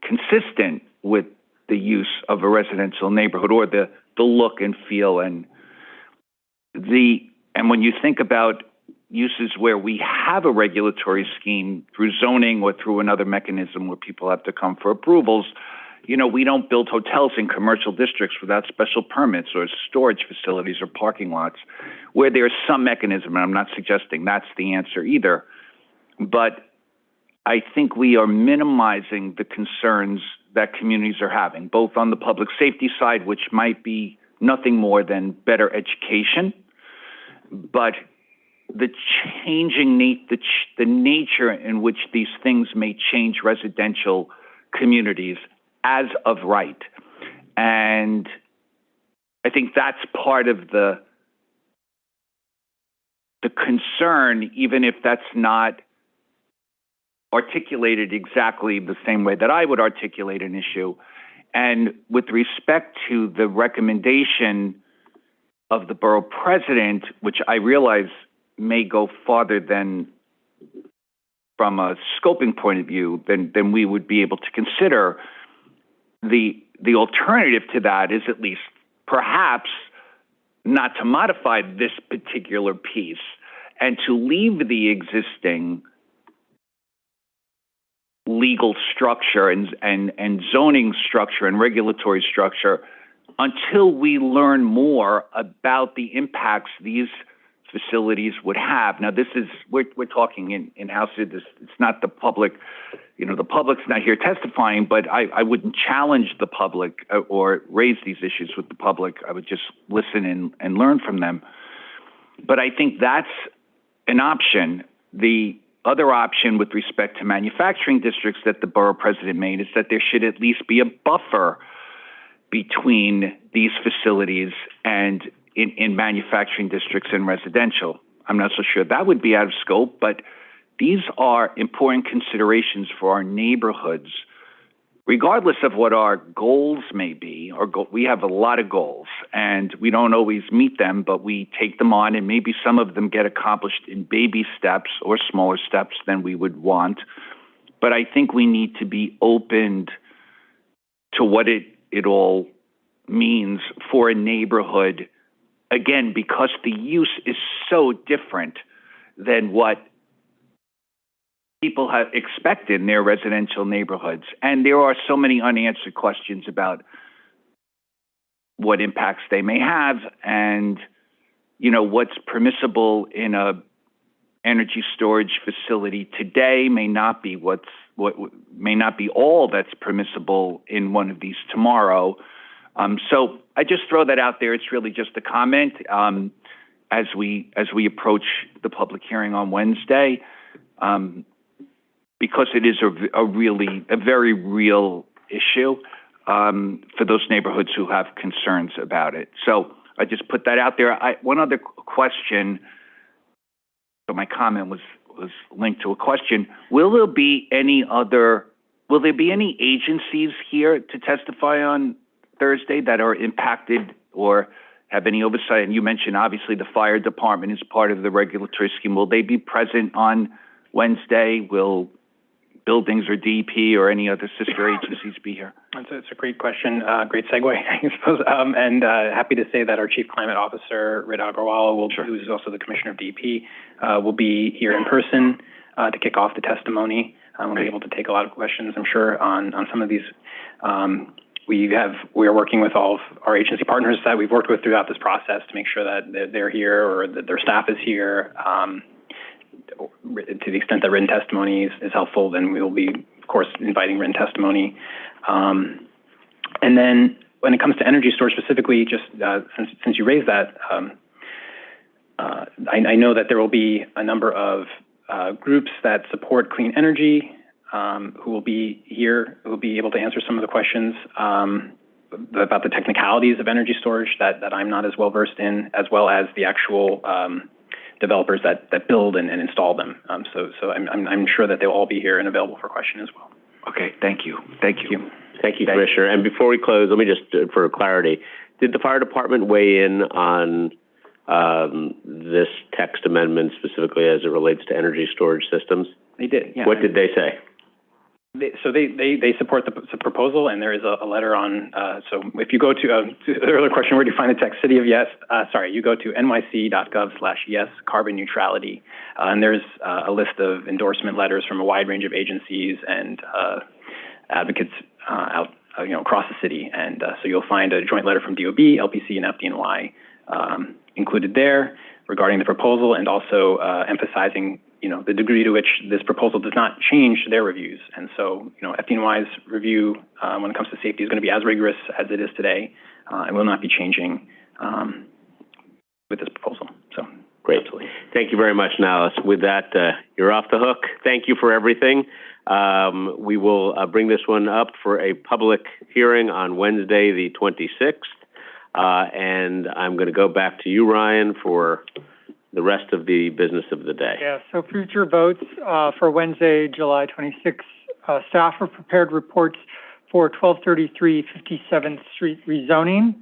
consistent with the use of a residential neighborhood or the look and feel and when you think about uses where we have a regulatory scheme through zoning or through another mechanism where people have to come for approvals, we don't build hotels in commercial districts without special permits or storage facilities or parking lots where there's some mechanism, and I'm not suggesting that's the answer either. But I think we are minimizing the concerns that communities are having, both on the public safety side, which might be nothing more than better education, but the changing the nature in which these things may change residential communities as of right. And I think that's part of the concern, even if that's not articulated exactly the same way that I would articulate an issue. And with respect to the recommendation of the borough president, which I realize may go farther than from a scoping point of view than we would be able to consider, the alternative to that is at least perhaps not to modify this particular piece and to leave the existing legal structure and zoning structure and regulatory structure until we learn more about the impacts these facilities would have. Now, this is, we're talking in-house, it's not the public, the public's not here testifying, but I wouldn't challenge the public or raise these issues with the public. I would just listen and learn from them. But I think that's an option. The other option with respect to manufacturing districts that the borough president made is that there should at least be a buffer between these facilities and in manufacturing districts and residential. I'm not so sure that would be out of scope, but these are important considerations for our neighborhoods, regardless of what our goals may be. We have a lot of goals, and we don't always meet them, but we take them on, and maybe some of them get accomplished in baby steps or smaller steps than we would want. But I think we need to be open to what it all means for a neighborhood, again, because the use is so different than what people have expected in their residential neighborhoods. And there are so many unanswered questions about what impacts they may have and, what's permissible in a energy storage facility today may not be what may not be all that's permissible in one of these tomorrow. So I just throw that out there. It's really just a comment as we approach the public hearing on Wednesday, because it is a very real issue for those neighborhoods who have concerns about it. So I just put that out there. One other question. So my comment was linked to a question. Will there be any agencies here to testify on Thursday that are impacted or have any oversight? And you mentioned obviously the fire department is part of the regulatory scheme. Will they be present on Wednesday? Will buildings or DEP or any other sister agencies be here? It's a great question, great segue, I suppose. And happy to say that our Chief Climate Officer, Rita Agarwal, who is also the Commissioner of DEP, will be here in person to kick off the testimony. We'll be able to take a lot of questions, I'm sure, on some of these. We are working with all of our agency partners that we've worked with throughout this process to make sure that they're here or that their staff is here. To the extent that written testimony is helpful, then we will be, of course, inviting written testimony. And then when it comes to energy storage specifically, just since you raised that, I know that there will be a number of groups that support clean energy who will be here, who will be able to answer some of the questions about the technicalities of energy storage that I'm not as well versed in, as well as the actual developers that build and install them. So I'm sure that they'll all be here and available for question as well. Okay, thank you. Thank you. Thank you, Commissioner. And before we close, let me just, for clarity, did the fire department weigh in on this text amendment specifically as it relates to energy storage systems? They did, yeah. What did they say? They support the proposal, and there is a letter on, so if you go to the earlier question, where do you find the text? City of Yes, you go to nyc.gov/yes carbon neutrality, and there's a list of endorsement letters from a wide range of agencies and advocates out, across the city, and so you'll find a joint letter from DOB, LPC, and FDNY included there regarding the proposal, and also emphasizing the degree to which this proposal does not change their reviews. And so, FDNY's review when it comes to safety is going to be as rigorous as it is today and will not be changing with this proposal. So, great. Absolutely. Thank you very much, Niles. With that, you're off the hook. Thank you for everything. We will bring this one up for a public hearing on Wednesday, the 26th. And I'm going to go back to you, Ryan, for the rest of the business of the day. Yeah, so future votes for Wednesday, July 26th. Staff have prepared reports for 1233 57th Street rezoning,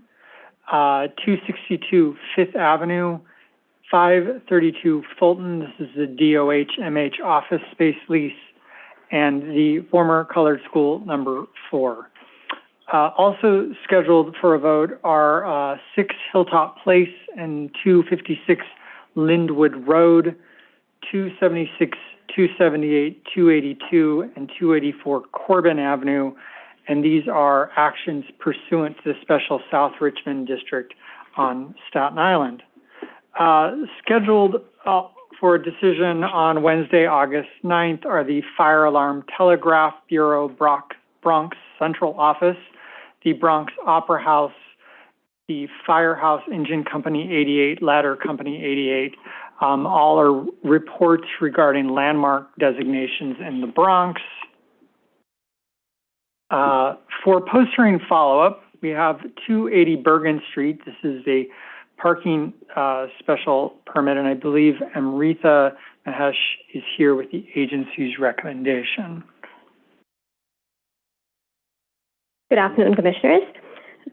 262 Fifth Avenue, 532 Fulton, this is the DOH-MH office space lease, and the former colored school number 4. Also scheduled for a vote are 6 Hilltop Place and 256 Lindwood Road, 276, 278, 282, and 284 Corbin Avenue, and these are actions pursuant to the Special South Richmond District on Staten Island. Scheduled for a decision on Wednesday, August 9th are the Fire Alarm Telegraph Bureau Bronx Central Office, the Bronx Opera House, the Firehouse Engine Company 88, Ladder Company 88. All are reports regarding landmark designations in the Bronx. For post-hearing follow-up, we have 280 Bergen Street. This is a parking special permit, and I believe Amrita Mahesh is here with the agency's recommendation. Good afternoon, Commissioners.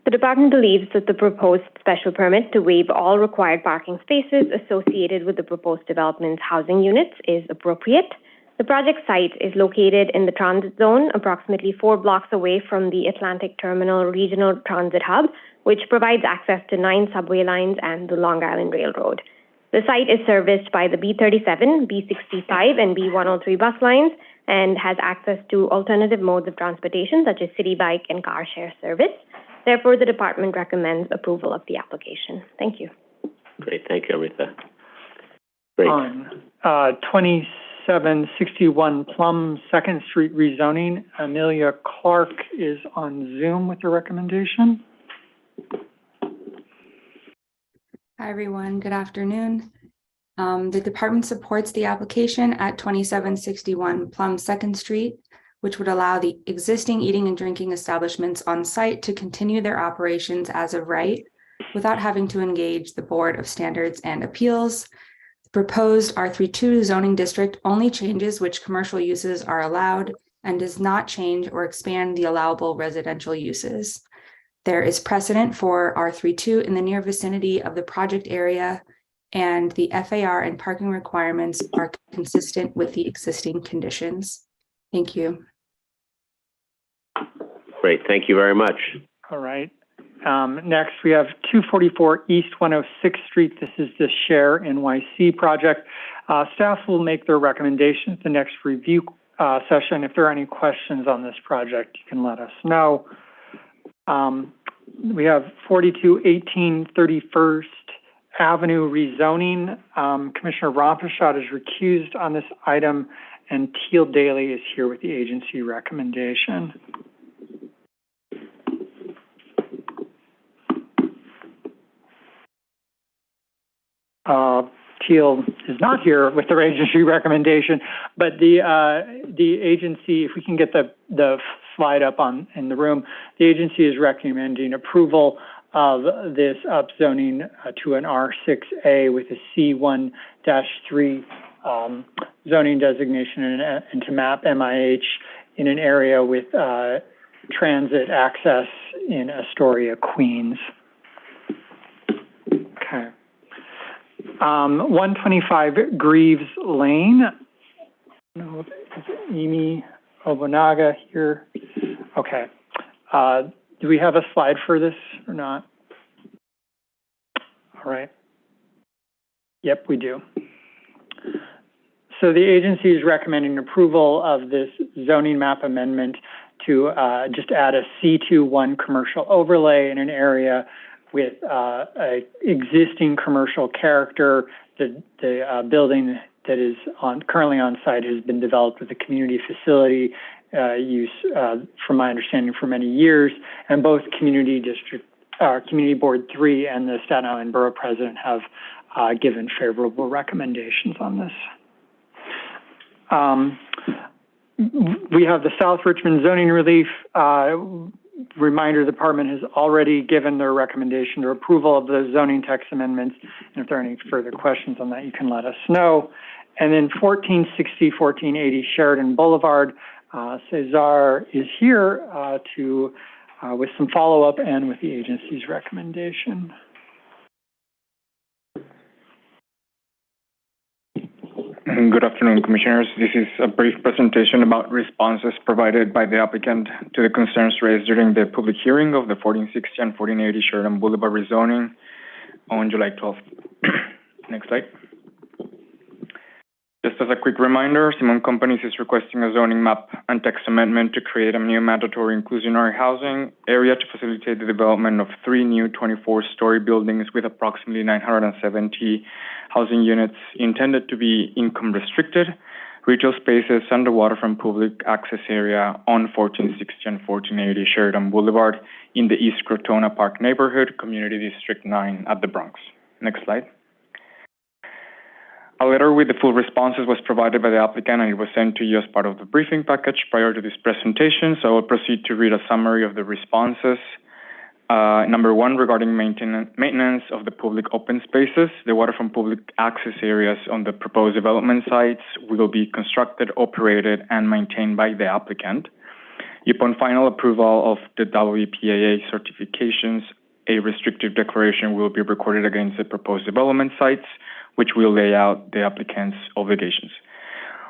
The Department believes that the proposed special permit to waive all required parking spaces associated with the proposed development's housing units is appropriate. The project site is located in the transit zone, approximately 4 blocks away from the Atlantic Terminal Regional Transit Hub, which provides access to 9 subway lines and the Long Island Railroad. The site is serviced by the B37, B65, and B103 bus lines and has access to alternative modes of transportation such as city bike and car share service. Therefore, the Department recommends approval of the application. Thank you. Great. Thank you, Amrita. Great. On 2761 Plum 2nd Street rezoning, Amelia Clark is on Zoom with the recommendation. Hi, everyone. Good afternoon. The department supports the application at 2761 Plum 2nd Street, which would allow the existing eating and drinking establishments on site to continue their operations as of right without having to engage the Board of Standards and Appeals. The proposed R32 zoning district only changes which commercial uses are allowed and does not change or expand the allowable residential uses. There is precedent for R32 in the near vicinity of the project area, and the FAR and parking requirements are consistent with the existing conditions. Thank you. Great, thank you very much. All right. Next, we have 244 East 106th Street. This is the Share NYC project. Staff will make their recommendations at the next review session. If there are any questions on this project, you can let us know. We have 4218 31st Avenue rezoning. Commissioner Rompishot is recused on this item, and Teal Daly is here with the agency recommendation. Teal is not here with the agency recommendation, but the agency, if we can get the slide up in the room, the agency is recommending approval of this upzoning to an R6A with a C1-3 zoning designation and to map MIH in an area with transit access in Astoria, Queens. Okay. 125 Greaves Lane. I don't know if it's Amy Obunaga here. Okay. Do we have a slide for this or not? All right. Yep, we do. So the agency is recommending approval of this zoning map amendment to just add a C21 commercial overlay in an area with a existing commercial character. The building that is currently on site has been developed with a community facility use, from my understanding, for many years, and both Community Board 3 and the Staten Island Borough President have given favorable recommendations on this. We have the South Richmond zoning relief. Reminder, the department has already given their recommendation or approval of the zoning text amendments. And if there are any further questions on that, you can let us know. And then 1460, 1480 Sheridan Boulevard, Cesar is here with some follow-up and with the agency's recommendation. Good afternoon, Commissioners. This is a brief presentation about responses provided by the applicant to the concerns raised during the public hearing of the 1460 and 1480 Sheridan Boulevard rezoning on July 12th. Next slide. Just as a quick reminder, Simon Companies is requesting a zoning map and text amendment to create a new mandatory inclusionary housing area to facilitate the development of 3 new 24-story buildings with approximately 970 housing units intended to be income restricted, retail spaces, and the waterfront public access area on 1460 and 1480 Sheridan Boulevard in the East Crotona Park neighborhood, Community District 9 at the Bronx. Next slide. A letter with the full responses was provided by the applicant, and it was sent to you as part of the briefing package prior to this presentation, so I will proceed to read a summary of the responses. Number 1, regarding maintenance of the public open spaces. The waterfront public access areas on the proposed development sites will be constructed, operated, and maintained by the applicant. Upon final approval of the WPAA certifications, a restrictive declaration will be recorded against the proposed development sites, which will lay out the applicant's obligations.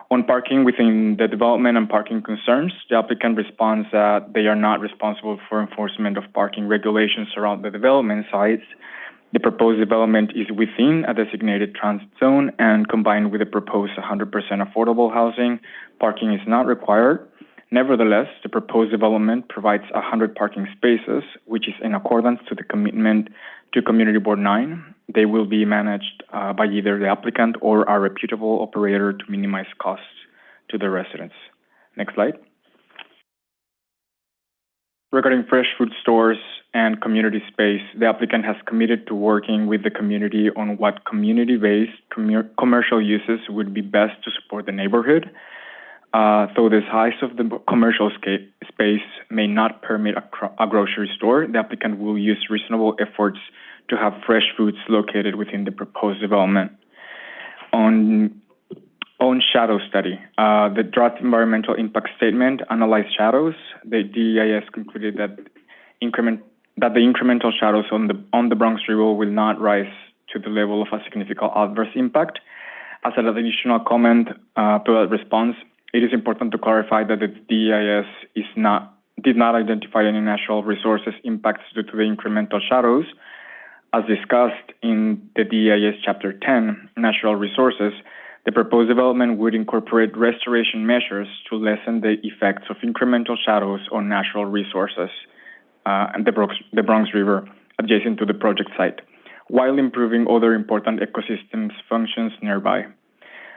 On parking within the development and parking concerns, the applicant responds that they are not responsible for enforcement of parking regulations around the development sites. The proposed development is within a designated transit zone, and combined with the proposed 100% affordable housing, parking is not required. Nevertheless, the proposed development provides 100 parking spaces, which is in accordance to the commitment to Community Board 9. They will be managed by either the applicant or a reputable operator to minimize costs to the residents. Next slide. Regarding fresh food stores and community space, the applicant has committed to working with the community on what community-based commercial uses would be best to support the neighborhood. Though the size of the commercial space may not permit a grocery store, the applicant will use reasonable efforts to have fresh foods located within the proposed development. On shadow study, the draft environmental impact statement analyzed shadows. The DEIS concluded that the incremental shadows on the Bronx River will not rise to the level of a significant adverse impact. As an additional comment to that response, it is important to clarify that the DEIS did not identify any natural resources impacts due to the incremental shadows. As discussed in the DEIS Chapter 10, Natural Resources, the proposed development would incorporate restoration measures to lessen the effects of incremental shadows on natural resources and the Bronx River adjacent to the project site, while improving other important ecosystems functions nearby.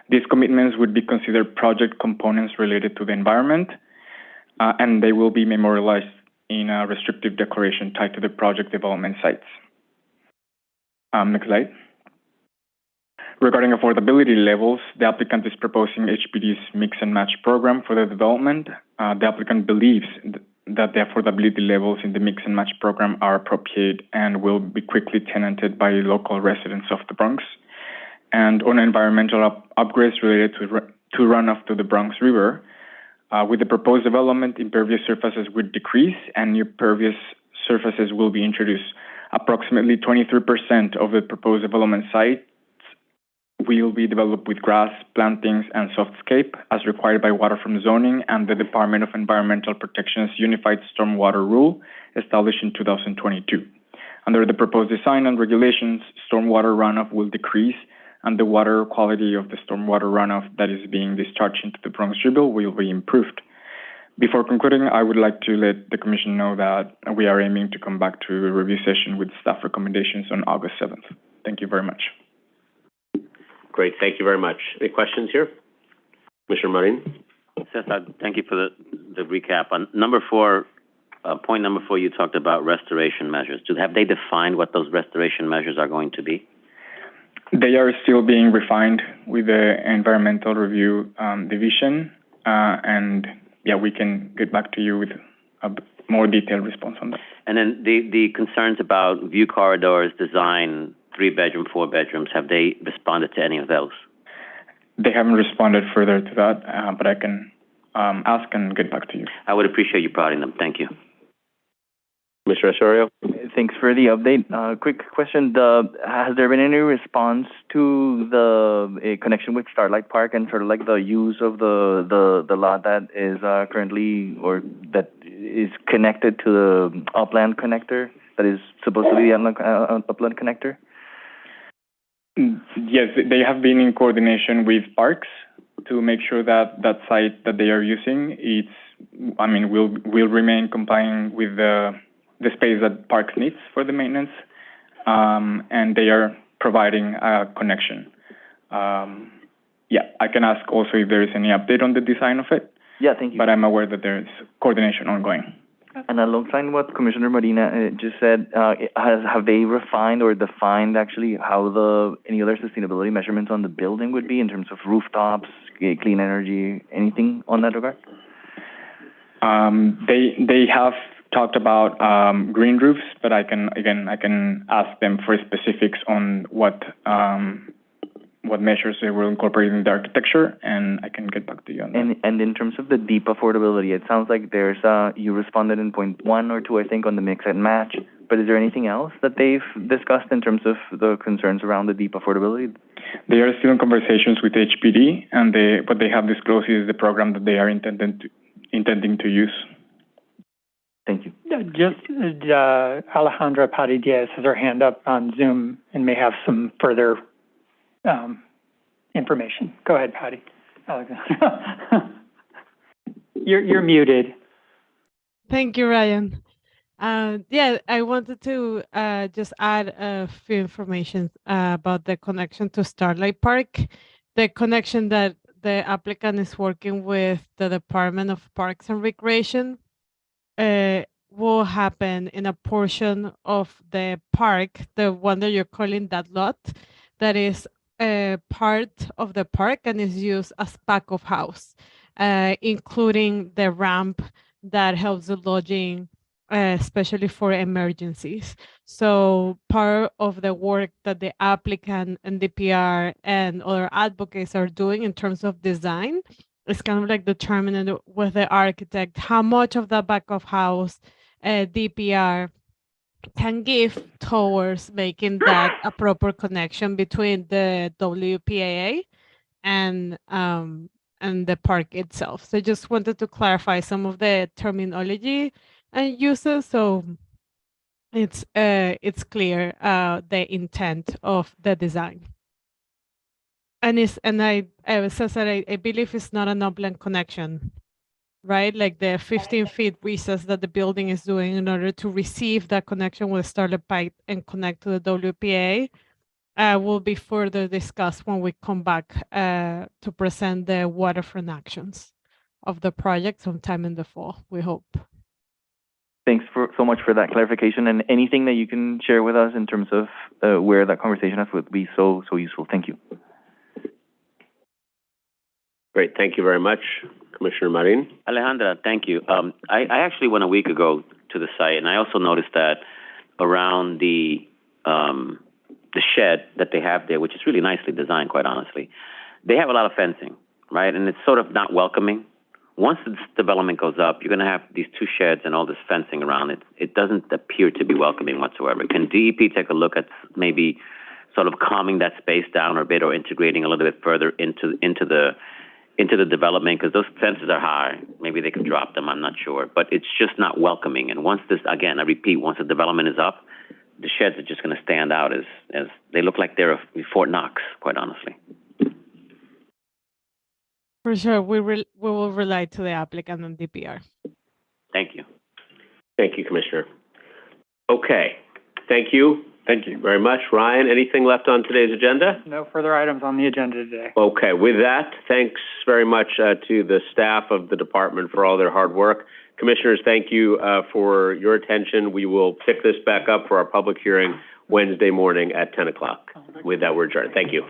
These commitments would be considered project components related to the environment, and they will be memorialized in a restrictive declaration tied to the project development sites. Next slide. Regarding affordability levels, the applicant is proposing HPD's mix and match program for the development. The applicant believes that the affordability levels in the mix and match program are appropriate and will be quickly tenanted by local residents of the Bronx. And on environmental upgrades related to runoff to the Bronx River, with the proposed development, impervious surfaces would decrease and new pervious surfaces will be introduced. Approximately 23% of the proposed development sites will be developed with grass, plantings, and softscape as required by waterfront zoning and the Department of Environmental Protection's Unified Stormwater Rule established in 2022. Under the proposed design and regulations, stormwater runoff will decrease and the water quality of the stormwater runoff that is being discharged into the Bronx River will be improved. Before concluding, I would like to let the Commission know that we are aiming to come back to a review session with staff recommendations on August 7th. Thank you very much. Great, thank you very much. Any questions here? Commissioner Marin? Cesar, thank you for the recap. On number 4, point number 4, you talked about restoration measures. Have they defined what those restoration measures are going to be? They are still being refined with the Environmental Review Division, and yeah, we can get back to you with a more detailed response on that. And then the concerns about view corridors, design, 3-bedroom, 4 bedrooms, have they responded to any of those? They haven't responded further to that, but I can ask and get back to you. I would appreciate you providing them. Thank you. Mr. Osorio? Thanks for the update. Quick question. Has there been any response to the connection with Starlight Park and sort of like the use of the lot that is currently or that is connected to the upland connector that is supposed to be the upland connector? Yes, they have been in coordination with parks to make sure that that site that they are using will remain complying with the space that parks needs for the maintenance, and they are providing a connection. Yeah, I can ask also if there is any update on the design of it. Yeah, thank you. But I'm aware that there is coordination ongoing. And alongside what Commissioner Medina just said, have they refined or defined actually how any other sustainability measurements on the building would be in terms of rooftops, clean energy, anything on that regard? They have talked about green roofs, but I can ask them for specifics on what measures they will incorporate in the architecture, and I can get back to you on that. And in terms of the deep affordability, it sounds like there's you responded in point 1 or 2, I think, on the mix and match. But is there anything else that they've discussed in terms of the concerns around the deep affordability? They are still in conversations with HPD, and what they have disclosed is the program that they are intending to use. Thank you. Just Alejandra Padi-Diaz has her hand up on Zoom and may have some further information. Go ahead, Patty. Alexandra. You're muted. Thank you, Ryan. Yeah, I wanted to just add a few information about the connection to Starlight Park. The connection that the applicant is working with the Department of Parks and Recreation will happen in a portion of the park, the one that you're calling that lot, that is part of the park and is used as back of house, including the ramp that helps the lodging, especially for emergencies. So part of the work that the applicant and DPR and other advocates are doing in terms of design is kind of like determining with the architect how much of the back of house DPR can give towards making that a proper connection between the WPAA and and the park itself. So I just wanted to clarify some of the terminology and uses, so it's clear the intent of the design. And I says that I believe it's not an upland connection, right? Like the 15 feet recess that the building is doing in order to receive that connection with Starlit Pipe and connect to the WPA will be further discussed when we come back to present the waterfront actions of the project sometime in the fall, we hope. Thanks so much for that clarification, and anything that you can share with us in terms of where that conversation has would be so useful. Thank you. Great, thank you very much. Commissioner Marin. Alejandra, thank you. I actually went a week ago to the site, and I also noticed that around the shed that they have there, which is really nicely designed, quite honestly, they have a lot of fencing, right? And it's sort of not welcoming. Once this development goes up, you're going to have these two sheds and all this fencing around it. It doesn't appear to be welcoming whatsoever. Can DEP take a look at maybe sort of calming that space down a bit, or integrating a little bit further into the development, because those fences are high. Maybe they could drop them, I'm not sure. But it's just not welcoming. And once this, again, I repeat, once the development is up, the sheds are just going to stand out as they look like they're Fort Knox, quite honestly. For sure, we will rely to the applicant on DPR. Thank you. Thank you, Commissioner. Okay, thank you. Thank you very much. Ryan, anything left on today's agenda? No further items on the agenda today. Okay, with that, thanks very much to the staff of the department for all their hard work. Commissioners, thank you for your attention. We will pick this back up for our public hearing Wednesday morning at 10 o'clock. With that, we're adjourned. Thank you.